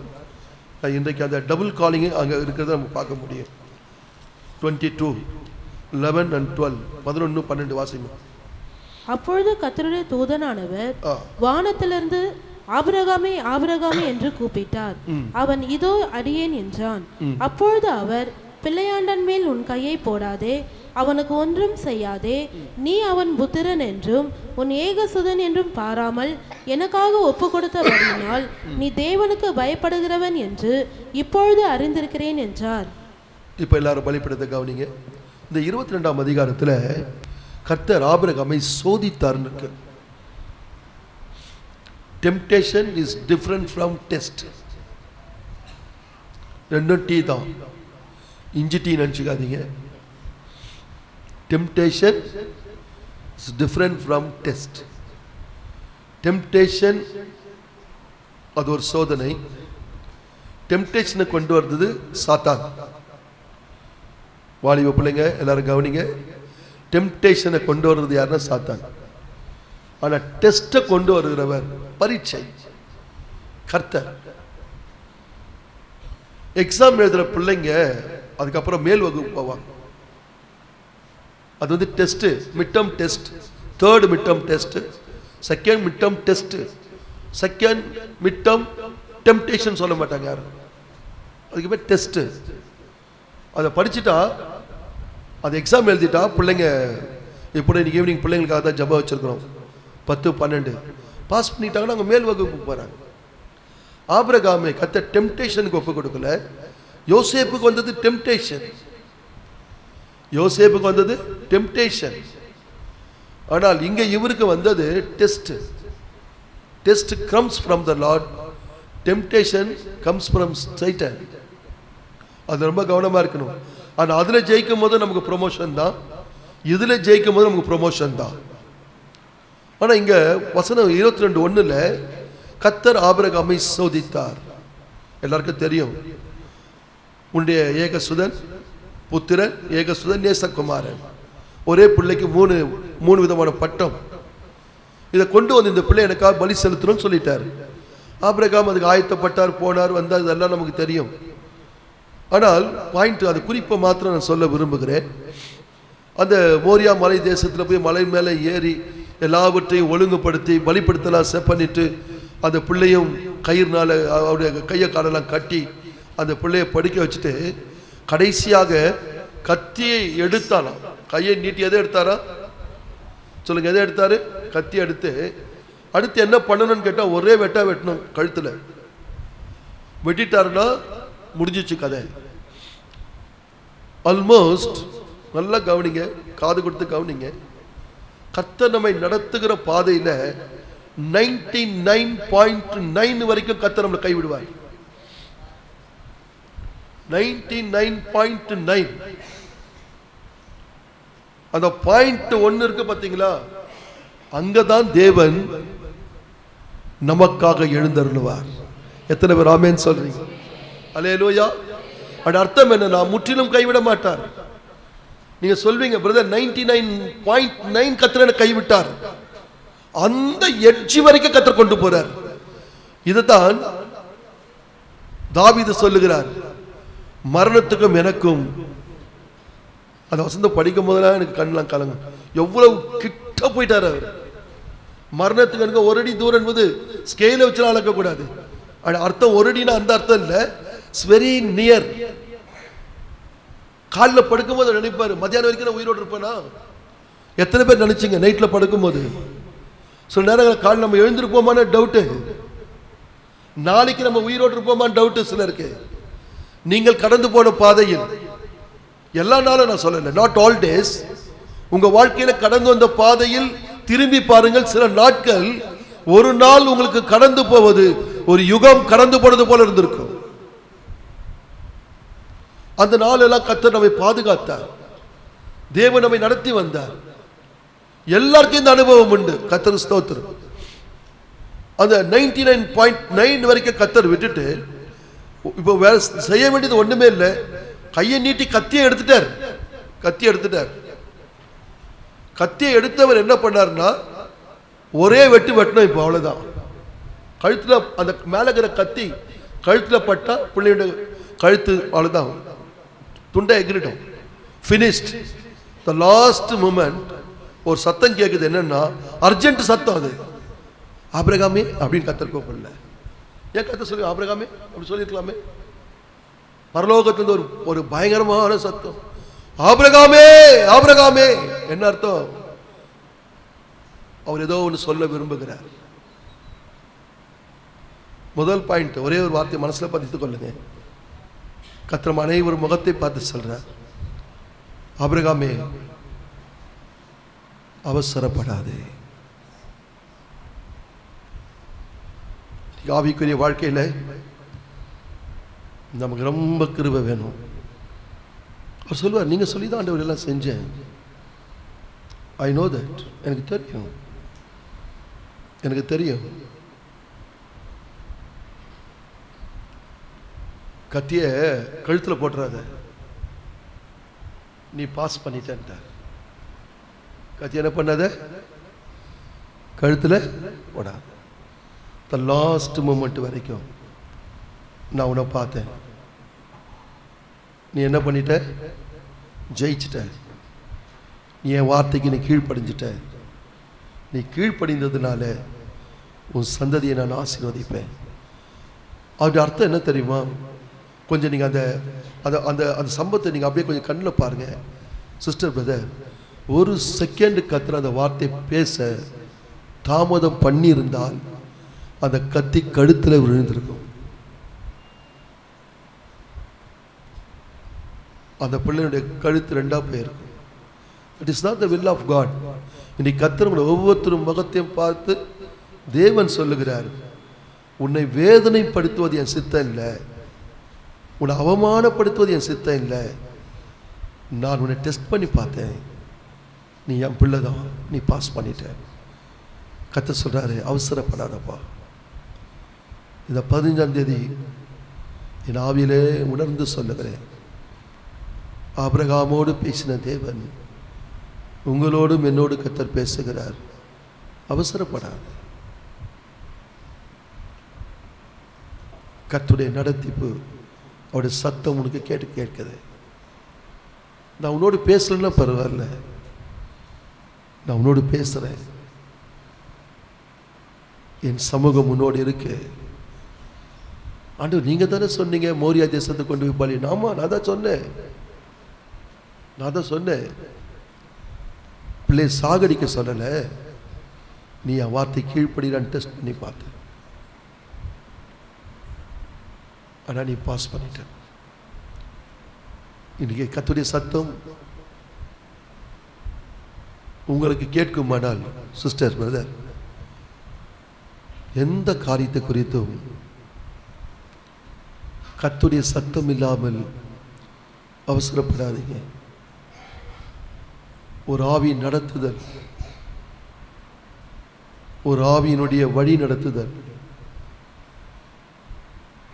இன்றைக்கு அந்த டபுள் காலிங்கு அங்கே இருக்கிறத நம்ம பார்க்க முடியும். 22, 11 and 12, 11, 12 வாசிங்க. அப்பொழுது கர்த்தருடைய தூதனானவர் வானத்திலிருந்து ஆபிரகாமே ஆபிரகாமே என்று கூப்பிட்டார். அவன் இதோ அடியேன் என்றான். அப்பொழுது அவர், பிள்ளையாண்டன் மேல் உன் கையை போடாதே, அவனுக்கு ஒன்றும் செய்யாதே, நீ அவன் புத்திரன் என்றும் உன் ஏகசுதன் என்றும் பாராமல் எனக்காக ஒப்பு கொடுத்தபடியினால் நீ தேவனுக்கு பயப்படுகிறவன் என்று இப்பொழுது அறிந்திருக்கிறேன் என்றார். இப்போ எல்லாரும் பலிபீடத்தை கவனிங்க. இந்த 22ஆம் அதிகாரத்தில் கர்த்தர் ஆபிரகாமை சோதித்தார்னு இருக்கு. Temptation is different from test. ரெண்டும் டீ தான், இஞ்சி டீ நினச்சிக்காதீங்க. Temptation is different from test. Temptation அது ஒரு சோதனை. டெம்டேஷனை கொண்டு வர்றது சாத்தான். வாலிப பிள்ளைங்க எல்லாரும் கவனிங்க. டெம்டேஷனை கொண்டு வர்றது யாருன்னா சாத்தான். ஆனால் டெஸ்ட்டை கொண்டு வருகிறவர் பரீட்சை கர்த்தர். எக்ஸாம் எழுதுகிற பிள்ளைங்க அதுக்கப்புறம் மேல் வகுப்பு போவாங்க. அது வந்து test, midterm test, third midterm test, second midterm test, second midterm temptation சொல்ல மாட்டாங்க யாரும். அதுக்கு பேர் டெஸ்ட்டு. அதை படிச்சுட்டா, அது எக்ஸாம் எழுதிட்டா பிள்ளைங்க இப்போ இன்னைக்கு ஈவினிங் பிள்ளைங்களுக்காக தான் ஜபம் வச்சுருக்கிறோம். 10, 12 பாஸ் பண்ணிட்டாங்கன்னா அவங்க மேல் வகுப்பு போகிறாங்க. ஆபிரகாமை கர்த்தர் டெம்டேஷனுக்கு ஒப்பு கொடுக்கல. யோசேப்புக்கு வந்தது டெம்டேஷன். யோசேப்புக்கு வந்தது டெம்டேஷன். ஆனால் இங்கே இவருக்கு வந்தது test. Test comes from the Lord, temptation comes from சைட்டன். அது ரொம்ப கவனமாக இருக்கணும். ஆனால் அதில் ஜெயிக்கும் போது நமக்கு ப்ரொமோஷன் தான், இதில் ஜெயிக்கும் போது நமக்கு ப்ரொமோஷன் தான். ஆனால் இங்கே வசனம் 22:1 கர்த்தர் ஆபிரகாமை சோதித்தார். எல்லாருக்கும் தெரியும், உன்னுடைய ஏகசுதன் புத்திரன், ஏகசுதன், நேசகுமாரன். ஒரே பிள்ளைக்கு மூணு விதமான பட்டம். இதை கொண்டு வந்து இந்த பிள்ளை எனக்காக பலி செலுத்தணும்னு சொல்லிட்டார். ஆபிரகாம் அதுக்கு ஆயத்தப்பட்டார், போனார், வந்தார், இதெல்லாம் நமக்கு தெரியும். ஆனால் பாயிண்ட், அது குறிப்பை மாத்திரம் நான் சொல்ல விரும்புகிறேன். அந்த மோரியா மலை தேசத்தில் போய் மலை மேலே ஏறி எல்லாவற்றையும் ஒழுங்குபடுத்தி பலிப்படுத்தலாம் செட் பண்ணிட்டு அந்த பிள்ளையும் கயிறுனால அவருடைய கையை காலெல்லாம் கட்டி அந்த பிள்ளையை படுக்க வச்சுட்டு கடைசியாக கத்தியை எடுத்தாலாம். கையை நீட்டி எதை எடுத்தாரா சொல்லுங்க, எதை எடுத்தாரு? கத்தி எடுத்து அடுத்து என்ன பண்ணணும்னு கேட்டால் ஒரே வெட்டணும் கழுத்தில். வெட்டிட்டாருன்னா முடிஞ்சிச்சு கதை. ஆல்மோஸ்ட் நல்லா கவனிங்க, காது கொடுத்து கவனிங்க. கர்த்தர் நம்மை நடத்துகிற பாதையில் 99.9 வரைக்கும் கர்த்தர் நம்மளை கைவிடுவார். 99.9. அந்த பாயிண்ட் 1 இருக்கு பார்த்தீங்களா, அங்கதான் தேவன் நமக்காக எழுந்தருளுவார். எத்தனை பேர் ஆமென் சொல்றீங்க? அல்லேலூயா. அது அர்த்தம் என்ன? நான் முற்றிலும் கைவிட மாட்டார். நீங்க சொல்வீங்க, பிரதர் 99.9 கர்த்தர் கைவிட்டார். அந்த எட்ஜ் வரைக்கும் கர்த்தர் கொண்டு போறார். இதுதான் தாவீது சொல்லுகிறார், மரணத்துக்கும் எனக்கும். அந்த வசந்தம் படிக்கும் போதெல்லாம் எனக்கு கண்ணெல்லாம் கலங்கும். எவ்வளவு கிட்ட போயிட்டார் அவர். மரணத்துக்கு எனக்கு ஒரு அடி தூரம் என்பது ஸ்கேல வச்சு அளக்கக்கூடாது. அர்த்தம் ஒரு அடினா அந்த அர்த்தம் இல்லை, இட்ஸ் வெரி நியர். காலில் படுக்கும்போது நினைப்பாரு, மத்தியானம் வரைக்கும் நான் உயிரோடு இருப்பேனா? எத்தனை பேர் நினைச்சிங்க நைட்டில் படுக்கும்போது? சில நேரங்கள் கால் நம்ம எழுந்திருப்போமான டவுட்டு, நாளைக்கு நம்ம உயிரோடு இருப்போமான்னு டவுட்டு சிலருக்கு. நீங்கள் கடந்து போன பாதையில் எல்லா நாளும் நான் சொல்லலை, நாட் ஆல் டேஸ், உங்க வாழ்க்கையில கடந்து வந்த பாதையில் திரும்பி பாருங்கள். சில நாட்கள், ஒரு நாள் உங்களுக்கு கடந்து போவது ஒரு யுகம் கடந்து போனது போல இருந்திருக்கும். அந்த நாள் எல்லாம் கர்த்தர் நம்மை பாதுகாத்தார். தேவன் நம்மை நடத்தி வந்தார். எல்லாருக்கும் இந்த அனுபவம் உண்டு. கர்த்தர் ஸ்தோத்திரம். அந்த 99.9 வரைக்கும் கர்த்தர் விட்டுட்டு இப்போ வேற செய்ய வேண்டியது ஒண்ணுமே இல்லை. கையை நீட்டி கத்தியை எடுத்துட்டார். கத்தியை எடுத்தவர் என்ன பண்ணார்னா, ஒரே வெட்டணும். இப்போ அவ்வளவுதான். கழுத்துல அந்த மேல இருக்கிற கத்தி கழுத்துல பட்டா பிள்ளையோட கழுத்து அவ்வளவுதான், துண்டை எகிரிடும். ஃபினிஷ்ட். த லாஸ்ட் மூமெண்ட் ஒரு சத்தம் கேட்குது. என்னன்னா, அர்ஜென்ட் சத்தம். அது ஆபிரகாமே அப்படின்னு கர்த்தர் கூப்பிடல. ஏன் கர்த்தர் சொல்லி ஆபிரகாமே அப்படி சொல்லியிருக்கலாமே? பரலோகத்திலிருந்து ஒரு பயங்கரமான சத்தம், ஆபிரகாமே ஆபிரகாமே. என்ன அர்த்தம்? அவர் ஏதோ ஒன்று சொல்ல விரும்புகிறார். முதல் பாயிண்ட், ஒரே ஒரு வார்த்தை மனசுல பதித்துக் கொள்ளுங்க. கர்த்தர் அனைவரும் முகத்தை பார்த்து சொல்றார், ஆபிரகாமே அவசரப்படாதே. ஆவிக்குரிய வாழ்க்கையில நமக்கு ரொம்ப கிருபை வேணும். அவர் சொல்லுவார், நீங்க சொல்லிதான் ஆண்டவர் எல்லாம் செஞ்சேன். ஐ நோ தட், எனக்கு தெரியும், எனக்கு தெரியும். கத்திய கழுத்துல போட்டுறாத, நீ பாஸ் பண்ணிட்ட. கத்தி என்ன பண்ணாத, கழுத்துல போடாத. த லாஸ்ட் மூமெண்ட் வரைக்கும் நான் உன்னை பார்த்தேன். நீ என்ன பண்ணிட்ட? ஜெயிச்சிட்ட. நீ என் வார்த்தைக்கு நீ கீழ்ப்படிஞ்சிட்ட. நீ கீழ்ப்படிந்ததுனால உன் சந்ததியை நான் ஆசீர்வதிப்பேன். அதோட அர்த்தம் என்ன தெரியுமா? கொஞ்சம் நீங்கள் அந்த அந்த அந்த அந்த சம்பவத்தை நீங்கள் அப்படியே கொஞ்சம் கண்ணில் பாருங்கள் சிஸ்டர் பிரதர். ஒரு செகண்டு கத்துற அந்த வார்த்தை பேச தாமதம் பண்ணியிருந்தால் அந்த கத்தி கழுத்தில் விழுந்திருக்கும். அந்த பிள்ளையுடைய கழுத்து ரெண்டா போயிருக்கும். It is not the will of God. இன்னைக்கு கர்த்தர் ஒவ்வொருத்தரும் முகத்தையும் பார்த்து தேவன் சொல்லுகிறார், உன்னை வேதனைப்படுத்துவது என் சித்தம் இல்லை, உன்னை அவமானப்படுத்துவது என் சித்தம் இல்லை. நான் உன்னை டெஸ்ட் பண்ணி பார்த்தேன், நீ என் பிள்ளை தான், நீ பாஸ் பண்ணிட்ட. கர்த்தர் சொல்றாரு, அவசரப்படாதப்பா. இந்த 15ஆம் தேதி என் ஆவியிலே உணர்ந்து சொல்லுகிறேன், ஆபிரகாமோடு பேசின தேவன் உங்களோடும் என்னோடு கர்த்தர் பேசுகிறார். அவசரப்படாது. கர்த்தருடைய நடத்திப்பு, அவருடைய சத்தம் உனக்கு கேட்குது. நான் உன்னோடு பேசலன்னா பரவாயில்ல, நான் உன்னோடு பேசுறேன். என் சமூகம் உன்னோடு இருக்கு. ஆண்டவர், நீங்க தானே சொன்னீங்க மோரியா தேசத்தை கொண்டு போய் பலி. ஆமா, நான் தான் சொன்னேன். பிள்ளை சாகடிக்க சொல்லல, நீ என் வார்த்தை கீழ்ப்படிறான்னு டெஸ்ட் பண்ணி பார்த்த. ஆனா நீ பாஸ் பண்ணிட்ட. இன்னைக்கு கர்த்தருடைய சத்தம் உங்களுக்கு கேட்குமானால் சிஸ்டர் பிரதர், எந்த காரியத்தை குறித்தும் கர்த்தருடைய சத்தம் இல்லாமல் அவசரப்படாதீங்க. ஒரு ஆவி நடத்துதல், ஒரு ஆவியினுடைய வழி நடத்துதல்,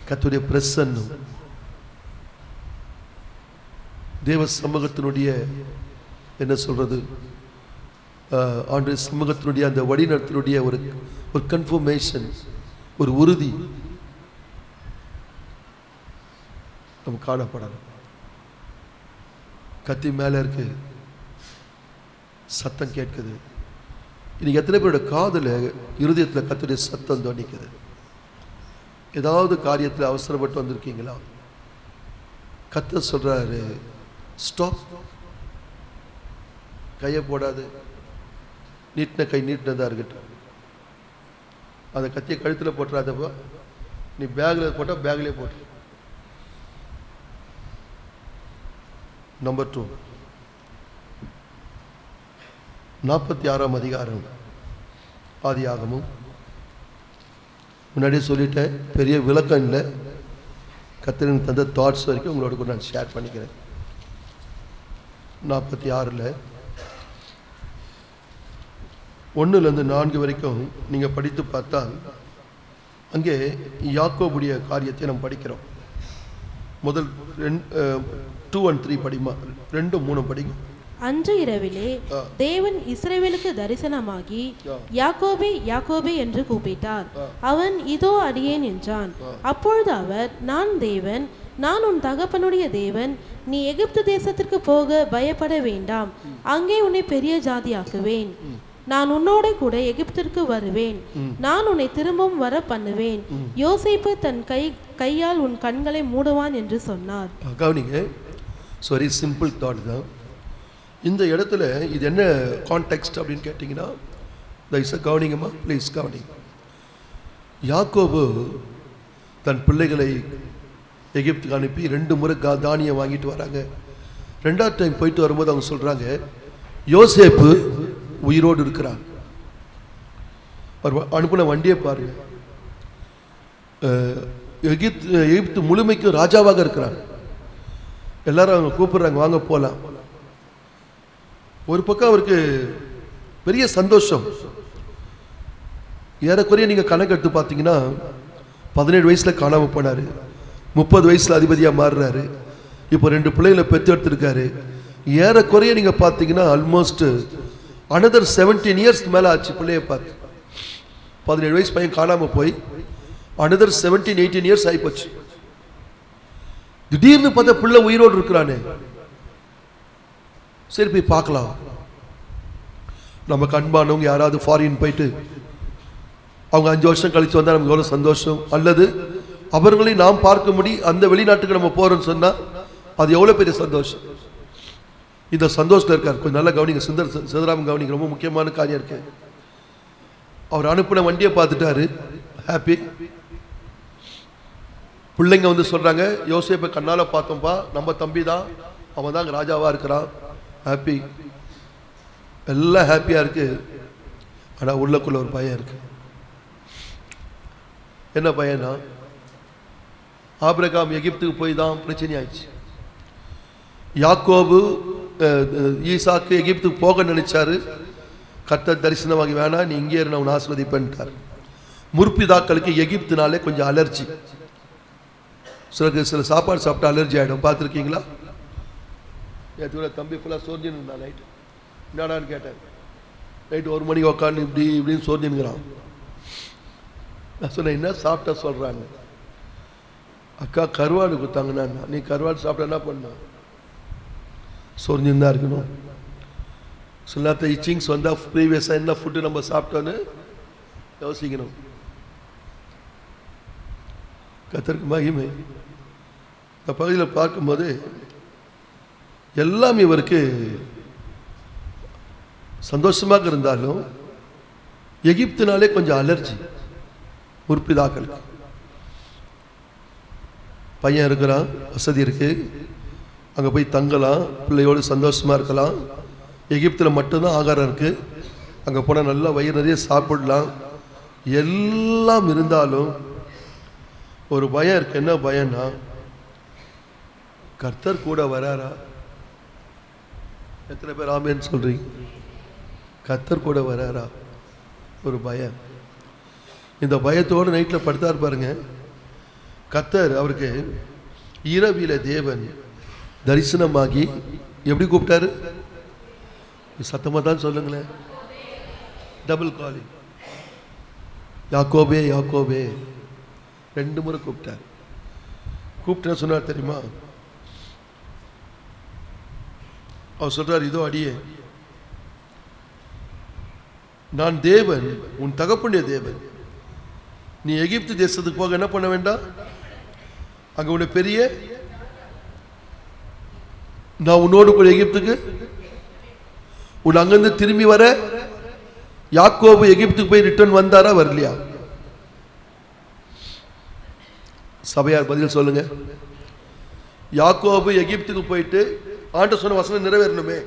கர்த்தருடைய பிரசன்னம், தேவ சமூகத்தினுடைய என்ன சொல்றது, ஆண்டு சமூகத்தினுடைய அந்த வழி நடத்தினுடைய ஒரு கன்ஃபர்மேஷன், ஒரு உறுதி நம்ம காணப்படணும். கத்தி மேல இருக்கு, சத்தம் கேட்குது. இன்னைக்கு எத்தனை பேரோட காதுல இருதயத்தில் கர்த்தருடைய சத்தம் தோணிக்குது? ஏதாவது காரியத்தில் அவசரப்பட்டு வந்திருக்கீங்களா? கர்த்தர் சொல்றாரு, ஸ்டாப். கையை போடாது, நீட்டின கை நீட்டினதா இருக்கட்டும். அந்த கத்தியை கழுத்தில் போட்டுறாதப்போ, நீ பேக்கில் போட்டால் பேக்லேயே போட்டு. நம்பர் 2, 46ஆம் அதிகாரம் ஆதியாகமம். முன்னாடியே சொல்லிட்டேன், பெரிய விளக்கம் இல்லை, கர்த்தரின் தந்த தாட்ஸ் வரைக்கும் உங்களோட கூட நான் ஷேர் பண்ணிக்கிறேன். 46ல் 1லேருந்து 4 வரைக்கும் நீங்கள் படித்து பார்த்தால் அங்கே யாக்கோபுடைய காரியத்தை நம்ம படிக்கிறோம். முதல் 2 and 3 படிமா, 2, 3 படிக்கும். அன்று இரவிலே தேவன் இஸ்ரவேலுக்கு தரிசனமாகி யாக்கோபே யாக்கோபே என்று கூப்பிட்டார். அவன் இதோ அடியேன் என்றான். அப்பொழுது அவர், நான் தேவன், நான் உன் தகப்பனுடைய தேவன். நீ எகிப்து தேசத்திற்கு போக பயப்பட வேண்டாம், அங்கே உன்னை பெரிய ஜாதியாக்குவேன். நான் உன்னோட கூட எகிப்திற்கு வருவேன், நான் உன்னை திரும்பவும் வர பண்ணுவேன், யோசேப்பு தன் கையால் உன் கண்களை மூடுவான் என்று சொன்னார். கவனிங்க, வெரி சிம்பிள் தாட் தான். இந்த இடத்துல இது என்ன கான்டெக்ஸ்ட் அப்படின்னு கேட்டிங்கன்னா, கவனிங்கம்மா, ப்ளீஸ் கவனிங்க. யாக்கோபு தன் பிள்ளைகளை எகிப்துக்கு அனுப்பி 2 முறை தானியம் வாங்கிட்டு வராங்க. 2ஆவது டைம் போயிட்டு வரும்போது அவங்க சொல்கிறாங்க, யோசேப்பு உயிரோடு இருக்கிறான். அனுப்பின வண்டியை பாருங்க, எகிப்து முழுமைக்கு ராஜாவாக இருக்கிறான். எல்லாரும் அவங்க கூப்பிடுறாங்க, வாங்க போகலாம். ஒரு பக்கம் அவருக்கு பெரிய சந்தோஷம். ஏறக்குறைய நீங்கள் கணக்கு எடுத்து பார்த்தீங்கன்னா 17 வயசில் காணாமல் போனார், 30 வயசில் அதிபதியாக மாறுறாரு, இப்போ 2 பிள்ளைகளை பெற்று எடுத்திருக்காரு. ஏறக்குறைய நீங்கள் பார்த்தீங்கன்னா ஆல்மோஸ்ட் another 17 இயர்ஸ்க்கு மேலே ஆச்சு பிள்ளையை பார்த்து. 17 வயசு பையன் காணாமல் போய் another 17-18 இயர்ஸ் ஆகிப்போச்சு. திடீர்னு பார்த்தா பிள்ளை உயிரோடு இருக்கிறானே, சரி போய் பார்க்கலாம். நமக்கு அன்பானவங்க யாராவது ஃபாரின் போயிட்டு அவங்க 5 வருஷம் கழிச்சு வந்தால் நமக்கு எவ்வளோ சந்தோஷம். அல்லது அவர்களை நாம் பார்க்கும்படி அந்த வெளிநாட்டுக்கு நம்ம போகிறோன்னு சொன்னால் அது எவ்வளோ பெரிய சந்தோஷம். இந்த சந்தோஷத்தில் இருக்கார். கொஞ்சம் நல்லா கவனிங்க, சிதராமன் கவனிங்க, ரொம்ப முக்கியமான காரியம் இருக்கு. அவர் அனுப்பின வண்டியை பார்த்துட்டாரு, ஹாப்பி. பிள்ளைங்க வந்து சொல்கிறாங்க, யோசேப்பை கண்ணால் பார்த்தோம்ப்பா, நம்ம தம்பி தான், அவன் தான் ராஜாவாக இருக்கிறான், ஹாப்பி. எல்லாம் ஹாப்பியாக இருக்குது. ஆனால் உள்ளக்குள்ள ஒரு பையன் இருக்கு. என்ன பையனா? ஆபிரகாம் எகிப்துக்கு போய் தான் பிரச்சனை ஆயிடுச்சு. யாக்கோபு ஈசாக்கு எகிப்துக்கு போக நினைச்சாரு. கர்த்தர் தரிசனமாகி, வேணா நீ இங்கே இருந்து அவன் ஆசீர்வதிப்பேன்ட்டார். முற்பிதாக்களுக்கு எகிப்துனாலே கொஞ்சம் அலர்ஜி. சில சாப்பாடு சாப்பிட்டா அலர்ஜி ஆகிடும், பார்த்துருக்கீங்களா? நேற்று தம்பி ஃபுல்லாக சோர்ஜின்னு இருந்தான். நைட்டு என்னடான்னு கேட்டேன். நைட்டு 1 மணிக்கு உட்காந்து இப்படின்னு சோர்ஜின்னுங்கிறான். நான் சொன்னேன், என்ன சாப்பிட்டா சொல்கிறாங்க. அக்கா கருவாடு கொடுத்தாங்கண்ணா. நீ கருவாடு சாப்பிட்டா என்ன பண்ண? சொரிஞ்சுன்னு தான் இருக்கணும். சில நேரத்தில் இச்சிங்ஸ் வந்தால் ப்ரீவியஸாக என்ன ஃபுட்டு நம்ம சாப்பிட்டோன்னு யோசிக்கணும். கர்த்தருக்கு மகிமை. இந்த பகுதியில் பார்க்கும்போது எல்லாம் இவருக்கு சந்தோஷமாக இருந்தாலும் எகிப்துனாலே கொஞ்சம் அலர்ஜி முற்பிதாக்களுக்கு. பையன் இருக்கிறான், வசதி இருக்கு, அங்கே போய் தங்கலாம், பிள்ளையோடு சந்தோஷமாக இருக்கலாம். எகிப்தில் மட்டும்தான் ஆகாரம் இருக்குது, அங்கே போனால் நல்லா வயிறு நிறைய சாப்பிடலாம். எல்லாம் இருந்தாலும் ஒரு பயம் இருக்கு. என்ன பயம்னா, கர்த்தர் கூட வராரா? எத்தனை பேர் ஆமேன்னு சொல்றீங்க? கர்த்தர் கூட வராரா? ஒரு பயம். இந்த பயத்தோடு நைட்டில் படுத்தார் பாருங்க. கர்த்தர் அவருக்கு இரவில தேவன் தரிசனமாகி எப்படி கூப்பிட்டாரு? சத்தமாக தான் சொல்லுங்களேன். Double calling. யாக்கோபே யாக்கோபே 2 முறை கூப்பிட்டார். கூப்பிட்டு சொன்னார் தெரியுமா? அவர் சொல்றார், இதோ அடியே, நான் தேவன், உன் தகப்பனுடைய தேவன். நீ எகிப்து தேசத்துக்கு போக என்ன பண்ண வேண்டாம், அங்க உன்னை பெரிய, நான் உன்னோடு கூட எகிப்துக்கு, உன் அங்கிருந்து திரும்பி வர. யாக்கோபு எகிப்துக்கு போய் ரிட்டர்ன் வந்தாரா வரலையா? சபையார் பதில் சொல்லுங்க. யாக்கோபு எகிப்துக்கு போயிட்டு ஆண்டவர் சொன்ன வசனம் நிறைவேறணுமே,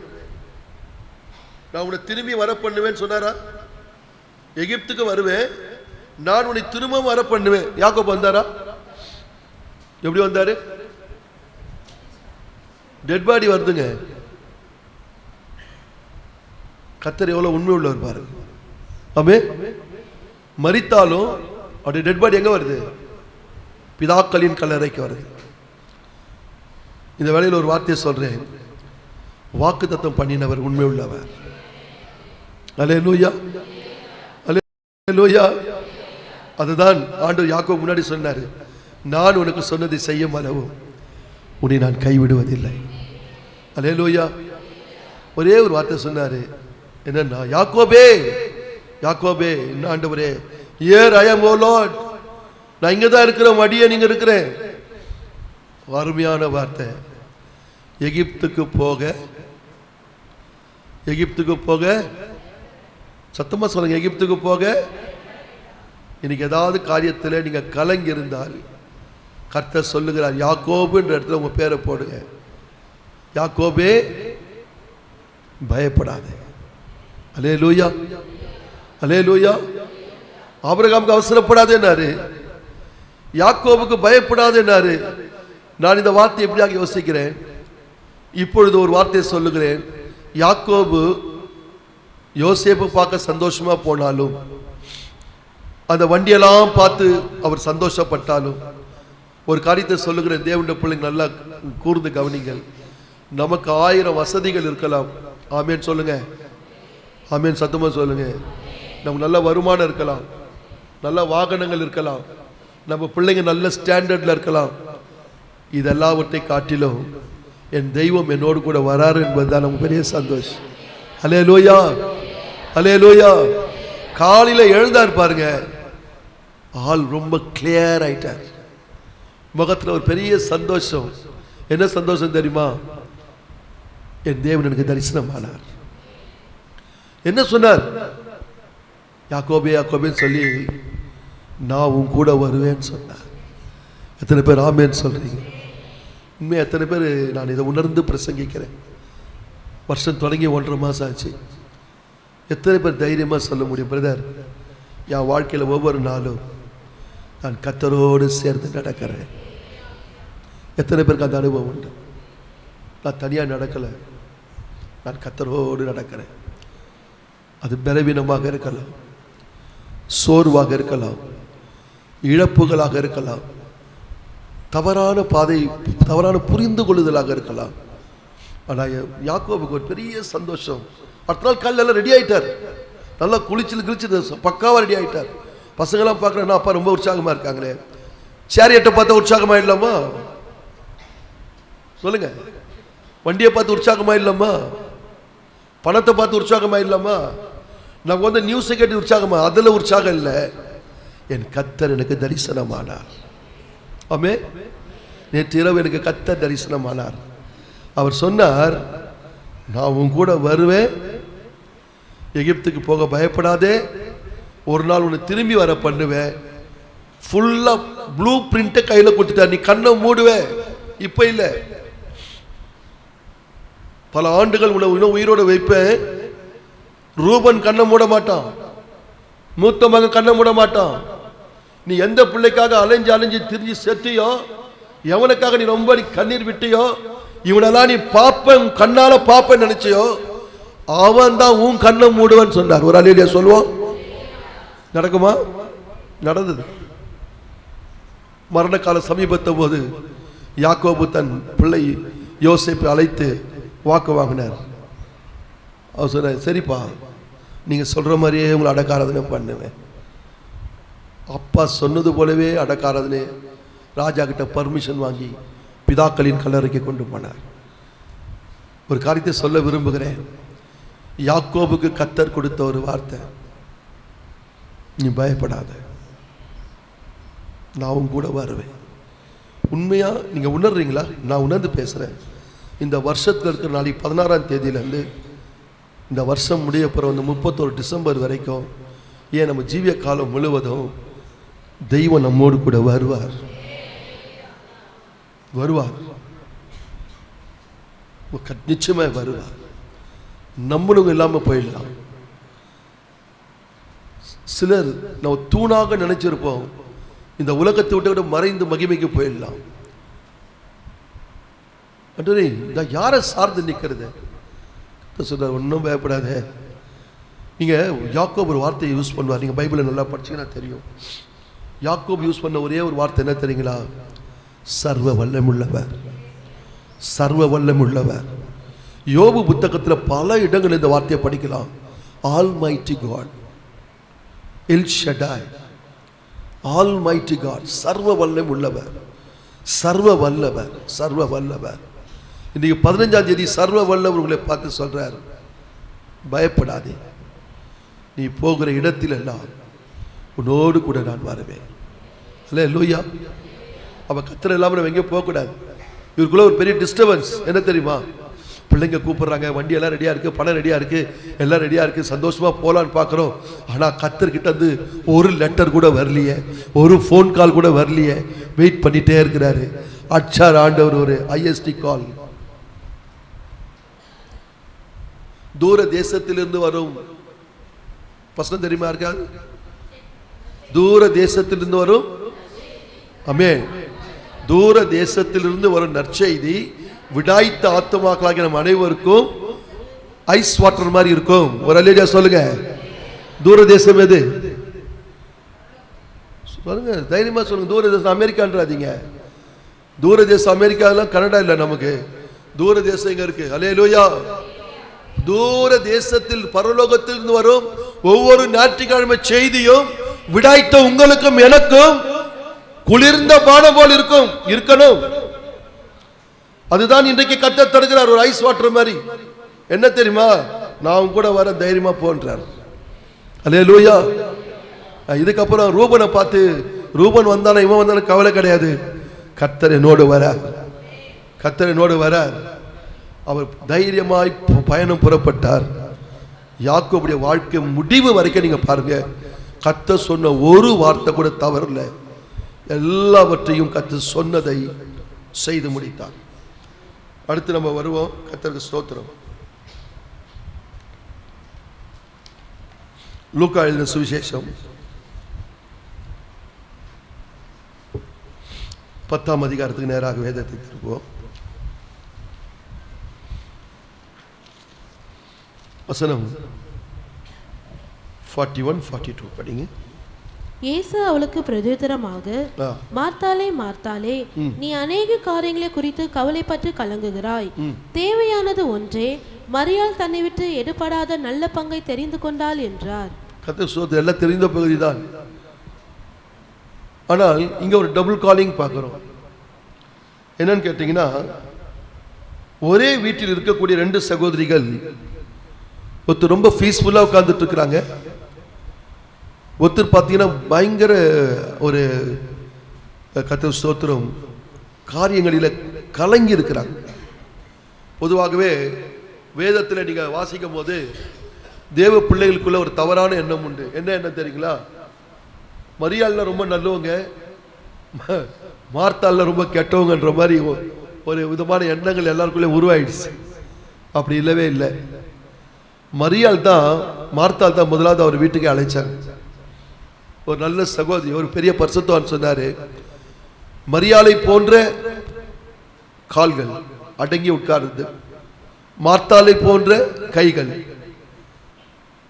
நான் உன்னை திரும்பி வர பண்ணுவேன்னு சொன்னாரா? எகிப்துக்கு வருவேன், நான் உன்னை திரும்பவும் வர பண்ணுவேன். யாக்கோபு வந்தாரா? எப்படி வந்தாரு? டெட் பாடி வருதுங்க. கர்த்தர் எவ்வளவு உண்மை உள்ளவர் பாருங்க. ஆமே, மரித்தாலும் அவருடைய டெட் பாடி எங்க வருது? பிதாக்களின் கல்லறைக்கு வருது. இந்த வேளையில் ஒரு வார்த்தையை சொல்றேன், வாக்குத்தத்தம் பண்ணினவர் உண்மை உள்ளவர். அல்லேலூயா, அல்லேலூயா. அதுதான் ஆண்டவர் யாக்கோபு முன்னாடி சொன்னாரு, நான் உனக்கு சொன்னதை செய்யும் அளவும் உன்னை நான் கைவிடுவதில்லை. அல்லேலூயா. ஒரே ஒரு வார்த்தை சொன்னாரு, என்னன்னா, யாக்கோபே யாக்கோபே, என்ன ஆண்டவரே, ஏர் ஐ அம் ஓ லார்ட், நான் இங்க தான் இருக்கிறேன், அடியே நீங்க இருக்கிறேன். அருமையான வார்த்தை. எகிப்துக்கு போக சத்தமா சொல்லுங்க, எகிப்துக்கு போக. இன்னைக்கு ஏதாவது காரியத்தில் நீங்க கலங்கி இருந்தால் கர்த்தர் சொல்லுகிறார், யாக்கோபுன்ற இடத்துல உங்க பேரை போடுங்க. யாக்கோபே பயப்படாதே. அல்லேலூயா, அல்லேலூயா. ஆபிரகாமுக்கு அவசரப்படாதேன்னாரு, யாக்கோபுக்கு பயப்படாதேன்னாரு. நான் இந்த வார்த்தையை எப்படியாக யோசிக்கிறேன். இப்பொழுது ஒரு வார்த்தையை சொல்லுகிறேன். யாக்கோபு யோசேப்பு பார்க்க சந்தோஷமா போனாலும், அந்த வண்டியெல்லாம் பார்த்து அவர் சந்தோஷப்பட்டாலும், ஒரு காரியத்தை சொல்லுகிறேன், தேவனுடைய பிள்ளைங்க நல்லா கூர்ந்து கவனிங்கள். நமக்கு 1000 வசதிகள் இருக்கலாம். ஆமேன் சொல்லுங்க, ஆமேன் சத்தமா சொல்லுங்க. நமக்கு நல்ல வருமானம் இருக்கலாம், நல்ல வாகனங்கள் இருக்கலாம், நம்ம பிள்ளைங்க நல்ல ஸ்டாண்டர்ட்ல இருக்கலாம். இதெல்லாவற்றை காட்டிலும் என் தெய்வம் என்னோடு கூட வராரு என்பதுதான் நமக்கு பெரிய சந்தோஷம். அல்லேலூயா, அல்லேலூயா. காலையில எழுந்தார் பாருங்க, ஆள் ரொம்ப கிளியர் ஆயிட்டார். முகத்துல ஒரு பெரிய சந்தோஷம். என்ன சந்தோஷம் தெரியுமா? என் தேவன் எனக்கு தரிசனமானார். என்ன சொன்னார்? யாக்கோபே யாக்கோபேன்னு சொல்லி நான் உன் கூட வருவேன்னு சொன்னார். எத்தனை பேர் ஆமேன்னு சொல்றீங்க? உண்மையாக எத்தனை பேர் நான் இதை உணர்ந்து பிரசங்கிக்கிறேன்? வருஷம் தொடங்கி 1.5 மாதம் ஆச்சு. எத்தனை பேர் தைரியமாக சொல்ல முடியும், பிரதர், என் வாழ்க்கையில் ஒவ்வொரு நாளும் நான் கர்த்தரோடு சேர்ந்து நடக்கிறேன்? எத்தனை பேருக்கு அந்த அனுபவம் உண்டு? நான் தனியாக நடக்கலை, நான் கர்த்தரோடு நடக்கிறேன். அது பலவீனமாக இருக்கலாம், சோர்வாக இருக்கலாம், இழப்புகளாக இருக்கலாம், தவறான பாதை, தவறான புரிந்து கொள்ளுதலாக இருக்கலாம். ஆனால் யாக்கோபுக்கு ஒரு பெரிய சந்தோஷம். அடுத்த நாள் காலையில் எல்லாம் ரெடி ஆகிட்டார், நல்லா குளிச்சு பக்காவாக ரெடி ஆகிட்டார். பசங்களாம் பார்க்குறேன்னா, அப்பா ரொம்ப உற்சாகமாக இருக்காங்களே. சேரியட்டை பார்த்தா உற்சாகமாயிடலாமா? சொல்லுங்க. வண்டியை பார்த்து உற்சாகமாயிடலாமா? பணத்தை பார்த்து உற்சாகமாயிடலாமா? நம்ம வந்து நியூஸை கேட்டு உற்சாகமா? அதில் உற்சாகம் இல்லை. என் கர்த்தர் எனக்கு தரிசனமானார். ஆமே. நேற்று இரவு எனக்கு கர்த்தர் தரிசனமானார். அவர் சொன்னார், நான் உன் கூட வருவேன், எகிப்துக்கு போக பயப்படாதே, ஒரு நாள் உன்னை திரும்பி வர பண்ணுவேன். ஃபுல்லா ப்ளூ பிரிண்ட்டை கையில் கொடுத்துட்டார். நீ கண்ணை மூடுவேன், இப்போ இல்லை, பல ஆண்டுகள் உன்னை உயிரோடு வைப்பேன். ரூபன் கண்ணை மூட மாட்டான், மூத்த மகன் கண்ணை மூட மாட்டான். நீ எந்த பிள்ளைக்காக அலைஞ்சு திரிஞ்சு செத்தியோ, எவனுக்காக நீ ரொம்ப கண்ணீர் விட்டியோ, இவனெல்லாம் நீ பாப்பன், கண்ணால பாப்பன் நினைச்சியோ, அவன் தான் உன் கண்ணை மூடுவன் சொன்னார். ஒரு அல்லேலூயா சொல்லுவோம். நடக்குமா? நடந்தது. மரண கால சமீபத்த போது யாக்கோபு தன் பிள்ளை யோசேப்பை அழைத்து வாக்கு வாங்கினார். அவர் சொன்னார், சரிப்பா, நீங்க சொல்ற மாதிரியே உங்களை அடக்காராதனை பண்ணுவேன். அப்பா சொன்னது போலவே அடக்காராதனை ராஜா கிட்ட பர்மிஷன் வாங்கி பிதாக்களின் கல்லறைக்கு கொண்டு போனார். ஒரு காரியத்தை சொல்ல விரும்புகிறேன். யாக்கோபுக்கு கர்த்தர் கொடுத்த ஒரு வார்த்தை, நீ பயப்படாத, நான் உன் கூட வருவேன். உண்மையா நீங்க உணர்றீங்களா? நான் உணர்ந்து பேசுறேன். இந்த வருஷத்துல இருக்கிற நாளைக்கு 16ஆம் தேதியிலேருந்து இந்த வருஷம் முடிய பிறகு வந்து 31 டிசம்பர் வரைக்கும், ஏன் நம்ம ஜீவிய காலம் முழுவதும் தெய்வம் நம்மோடு கூட வருவார். வருவார், நிச்சயமா வருவார். நம்மளும் இல்லாமல் போயிடலாம். சிலர் நம்ம தூணாக நினைச்சிருப்போம், இந்த உலகத்தை விட்டு மறைந்து மகிமைக்கு போயிடலாம். நான் யாரை சார்ந்து நிற்கிறது? சொல்ற, ஒன்றும் பயப்படாத. நீங்க யாக்கோபு ஒரு வார்த்தையை யூஸ் பண்ணுவார். நீங்க பைபிளை நல்லா படிச்சீங்கன்னா தெரியும். யாக்கோபு யூஸ் பண்ண ஒரே ஒரு வார்த்தை என்ன தெரியுங்களா? சர்வ வல்லமுள்ளவர், சர்வ வல்லமுள்ளவர். யோபு புத்தகத்தில் பல இடங்கள் இந்த வார்த்தையை படிக்கலாம். Almighty God, El Shaddai, almighty God, சர்வ வல்லம் உள்ளவர், சர்வ வல்லவர், சர்வ வல்லவர். இன்னைக்கு 15ஆம் தேதி சர்வ வல்லவர் உங்களை பார்த்து சொல்றார், பயப்படாதே, நீ போகிற இடத்திலெல்லாம் உன்னோடு கூட நான் வருவேன். அல்லேலூயா. அப்ப கர்த்தர் இல்லாமல் நம்ம எங்கேயும் போகக்கூடாது. இவருக்குள்ள ஒரு பெரிய டிஸ்டர்பன்ஸ் என்ன தெரியுமா? பிள்ளைங்க கூப்பிடுறாங்க, வண்டி எல்லாம் ரெடியா இருக்கு, பணம் ரெடியா இருக்கு, எல்லாம் ரெடியா இருக்கு, சந்தோஷமா போலான்னு பார்க்குறோம். ஆனா கர்த்தர்கிட்ட இருந்து ஒரு லெட்டர் கூட வரலையே, ஒரு ஃபோன் கால் கூட வரலையே. வெயிட் பண்ணிட்டே இருக்கிறாரு. அச்சார் ஆண்டவர் ஒரு ஐஎஸ்டி கால். தூர தேசத்திலிருந்து வரும் வசனம் தெரியுமா இருக்காது? தூர தேசத்திலிருந்து வரும், ஆமென், தூர தேசத்திலிருந்து வரும் நற்செய்தி விடாய்த்த ஆத்துமாக்களாகிய நம் அனைவருக்கும் ஐஸ் வாட்டர் மாதிரி இருக்கும். ஒரு அல்லேலூயா சொல்லுங்க. தூர தேசம் எது சொல்லுங்க, தைரியமா சொல்லுங்க. தூர தேசம் அமெரிக்கான்றாதீங்க. தூர தேசம் அமெரிக்காலாம் கனடா இல்லை, நமக்கு தூர தேசம் எங்க இருக்கு? அல்லேலூயா. தூர தேசத்தில் பரலோகத்தில் இருந்து வரும் ஒவ்வொரு ஞாயிற்றுக்கிழமை செய்தியும் விடாய்த்த உங்களுக்கும் எனக்கும் குளிர்ந்த பானம் போல் இருக்கும், இருக்கணும். அதுதான் இன்றைக்கு கர்த்தர் தருகிறார், ஒரு ஐஸ் வாட்டர் மாதிரி. என்ன தெரியுமா? நான் கூட வர தைரியமா போன்றார். அல்லேலூயா. இதுக்கப்புறம் ரூபனை பார்த்து, ரூபன் வந்தானே இவன் வந்தானே கவலை கிடையாது. கர்த்தர் என்னோடு வரார், கர்த்தர் என்னோடு வரார். அவர் தைரியமாய் பயணம் புறப்பட்டார். யாக்கோபுடைய வாழ்க்கை முடிவு வரைக்கும் நீங்க பாருங்க, கர்த்தர் சொன்ன ஒரு வார்த்தை கூட தவறல. எல்லாவற்றையும் கர்த்தர் சொன்னதை செய்து முடித்தார். அடுத்து நம்ம வருவோம். கர்த்தருக்கு ஸ்தோத்திரம். லூக்கா எழுதின சுவிசேஷம் 10ஆம் அதிகாரத்துக்கு நேராக வேதத்தை திருப்போம். வசனம் 41-42 படிங்க. இயேசு அவளுக்கு பிரதியுத்தரமாக, மார்த்தாளே மார்த்தாளே, நீ அநேக காரியங்களை குறித்து கவலைப்பட்டு கலங்குகிறாய். தேவையானது ஒன்றே, மரியாள் தன்னை விட்டு எடுபடாத நல்ல பங்கை தெரிந்து கொண்டாள் என்றார். கர்த்தர் சொல்றது எல்லாம் தெரிந்த பகுதி தான். ஆனால் இங்க ஒரு டபுள் காலிங் பார்க்கிறோம். என்னன்னு கேட்டீங்கன்னா, ஒரே வீட்டில் இருக்கக்கூடிய 2 சகோதரிகள், ஒருத்தர் ரொம்ப பீஸ்ஃபுல்லா உட்கார்ந்துட்டு இருக்கிறாங்க, ஒருத்தர் பார்த்தீங்கன்னா பயங்கர ஒரு கர்த்தர் ஸ்தோத்திரம் காரியங்களில் கலங்கி இருக்கிறாங்க. பொதுவாகவே வேதத்தில் நீங்க வாசிக்கும் போது தேவ பிள்ளைகளுக்குள்ள ஒரு தவறான எண்ணம் உண்டு. என்ன எண்ணம் தெரியுங்களா? மரியாள்ல ரொம்ப நல்லவங்க, மார்த்தாள்ல ரொம்ப கெட்டவங்கன்ற மாதிரி ஒரு விதமான எண்ணங்கள் எல்லாருக்குள்ளே உருவாயிடுச்சு. அப்படி இல்லவே இல்லை. மரியாள் தான், மார்த்தாள் தான் முதலாவது அவர் வீட்டுக்கு அழைச்சாங்க. ஒரு நல்ல சகோதரி, ஒரு பெரிய பரிசுத்தவான் சொன்னாரு, மரியாளை போன்ற கால்கள் அடங்கி உட்கார்ந்து, மார்த்தாளை போன்ற கைகள்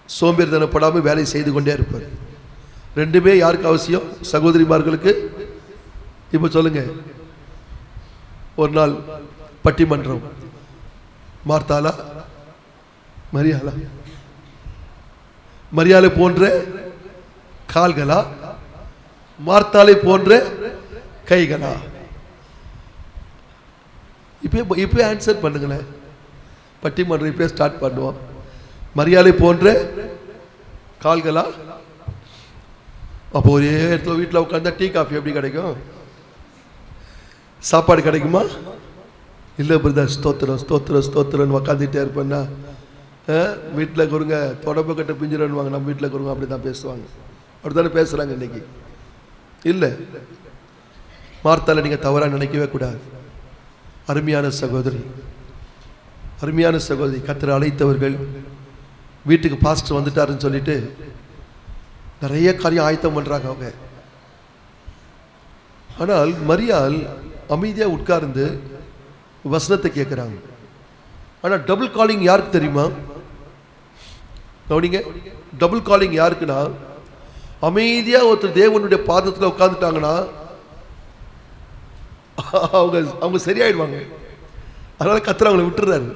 சோம்பேறித்தனப்படாமல் வேலை செய்து கொண்டே இருப்பார். ரெண்டுமே யாருக்கு அவசியம்? சகோதரிமார்களுக்கு. இப்ப சொல்லுங்க, ஒரு நாள் பட்டிமன்றம், மார்த்தாளா மரியாளா? மரியாளை போன்ற கால்களா, மார்த்தாளை போன்ற கைகளா? இப்ப ஆன்சர் பண்ணுங்களேன். பட்டிமன்றம் இப்ப ஸ்டார்ட் பண்ணுவோம். மரியாளை போன்ற கால்களா? அப்போ ஒரே இடத்துல வீட்டில் உட்காந்தா டீ காஃபி எப்படி கிடைக்கும்? சாப்பாடு கிடைக்குமா? இல்லை பிரதர், ஸ்தோத்திரம் ஸ்தோத்திரம் ஸ்தோத்திரன்னு உக்காந்துட்டே இருப்பேன்னா வீட்டில் குருங்க தொடப்பு கட்ட பிஞ்சிரன்னுவாங்க. நம்ம வீட்டில் குருங்க அப்படி தான் பேசுவாங்க. அப்படி தானே பேசுகிறாங்க இன்னைக்கு. இல்லை, மார்த்தாளை நீங்கள் தவறாக நினைக்கவே கூடாது. அருமையான சகோதரி, அருமையான சகோதரி, கர்த்தர் அழைத்தவர்கள். வீட்டுக்கு பாஸ்டர் வந்துட்டாருன்னு சொல்லிட்டு நிறைய காரியம் ஆயத்தம் பண்ணுறாங்க அவங்க. ஆனால் மரியாள் அமைதியாக உட்கார்ந்து வசனத்தை கேட்குறாங்க. ஆனால் டபுள் காலிங் யாருக்கு தெரியுமா? கவனிங்க, டபுள் காலிங் யாருக்குன்னா, அமைதியாக ஒருத்தர் தேவனுடைய பாதத்தில் உட்காந்துட்டாங்கன்னா அவங்க சரியாயிடுவாங்க. அதனால கர்த்தர் அவங்களை விட்டுறாரு.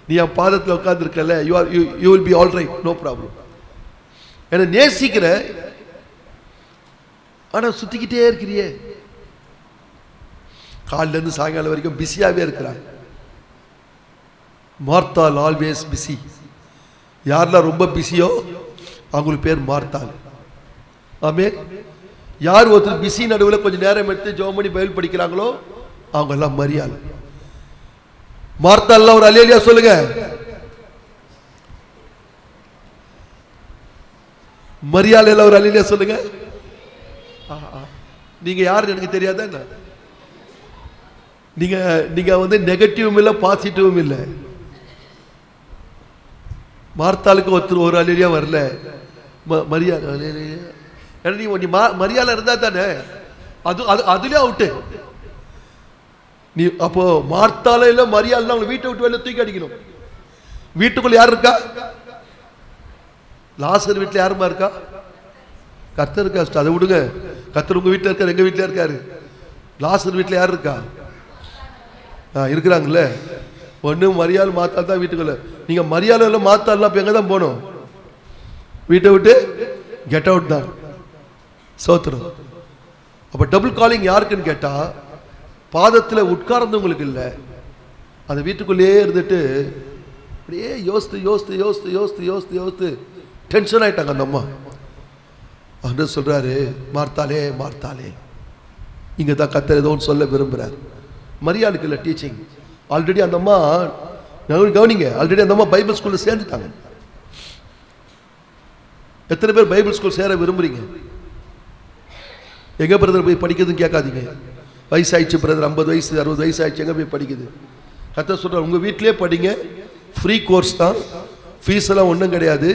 நீ என் பாதத்தில் உட்காந்துருக்கல, you will be all right, no problem. என்னை நேசிக்கிற, ஆனால் சுத்திக்கிட்டே இருக்கிறியே. காலிலேருந்து சாயங்காலம் வரைக்கும் பிஸியாகவே இருக்கிறாங்க. மார்த்தாள் ஆல்வேஸ் பிஸி. யாரெல்லாம் ரொம்ப பிஸியோ அவங்களுக்கு பேர் மார்த்தாள். ஆமே. யார் ஒருத்தர் பிஸி நடுவில் கொஞ்சம் நேரம் எடுத்து ஜெபம் பண்ணி பைபிள் படிக்கிறாங்களோ அவங்க எல்லாம் மரியாள். மார்த்தாள்லாம் ஒரு அல்லேலூயா சொல்லுங்க. மரியாள் எல்லாம் ஒரு அல்லேலூயா சொல்லுங்க. நீங்க யாருன்னு எனக்கு தெரியாதா என்ன? நீங்க வந்து நெகட்டிவும் இல்லை பாசிட்டிவும் இல்லை. மார்த்தாளுக்கு ஒருத்தர் ஒரு அல்லேலூயா வரல. மரியாள் நீ மரியாதை இருந்தா தானே அதுலயே அவுட்டு. நீ அப்போ மார்த்தால இல்ல மரியாதை அவங்க வீட்டை விட்டு வெளில தூக்கி அடிக்கணும். வீட்டுக்குள்ள யார் இருக்கா? லாசர் வீட்டுல யாருமா இருக்கா? கர்த்தர் இருக்கா. அதை விடுங்க. கர்த்தர் உங்க வீட்டுல இருக்காரு, எங்க வீட்டுல இருக்காரு. லாசர் வீட்டுல யார் இருக்கா? இருக்கிறாங்கல்ல. ஒண்ணு மரியாதை மாத்தால் தான் வீட்டுக்குள்ள. நீங்க மரியாதை மாத்தாலாம் இப்ப எங்க தான் போகணும்? வீட்டை விட்டு கெட் அவுட் தான். சோத்திரம். அப்ப டபுள் காலிங் யாருக்குன்னு கேட்டா பாதத்தில் உட்கார்ந்தவங்களுக்கு இல்லை. அந்த வீட்டுக்குள்ளேயே இருந்துட்டு அப்படியே யோசித்து யோசித்து யோசித்து யோசித்து யோசித்து யோசித்து டென்ஷன் ஆயிட்டாங்க அந்த அம்மா. அவர் சொல்றாரு, மார்த்தாலே மார்த்தாலே, இங்க தான் கர்த்தர் ஏதோ சொல்ல விரும்புறாரு. மரியாளுக்கு இல்லை டீச்சிங். ஆல்ரெடி அந்த அம்மா கவனிங்க, ஆல்ரெடி அந்த அம்மா பைபிள் ஸ்கூல்ல சேர்ந்துட்டாங்க. எத்தனை பேர் பைபிள் ஸ்கூல் சேர விரும்புறீங்க? எங்க பிரதர் போய் படிக்கிறதுன்னு கேட்காதீங்க. வயசாயிடுச்சு பிரதர், 50 வயசு 60 வயசு ஆயிடுச்சு, எங்க போய் படிக்குது? கர்த்தர் சொல்றார், உங்க வீட்டிலே படிங்க, ஃப்ரீ கோர்ஸ் தான், ஃபீஸ் எல்லாம் ஒன்றும் கிடையாது.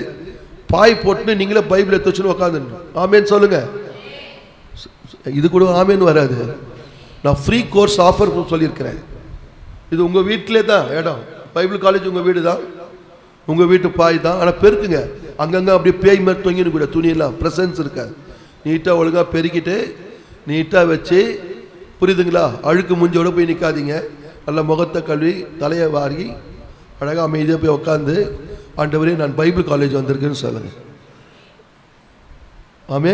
பாய் போட்டுன்னு நீங்களே பைபிள் எடுத்து வச்சுன்னு உட்காந்துன்னு ஆமேன்னு சொல்லுங்க. இது கூட ஆமேன்னு வராது. நான் ஃப்ரீ கோர்ஸ் ஆஃபர் சொல்லியிருக்கிறேன். இது உங்க வீட்டிலே தான் இடம். பைபிள் காலேஜ் உங்க வீடு தான், உங்க வீட்டு பாய் தான். ஆனால் பெருக்குங்க. அங்கங்க அப்படியே பேய் மாதிரி தொங்கின்னு கூட துணியெல்லாம் ப்ரெசன்ஸ் இருக்காது. நீட்டாக ஒழுங்காக பெருக்கிட்டு நீட்டாக வச்சு, புரியுதுங்களா? அழுக்கு முஞ்சோட போய் நிற்காதீங்க. நல்ல முகத்தை கழுவி தலையை வாரி அழகாக அமைதியாக போய் உட்காந்து, ஆண்டவரே நான் பைபிள் காலேஜ் வந்திருக்கேன்னு சொல்லுங்க. ஆமே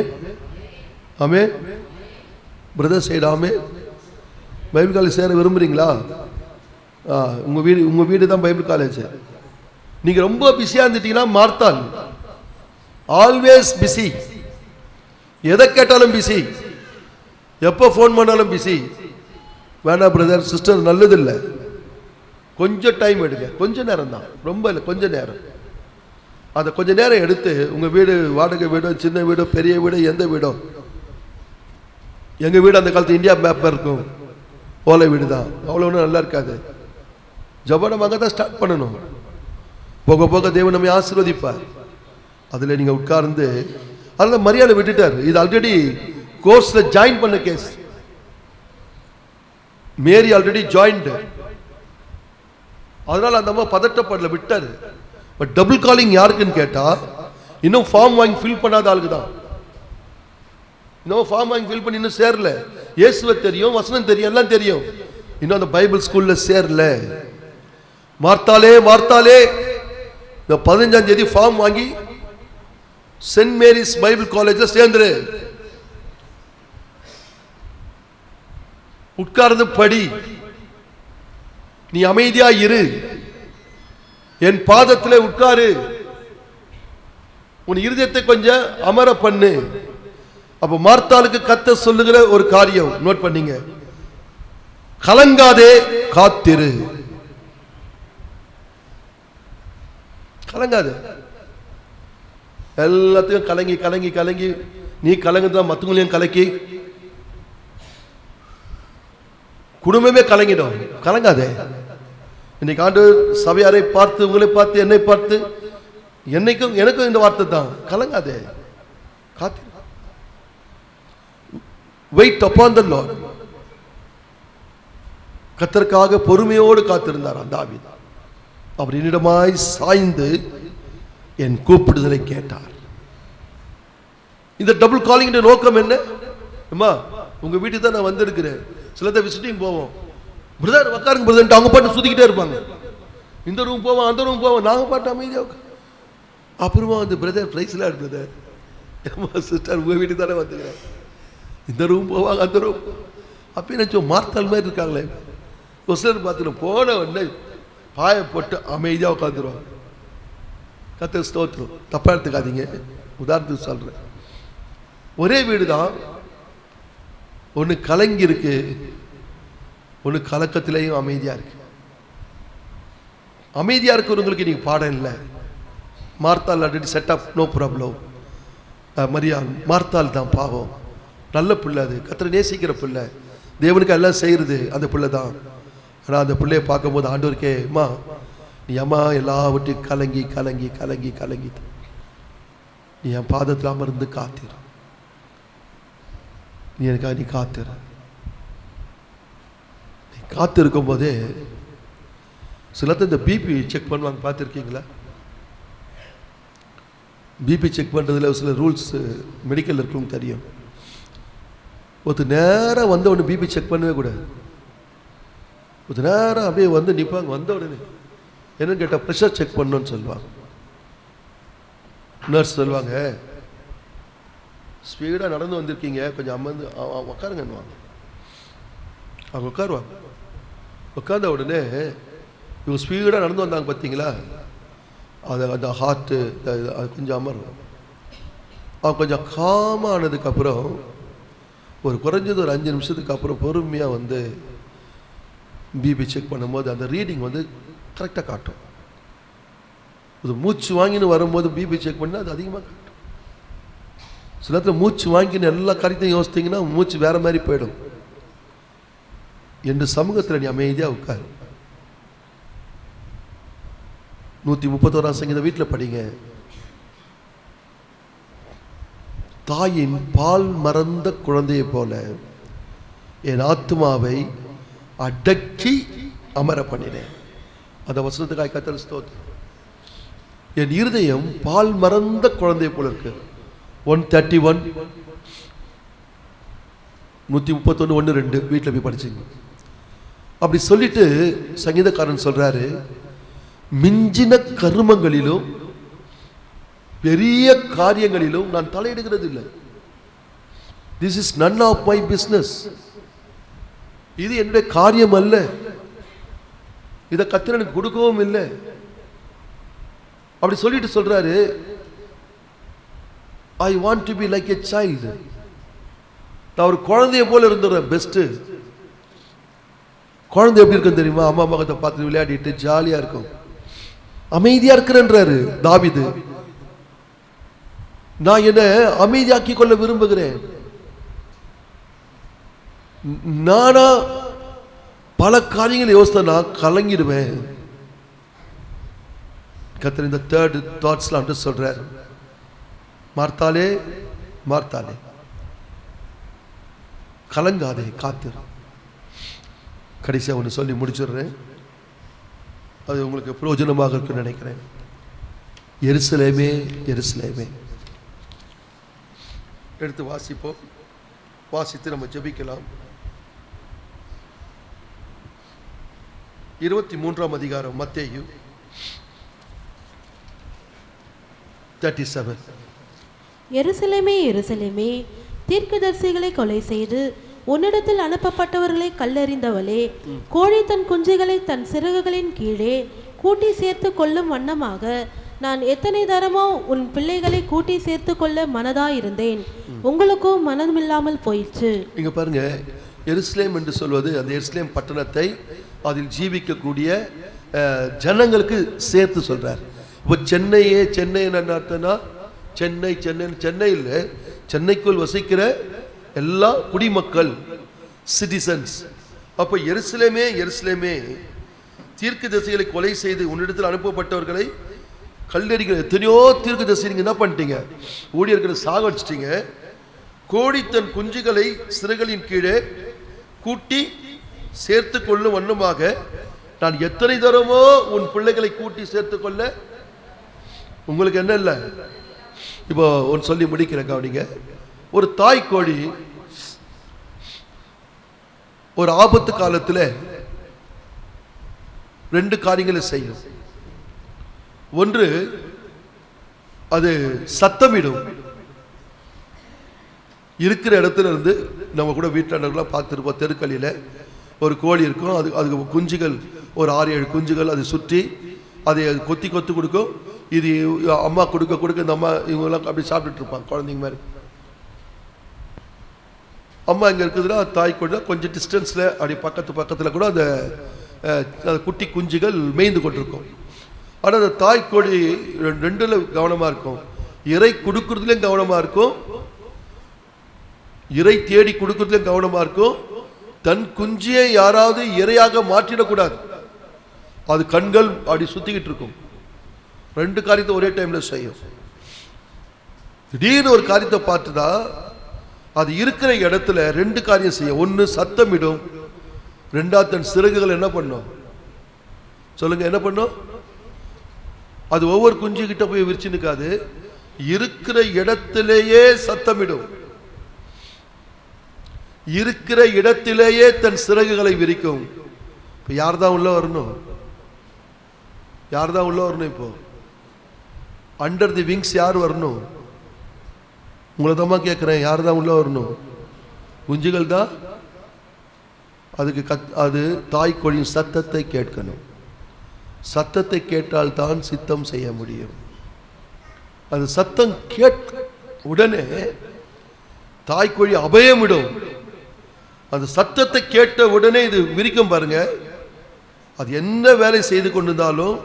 ஆமே பிரதர் சைடு ஆமே. பைபிள் காலேஜ் சேர விரும்புகிறீங்களா? உங்கள் வீடு தான் பைபிள் காலேஜ். நீங்கள் ரொம்ப பிஸியாக இருந்துட்டீங்கன்னா மார்த்தாள். Always busy. எதை கேட்டாலும் பிஸி, எப்போ ஃபோன் பண்ணாலும் பிஸி. வேணாம் பிரதர் சிஸ்டர், நல்லதில்லை. கொஞ்சம் டைம் எடுங்க, கொஞ்ச நேரம் தான், ரொம்ப இல்லை, கொஞ்சம் நேரம். அந்த கொஞ்ச நேரம் எடுத்து உங்கள் வீடு வாடகை வீடோ சின்ன வீடோ பெரிய வீடோ எந்த வீடோ, எங்கள் வீடு அந்த காலத்து இந்தியா மேப் இருக்கும், ஓலை வீடு தான், அவ்வளோ ஒன்றும் நல்லா இருக்காது. ஜபனமாக தான் ஸ்டார்ட் பண்ணணும். போக போக தேவன் நம்மை ஆசீர்வதிப்பார். அதில் நீங்கள் உட்கார்ந்து, அதனால் மரியாதை விட்டுட்டார். இது ஆல்ரெடி கோர்ஸில் ஜாயின் பண்ண கேஸ். மேரி ஆல்ரெடி ஜாயின்டு. அதனால் அந்த அம்மா பதட்டப்படல, விட்டார். பட் டபுள் காலிங் யாருக்குன்னு கேட்டால், இன்னும் ஃபார்ம் வாங்கி ஃபில் பண்ணாத ஆளுக்கு தான். இன்னும் ஃபார்ம் வாங்கி ஃபில் பண்ணி இன்னும் சேரல. இயேசுவை தெரியும், வசனம் தெரியும், எல்லாம் தெரியும், இன்னும் அந்த பைபிள் ஸ்கூல்ல சேரல. மார்த்தாலே மார்த்தாலே, இந்த 15ஆம் தேதி ஃபார்ம் வாங்கி சென்ட் மேரிஸ் பைபிள் காலேஜ்ல சேர்ந்துரு. உட்கார்ந்து படி, நீ அமைதியா இரு, என் பாதத்திலே உட்காரு, உன் இருதயத்தை கொஞ்சம் அமர பண்ணு. அப்ப மார்த்தாளுக்கு கர்த்தர் சொல்லுகிற ஒரு காரியம் நோட் பண்ணீங்க, கலங்காதே காத்திரு. கலங்காது. எல்லாத்தையும் கலங்கி கலங்கி கலங்கி நீ கலங்குதான் மற்றவங்களையும் கலக்கி குடும்பமே கலங்கிடும். கலங்காதே. இன்னைக்கு ஆண்டு சபையாரை பார்த்து, உங்களை பார்த்து, என்னை பார்த்து, என்னைக்கும் எனக்கும் இந்த வார்த்தை தான், கலங்காதே காத்திரு. Wait upon the Lord. கர்த்தருக்காக பொறுமையோடு காத்திருந்தார் தாவீது. அவர் என்னிடமாய் சாய்ந்து என் கூப்பிடுதலை கேட்டார். இந்த டபுள் காலிங் நோக்கம் என்ன? அம்மா உங்க வீட்டுக்கு தான் நான் வந்திருக்கிறேன். சிலதை விசிட்டிங் போவோம், பிரதர் உட்காருங்க பிரதர், அவங்க பாட்டு சுத்திக்கிட்டே இருப்பாங்க. இந்த ரூம் போவோம், அந்த ரூம் போவோம், நாங்கள் பாட்டு அமைதியாக. அப்புறமா வந்து பிரதர் பிரைஸ்லாம் பிரதர், சிஸ்டர் உங்க வீட்டுக்கு தானே வந்துக்கிறேன். இந்த ரூம் போவாங்க, அந்த ரூம். அப்போ நினச்சோம் மார்த்தாள் மாதிரி இருக்காங்களே. ஒரு சிலர் பார்த்துட்டு போன உடனே பாயை போட்டு அமைதியாக உட்காந்துருவாங்க. கர்த்தர் ஸ்தோத்திரம். தப்பா எடுத்துக்காதீங்க, உதாரணத்துக்கு சொல்றேன். ஒரே வீடு தான், ஒன்று கலங்கி இருக்கு, ஒன்று கலக்கத்திலேயும் அமைதியா இருக்கு. அமைதியா இருக்கிறவங்களுக்கு நீங்க பாடம் இல்லை. மார்த்தால் ஆல்ரெடி செட்டப், நோ ப்ராப்ளம். மரியாள் மார்த்தால் தான் பாவம், நல்ல பிள்ளை, அது கர்த்தரை நேசிக்கிற பிள்ளை, தேவனுக்கு எல்லாம் செய்கிறது அந்த பிள்ளை தான். ஆனால் அந்த பிள்ளையை பார்க்கும்போது ஆண்டவருக்கே, அம்மா நீ அம்மா எல்லாவற்றையும் கலங்கி கலங்கி கலங்கி கலங்கி நீ என் பாதத்தில் அமர்ந்து காத்திரு, நீ எனக்காக நீ காத்திரு. நீ காத்திருக்கும் போதே சிலத்தை இந்த பிபி செக் பண்ணுவாங்க, பார்த்துருக்கீங்களா? பிபி செக் பண்ணுறதுல சில ரூல்ஸ் மெடிக்கல் இருக்குன்னு தெரியும். ஒருத்தர் நேராக வந்த உடனே பிபி செக் பண்ணவே கூடாது. ஒருத்தர் நேராக அப்படியே வந்து நிற்பாங்க, வந்த உடனே என்னன்னு கேட்டால் ப்ரெஷர் செக் பண்ணணும்னு சொல்லுவாங்க. நர்ஸ் சொல்லுவாங்க, ஸ்பீடாக நடந்து வந்திருக்கீங்க, கொஞ்சம் அமர்ந்து உட்காருங்கன்னுவாங்க. அவங்க உட்காருவாங்க. உட்கார்ந்த உடனே இவங்க ஸ்பீடாக நடந்து வந்தாங்க பார்த்தீங்களா, அது அந்த ஹார்ட்டு அது கொஞ்சம் அமரும். அவங்க கொஞ்சம் காமானதுக்கப்புறம் ஒரு குறைஞ்சது ஒரு 5 நிமிஷத்துக்கு அப்புறம் பொறுமையாக வந்து பிபி செக் பண்ணும்போது அந்த ரீடிங் வந்து கரெக்டாக காட்டும். இது மூச்சு வாங்கின்னு வரும்போது பிபி செக் பண்ணால் அது அதிகமாக காட்டும். சில நேரத்தில் மூச்சு வாங்கின்னு எல்லா காரியத்தையும் யோசித்தீங்கன்னா மூச்சு வேற மாதிரி போயிடும். என் சமூகத்தில் நீ அமைதியாக உட்காரு. 131ஆம் சங்கீதம் வீட்டில் படிங்க. தாயின் பால் மறந்த குழந்தையை போல என் ஆத்மாவை அடக்கி அமர பண்ணினேன். அந்த வசனத்துக்காக கர்த்தர் ஸ்தோத்திரம். என் இருதயம் பால் மறந்த குழந்தையை போல இருக்கு. 131 131 1-2 வீட்டில் போய் படிச்சுங்க. அப்படி சொல்லிட்டு சங்கீதக்காரன் சொல்றாரு, மிஞ்சின கருமங்களிலும் பெரிய காரியங்களிலும் நான் தலையிடுகிறது இல்லை. This is none of my business. இது என்னுடைய காரியம் அல்ல, இதை கர்த்தர் எனக்கு கொடுக்கவும் இல்லை. அப்படி சொல்லிட்டு சொல்றாரு, I want to be like a child. நான் ஒரு குழந்தைய போல இருந்துடுறேன். பெஸ்ட் குழந்தை எப்படி இருக்கும் தெரியுமா? அம்மா மகத்தை பார்த்து விளையாடிட்டு ஜாலியா இருக்கும், அமைதியா இருக்கிறேன்றாரு தாவீது. நான் என்ன அமைதியாக்கி கொள்ள விரும்புகிறேன். நானா பல காரியங்களை யோசித்த நான் கலங்கிடுவேன். கர்த்தர் இந்த தேர்ட் தாட்ஸ்லாம் சொல்றார், மார்த்தாலே மார்த்தாலே கலங்காதே, காத்திரு. கடைசியாக ஒன்று சொல்லி முடிச்சிடுறேன், அது உங்களுக்கு பிரயோஜனமாக இருக்குன்னு நினைக்கிறேன். எருசலேமே எருசலேமே, எடுத்து வாசிப்போம். வாசித்து நம்ம ஜெபிக்கலாம். 23ஆம் அதிகாரம் மத்தேயு 37. எருசலேமே எருசலேமே, தீர்க்கதரிசிகளை கொலை செய்து உன்னிடத்தில் அனுப்பப்பட்டவர்களை கல்லெறிந்தவளே, கோழி தன் குஞ்சுகளை தன் சிறகுகளின் கீழே கூட்டி சேர்த்து கொள்ளும் வண்ணமாக நான் எத்தனை தரமோ உன் பிள்ளைகளை கூட்டி சேர்த்து கொள்ள மனதாயிருந்தேன், உங்களுக்கும் மனமில்லாமல் போயிற்று. இங்க பாருங்க, எருசலேம் என்று சொல்வது அந்த எருசலேம் பட்டணத்தை அதில் ஜீவிக்கக்கூடிய ஜனங்களுக்கு சேர்த்து சொல்றார். இப்போ சென்னையே சென்னை என்ன அர்த்தம்னா, சென்னை சென்னை சென்னையில் சென்னைக்குள் வசிக்கிற எல்லா குடிமக்கள், சிட்டிசன்ஸ். அப்போ எருசலேமே எருசலேமே, தீர்க்கதரிசிகளை கொலை செய்து உன்னிடத்தில் அனுப்பப்பட்டவர்களை கல்லெறிகிற எத்தனையோ தீர்க்கதரிசி நீங்க என்ன பண்ணிட்டீங்க? ஊழியர்களை சாகடிச்சிட்டீங்க. கோழி தன் குஞ்சுகளை சிறகுகளின் கீழே கூட்டி சேர்த்து கொள்ளும் வண்ணமாக நான் எத்தனை தரமோ உன் பிள்ளைகளை கூட்டி சேர்த்து கொள்ள உங்களுக்கு என்ன இல்லை. இப்போ ஒன்று சொல்லி முடிக்கிறேன், கவனிங்க. ஒரு தாய் கோழி ஒரு ஆபத்து காலத்தில் 2 காரியங்களை செய்யும். ஒன்று, அது சத்தமிடும். இருக்கிற இடத்துல இருந்து நம்ம கூட வீட்டில் பார்த்துருப்போம், தெருக்களில் ஒரு கோழி இருக்கும், அதுக்கு குஞ்சுகள் ஒரு 6-7 குஞ்சுகள் அதை சுற்றி அதை கொத்தி கொடுக்கும். இது அம்மா கொடுக்க கொடுக்க இந்த அம்மா இவங்கெல்லாம் அப்படி சாப்பிட்டுட்டு இருப்பாங்க குழந்தைங்க மாதிரி. அம்மா இங்கே இருக்குதுன்னா தாய் கூட கொஞ்சம் டிஸ்டன்ஸில் அப்படி பக்கத்தில் கூட அந்த குட்டி குஞ்சுகள் மேய்ந்து கொண்டிருக்கும். ஆனால் அந்த தாய் கோழி ரெண்டுல கவனமாக இருக்கும். இறை கொடுக்கறதுலேயும் கவனமாக இருக்கும், இறை தேடி கொடுக்கறதுலேயும் கவனமாக இருக்கும். தன் குஞ்சியை யாராவது இறையாக மாற்றிடக்கூடாது. அது கண்கள் அப்படி சுற்றிக்கிட்டு இருக்கும். ரெண்டு காரியத்தை ஒரே டைமில் செய்யும். திடீர்னு ஒரு காரியத்தை பார்த்துதா அது இருக்கிற இடத்துல ரெண்டு காரியம் செய்யும். ஒன்று சத்தமிடும், ரெண்டாவது தன் சிறகுகள் என்ன பண்ணும் சொல்லுங்க, என்ன பண்ணும்? அது ஒவ்வொரு குஞ்சு கிட்ட போய் விரிச்சு நிற்காது, இருக்கிற இடத்திலேயே சத்தமிடும், இருக்கிற இடத்திலேயே தன் சிறகுகளை விரிக்கும். இப்போ யார் தான் உள்ள வரணும்? யார் தான் உள்ள வரணும்? இப்போ அண்டர் தி விங்ஸ் யார் வரணும்? உங்களை தான் கேட்குறேன், யார் தான் உள்ள வரணும்? குஞ்சுகள் தான். அதுக்கு அது தாய் கோழியின் சத்தத்தை கேட்கணும். சத்தத்தை கேட்டால் தான் சித்தம் செய்ய முடியும். அது சத்தம் உடனே தாய்க்கோழி அபயமிடும். அந்த சத்தத்தை கேட்ட உடனே இது விரிக்கும் பாருங்க. அது என்ன வேலை செய்து கொண்டிருந்தாலும்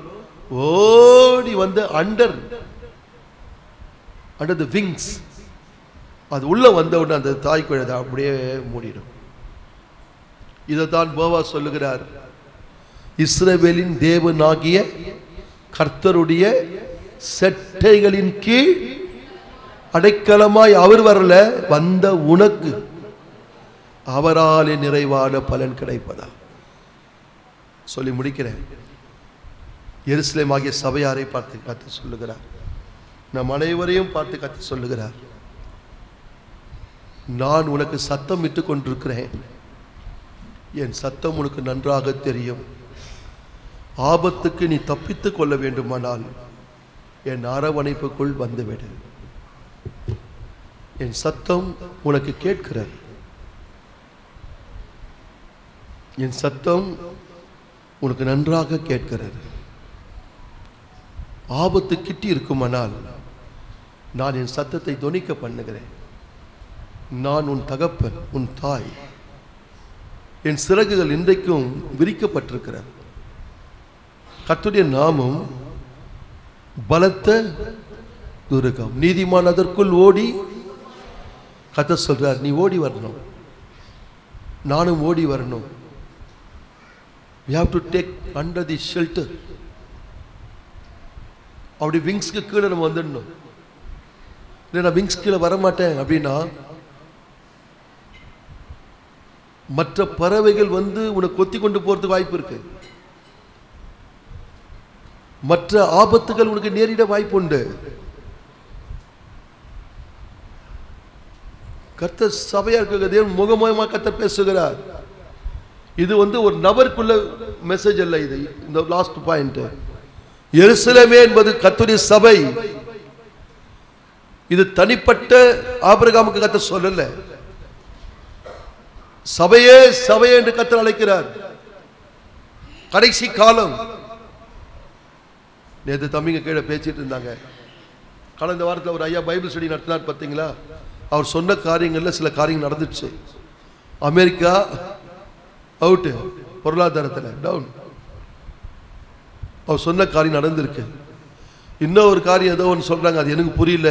ஓடி வந்து அண்டர் தி விங்ஸ் அது உள்ள வந்த உடனே அந்த தாய்க்கோழி அதை அப்படியே மூடிடும். இதைத்தான் போவாஸ் சொல்லுகிறார், இஸ்ரவேலின் தேவனாகிய கர்த்தருடைய செட்டைகளின் கீழ் அடைக்கலமாய் அவர் வரல, வந்த உனக்கு அவராலே நிறைவான பலன் கிடைப்பதா. சொல்லி முடிக்கிறேன். எருசலேம் ஆகிய சபையாரை பார்த்து கத்து சொல்லுகிறார், நம் அனைவரையும் பார்த்து கத்து சொல்லுகிறார், நான் உனக்கு சத்தம் இட்டு கொண்டிருக்கிறேன், என் சத்தம் உனக்கு நன்றாக தெரியும். ஆபத்துக்கு நீ தப்பித்துக் கொள்ள வேண்டுமானால் என் அரவணைப்புக்குள் வந்துவிடு. என் சத்தம் உனக்கு கேட்கிறது, என் சத்தம் உனக்கு நன்றாக கேட்கிறது. ஆபத்து கிட்டி இருக்குமானால் நான் என் சத்தத்தை தொனிக்க பண்ணுகிறேன். நான் உன் தகப்பன், உன் தாய். என் சிறகுகள் இன்றைக்கும் விரிக்கப்பட்டிருக்கிறது. கர்த்தருடைய நாமம் பலத்த துருகம், நீதிமான் அதற்குள் ஓடி. கர்த்தர் சொல்றார், நீ ஓடி வரணும், நானும் ஓடி வரணும். We have to take under the shelter. அப்படி விங்ஸ்க்கு கீழே நம்ம வந்துடணும். இல்லை நான் விங்ஸ் கீழே வரமாட்டேன் அப்படின்னா மற்ற பறவைகள் வந்து உனக்கு கொத்தி கொண்டு போறதுக்கு வாய்ப்பு இருக்கு. மற்ற ஆபத்துகள் உனக்கு நேரிட வாய்ப்பு உண்டு. கர்த்தர் சபையா இருக்க தேவன் முகமுகமா கர்த்தர் பேசுகிறார். இது வந்து ஒரு நபருக்குள்ள மெசேஜ் அல்ல. இது இந்த லாஸ்ட் பாயிண்ட், எருசலேமே என்பது கர்த்தருடைய சபை. இது தனிப்பட்ட ஆபிரகாமுக்கு கர்த்தர் சொல்லல, சபையே சபையே என்று கர்த்தர் அழைக்கிறார். கடைசி காலம். நேற்று தம்பிங்க கீழே பேசிட்டு இருந்தாங்க. கடந்த வாரத்தில் ஒரு ஐயா பைபிள் ஸ்டடி நடத்தினார் பார்த்தீங்களா? அவர் சொன்ன காரியங்கள்ல சில காரியங்கள் நடந்துச்சு. அமெரிக்கா அவுட்டு, பொருளாதாரத்தில் டவுன். அவர் சொன்ன காரியம் நடந்திருக்கு. இன்னொரு காரியம் ஏதோ ஒன்று சொல்றாங்க, அது எனக்கு புரியல.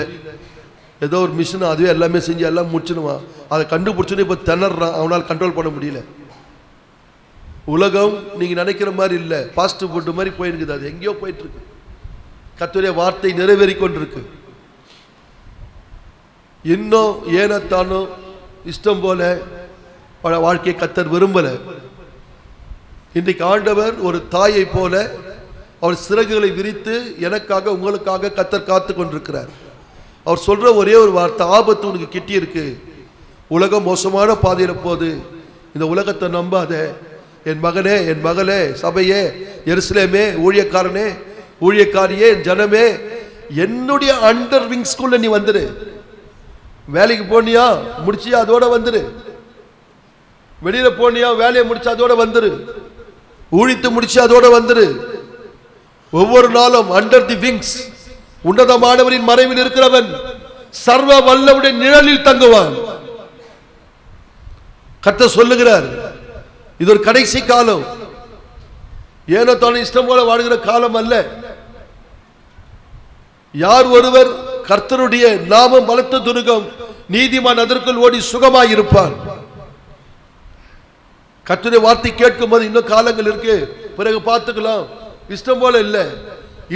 ஏதோ ஒரு மிஷின் அதுவே எல்லாமே செஞ்சு எல்லாம் முடிச்சுடுவான். அதை கண்டுபிடிச்சுன்னு இப்போ திணறான், அவனால் கண்ட்ரோல் பண்ண முடியல. உலகம் நீங்க நினைக்கிற மாதிரி இல்லை, பாஸ்ட் ஃபுட் மாதிரி போயிருக்குது. அது எங்கேயோ போயிட்டு இருக்கு. கர்த்தருடைய வார்த்தை நிறைவேறி கொண்டிருக்கு. இன்னும் ஏனத்தானோ இஷ்டம் போல வாழ்க்கையை கர்த்தர் விரும்பல. இன்றைக்கு ஆண்டவர் ஒரு தாயை போல அவர் சிறகுகளை விரித்து எனக்காக உங்களுக்காக கர்த்தர் காத்து கொண்டிருக்கிறார். அவர் சொல்ற ஒரே ஒரு வார்த்தை, ஆபத்து உனக்கு கிட்டி இருக்கு, உலகம் மோசமான பாதையில போகுது, இந்த உலகத்தை நம்பாத, என் மகனே, என் மகளே, சபையே, எருசலேமே, ஊழியக்காரனே, ஊழியக்காரியே, ஜனமே, என்னுடைய அண்டர் விங்ஸ்குள்ள நீ வந்துரு. வேலைக்கு போனியா முடிச்சியா அதோட வந்துரு. வெளியில போனியா வேலையை முடிச்சு அதோட வந்துரு. ஊழித்து முடிச்சு அதோட வந்துரு. ஒவ்வொரு நாளும் அண்டர் தி விங்ஸ் உன்னதமானவரின் மறைவில் இருக்கிறவன் சர்வ வல்லவருடைய நிழலில் தங்குவான். கர்த்தர் சொல்லுகிறார், இது ஒரு கடைசி காலம். ஏனோ தானே இஷ்டம் போல வாழ்கிற காலம் அல்ல. யார் ஒருவர் கர்த்தருடைய நாமம் பலத்த துருகம், நீதிமான் அதற்குள் ஓடி சுகமாயிருப்பான். கர்த்தருடைய வார்த்தை கேட்கும் போது இன்னும் காலங்கள் இருக்கு, பிறகு பார்த்துக்கலாம், இஷ்டம் போல இல்லை.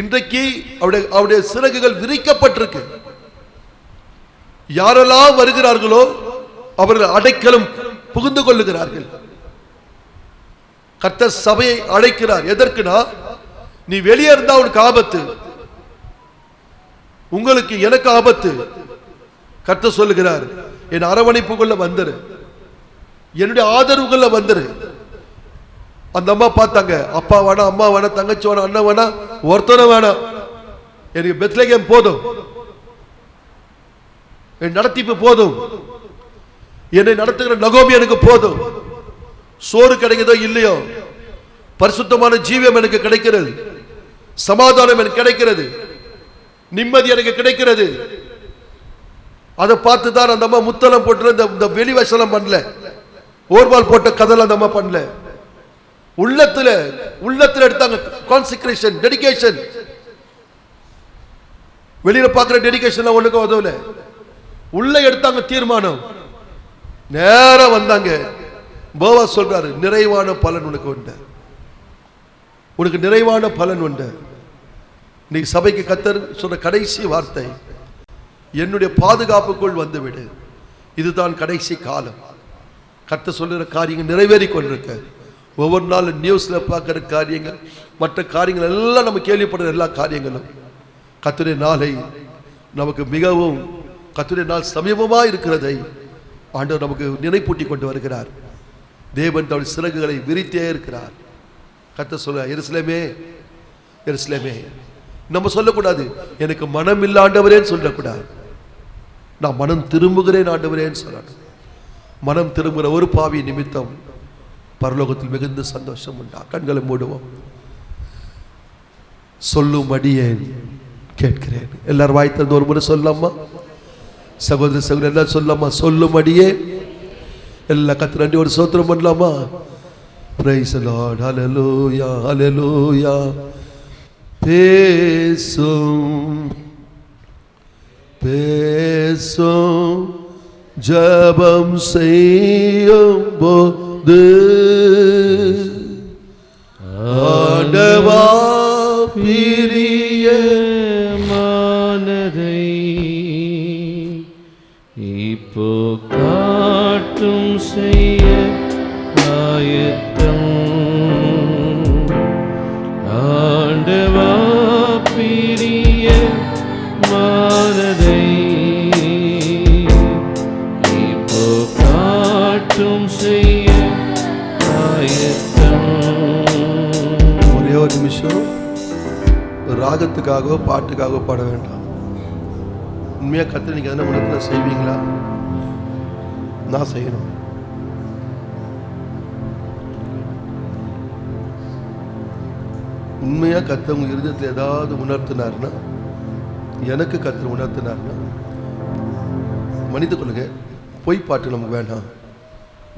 இன்றைக்கு அவருடைய சிறகுகள் விரிக்கப்பட்டிருக்கு. யாரெல்லாம் வருகிறார்களோ அவர்கள் அடைக்கலம் புகுந்து கொள்ளுகிறார்கள். கர்த்தர் சபையை அழைக்கிறார். எதற்குனா, நீ வெளியே இருந்தா உனக்கு ஆபத்து, உங்களுக்கு எனக்கு ஆபத்து. கர்த்தர் சொல்லுகிறார், என் அரவணைப்புக்குள்ள வந்துரு, என்னுடைய ஆதரவுக்குள்ள வந்துரு. அந்த அம்மா பார்த்தாங்க, அப்பா வேணாம், அம்மா வேணாம், தங்கச்சி வேணாம், அண்ணன் வேணாம், ஒருத்தனும் வேணாம், எனக்கு பெத்லகேம் போதும், என் நடத்திப்பு போதும், என்னை நடத்துகிற நகோமி எனக்கு போதும். சோறு கிடைக்குதோ இல்லையோ, பரிசுத்தமான ஜீவியம் எனக்கு கிடைக்கிறது, சமாதானம் எனக்கு கிடைக்கிறது, நிம்மதி எனக்கு கிடைக்கிறது. அதை பார்த்து தான் அந்த அம்மா முத்தலம் போட்டு இந்த வெளிவசனம் பண்ணல, ஓர்வால் போட்ட கதல் அந்த அம்மா பண்ணல. உள்ளத்துல எடுத்தாங்க கான்செக்ரேஷன், டெடிகேஷன். வெளியில பார்க்கிற டெடிகேஷன் ஒண்ணுக்கு உதவல, உள்ள எடுத்தாங்க தீர்மானம். நேரா வந்தாங்க. போவாஸ் சொல்றாரு, நிறைவான பலன் உனக்கு உண்டு, உனக்கு நிறைவான பலன் உண்டு. நீ சபைக்கு கர்த்தர் சொன்ன கடைசி வார்த்தை, என்னுடைய பாதுகாப்புக்குள் வந்துவிடு, இதுதான் கடைசி காலம். கர்த்தர் சொல்லுற காரியங்கள் நிறைவேறி கொண்டிருக்க. ஒவ்வொரு நாள் நியூஸ்ல பார்க்கிற காரியங்கள், மற்ற காரியங்கள் எல்லாம் நம்ம கேள்விப்படுற எல்லா காரியங்களும் கர்த்தருடைய நாளை நமக்கு மிகவும், கர்த்தருடைய நாள் சமீபமாக இருக்கிறதை ஆண்டவர் நமக்கு நினைப்பூட்டி கொண்டு வருகிறார். தேவன் தன்னுடைய சிறகுகளை விரித்தே இருக்கிறார். கர்த்தர் சொல்ல, எருசலேமே எருசலேமே, நம்ம சொல்லக்கூடாது எனக்கு மனம் இல்ல ஆண்டவரேன்னு சொல்லக்கூடாது, நான் மனம் திரும்புகிறேன் ஆண்டவரேன்னு சொல்லணும். மனம் திரும்புகிற ஒரு பாவி நிமித்தம் பரலோகத்தில் மிகுந்த சந்தோஷம் உண்டா. கண்களை மூடுவோம். சொல்லும் அடியேன் கேட்கிறேன். எல்லாரும் வாய் திறந்து ஒரு முறை சொல்லலாமா? சகோதர சகோதரர் எல்லாரும் சொல்லலாமா? சொல்லும் அடியேன். எல்லா கர்த்தர் நன்றி ஒரு ஸ்தோத்திரம் பண்ணலாமா? பிரைஸ் தி லார்ட், ஹல்லேலூயா ஹல்லேலூயா. பேசும் பேசும் ஜபம் செய்யும் போது ஆண்டவா பிரிய மானதை இப்போ காட்டும் செய்ய ஆயத்தம். ஆண்டவா பிரிய மானதை இப்போ காட்டும் செய்ய ஆயத்தம். ஒரே ஒரு நிமிஷம், ராகத்துக்காகவோ பாட்டுக்காகவோ பாட வேண்டாம். உண்மையா கர்த்தர் நீங்க எதனா உலகத்தில் செய்வீங்களா? நான் செய்யணும். உண்மையா கர்த்தர் உங்க இருதயத்தில் ஏதாவது உணர்த்தினார்னா, எனக்கு கர்த்தர் உணர்த்தினார்னா மன்னித்து கொள்ளுங்க, பொய் பாட்டு நமக்கு வேண்டாம்,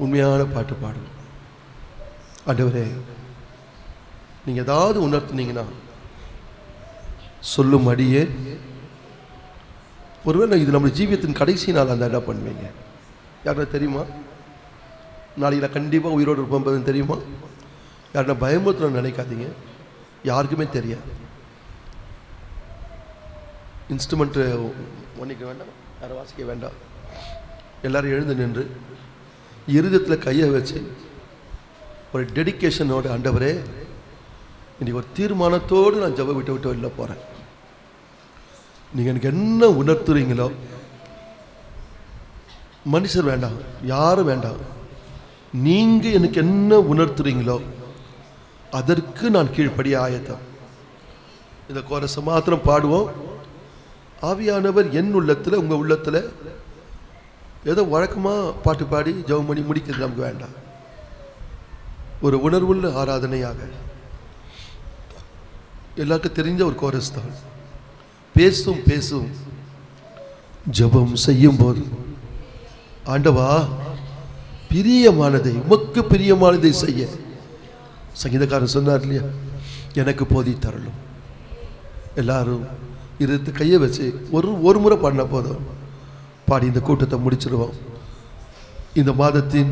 உண்மையான பாட்டு பாடும். ஆண்டவரே நீங்க ஏதாவது உணர்த்தினீங்கன்னா சொல்லும் அடியே. ஒருவேளை இது நம்ம ஜீவியத்தின் கடைசி நாள், அந்த என்ன பண்ணுவீங்க? யாருன்னா தெரியுமா? நாளைக்கு நான் கண்டிப்பாக உயிரோடு இருப்பேன் தெரியுமா? யாருன்னா பயமுறுத்தணும்னு நினைக்காதீங்க, யாருக்குமே தெரியாது. இன்ஸ்ட்ருமெண்ட்டு ஒன்றிக்க வேண்டாம், யாரும் வாசிக்க வேண்டாம். எல்லாரும் எழுந்து நின்று இருதயத்தில் கையை வச்சு ஒரு டெடிக்கேஷனோட, ஆண்டவரே இன்னைக்கு ஒரு தீர்மானத்தோடு நான் ஜெப விட்டு வெளில போகிறேன், நீங்கள் எனக்கு என்ன உணர்த்துறீங்களோ, மனுஷர் வேண்டாம், யாரும் வேண்டாம், நீங்கள் எனக்கு என்ன உணர்த்துறீங்களோ அதற்கு நான் கீழ்ப்படிய ஆயத்தம். இந்த கோரச மாத்திரம் பாடுவோம். ஆவியானவர் என் உள்ளத்தில், உங்கள் உள்ளத்தில் ஏதோ வழக்கமாக பாட்டு பாடி ஜெபம் பண்ணி முடிக்கிறது நமக்கு வேண்டாம். ஒரு உணர்வுள்ள ஆராதனையாக எல்லாருக்கும் தெரிஞ்ச ஒரு கோரஸ் தான். பேசும் ஜெபம் செய்யும் போது, ஆண்டவா பிரியமானதை, உமக்கு பிரியமானதை செய்ய, சங்கீதக்காரன் சொன்னார் இல்லையா, எனக்கு போதி தரலும். எல்லாரும் இருத்து கையை வச்சு ஒரு முறை பாடின போதும், பாடி இந்த கூட்டத்தை முடிச்சிருவோம். இந்த மாதத்தின்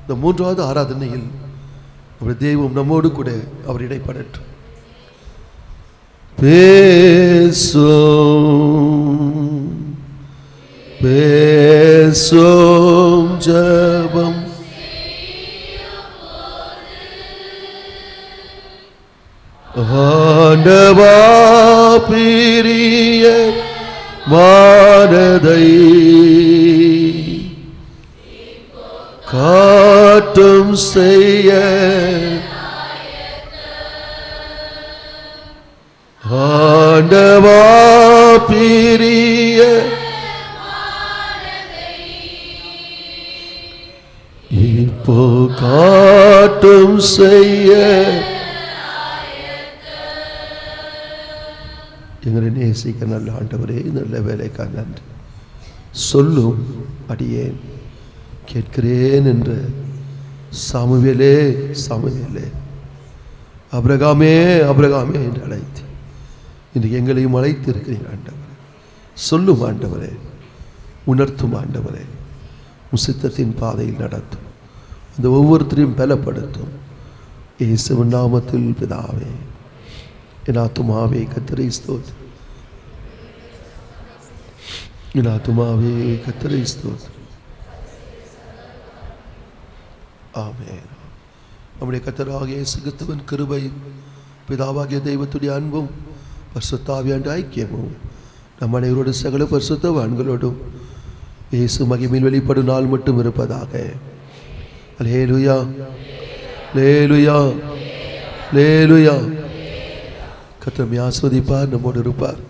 இந்த 3வது ஆராதனையில் நம்முடைய தெய்வம் நம்மோடு கூட அவர் இடைப்படட்டும். பேசும் ஜெபம் ஆண்டவா பிரிய மானதை காட்டும் செய்ய, ஆண்டவா பிரிய இப்போ காட்டும் செய்ய, எங்களை நேசிக்க நல்ல ஆண்டவரே, நல்ல வேலைக்காக நன்றி. சொல்லும் அடியேன் கேட்கிறேன் என்ற சாமுவேலே அபிரகாமே என்று அழைத்து இன்றைக்கு எங்களையும் அழைத்து இருக்கிறீங்க ஆண்டவரே. சொல்லும் ஆண்டவரே, உணர்த்தும் ஆண்டவரே, சித்தத்தின் பாதையில் நடத்தும், அந்த ஒவ்வொருத்தரையும் பலப்படுத்தும். இயேசுவின் நாமத்தில் பிதாவே. என் ஆத்துமாவே கர்த்தரை ஸ்தோத்திரம், என் ஆத்துமாவே கர்த்தரை ஸ்தோத்திரம். ஆமென். நம்முடைய கர்த்தராகிய இயேசு கிறிஸ்துவின் கிருபையும் பிதாவாகிய தெய்வத்துடைய அன்பும் பரிசுத்த ஆவியானவருடைய ஐக்கியமும் நம் அனைவரோடு சகல பரிசுத்தவான்களோடும் இயேசு மகிமையில் வெளிப்படும் நாள் மட்டும் இருப்பதாக. அல்லேலூயா, அல்லேலூயா, அல்லேலூயா. கர்த்தர் ஆசீர்வதிப்பார், நம்மோடு இருப்பார்.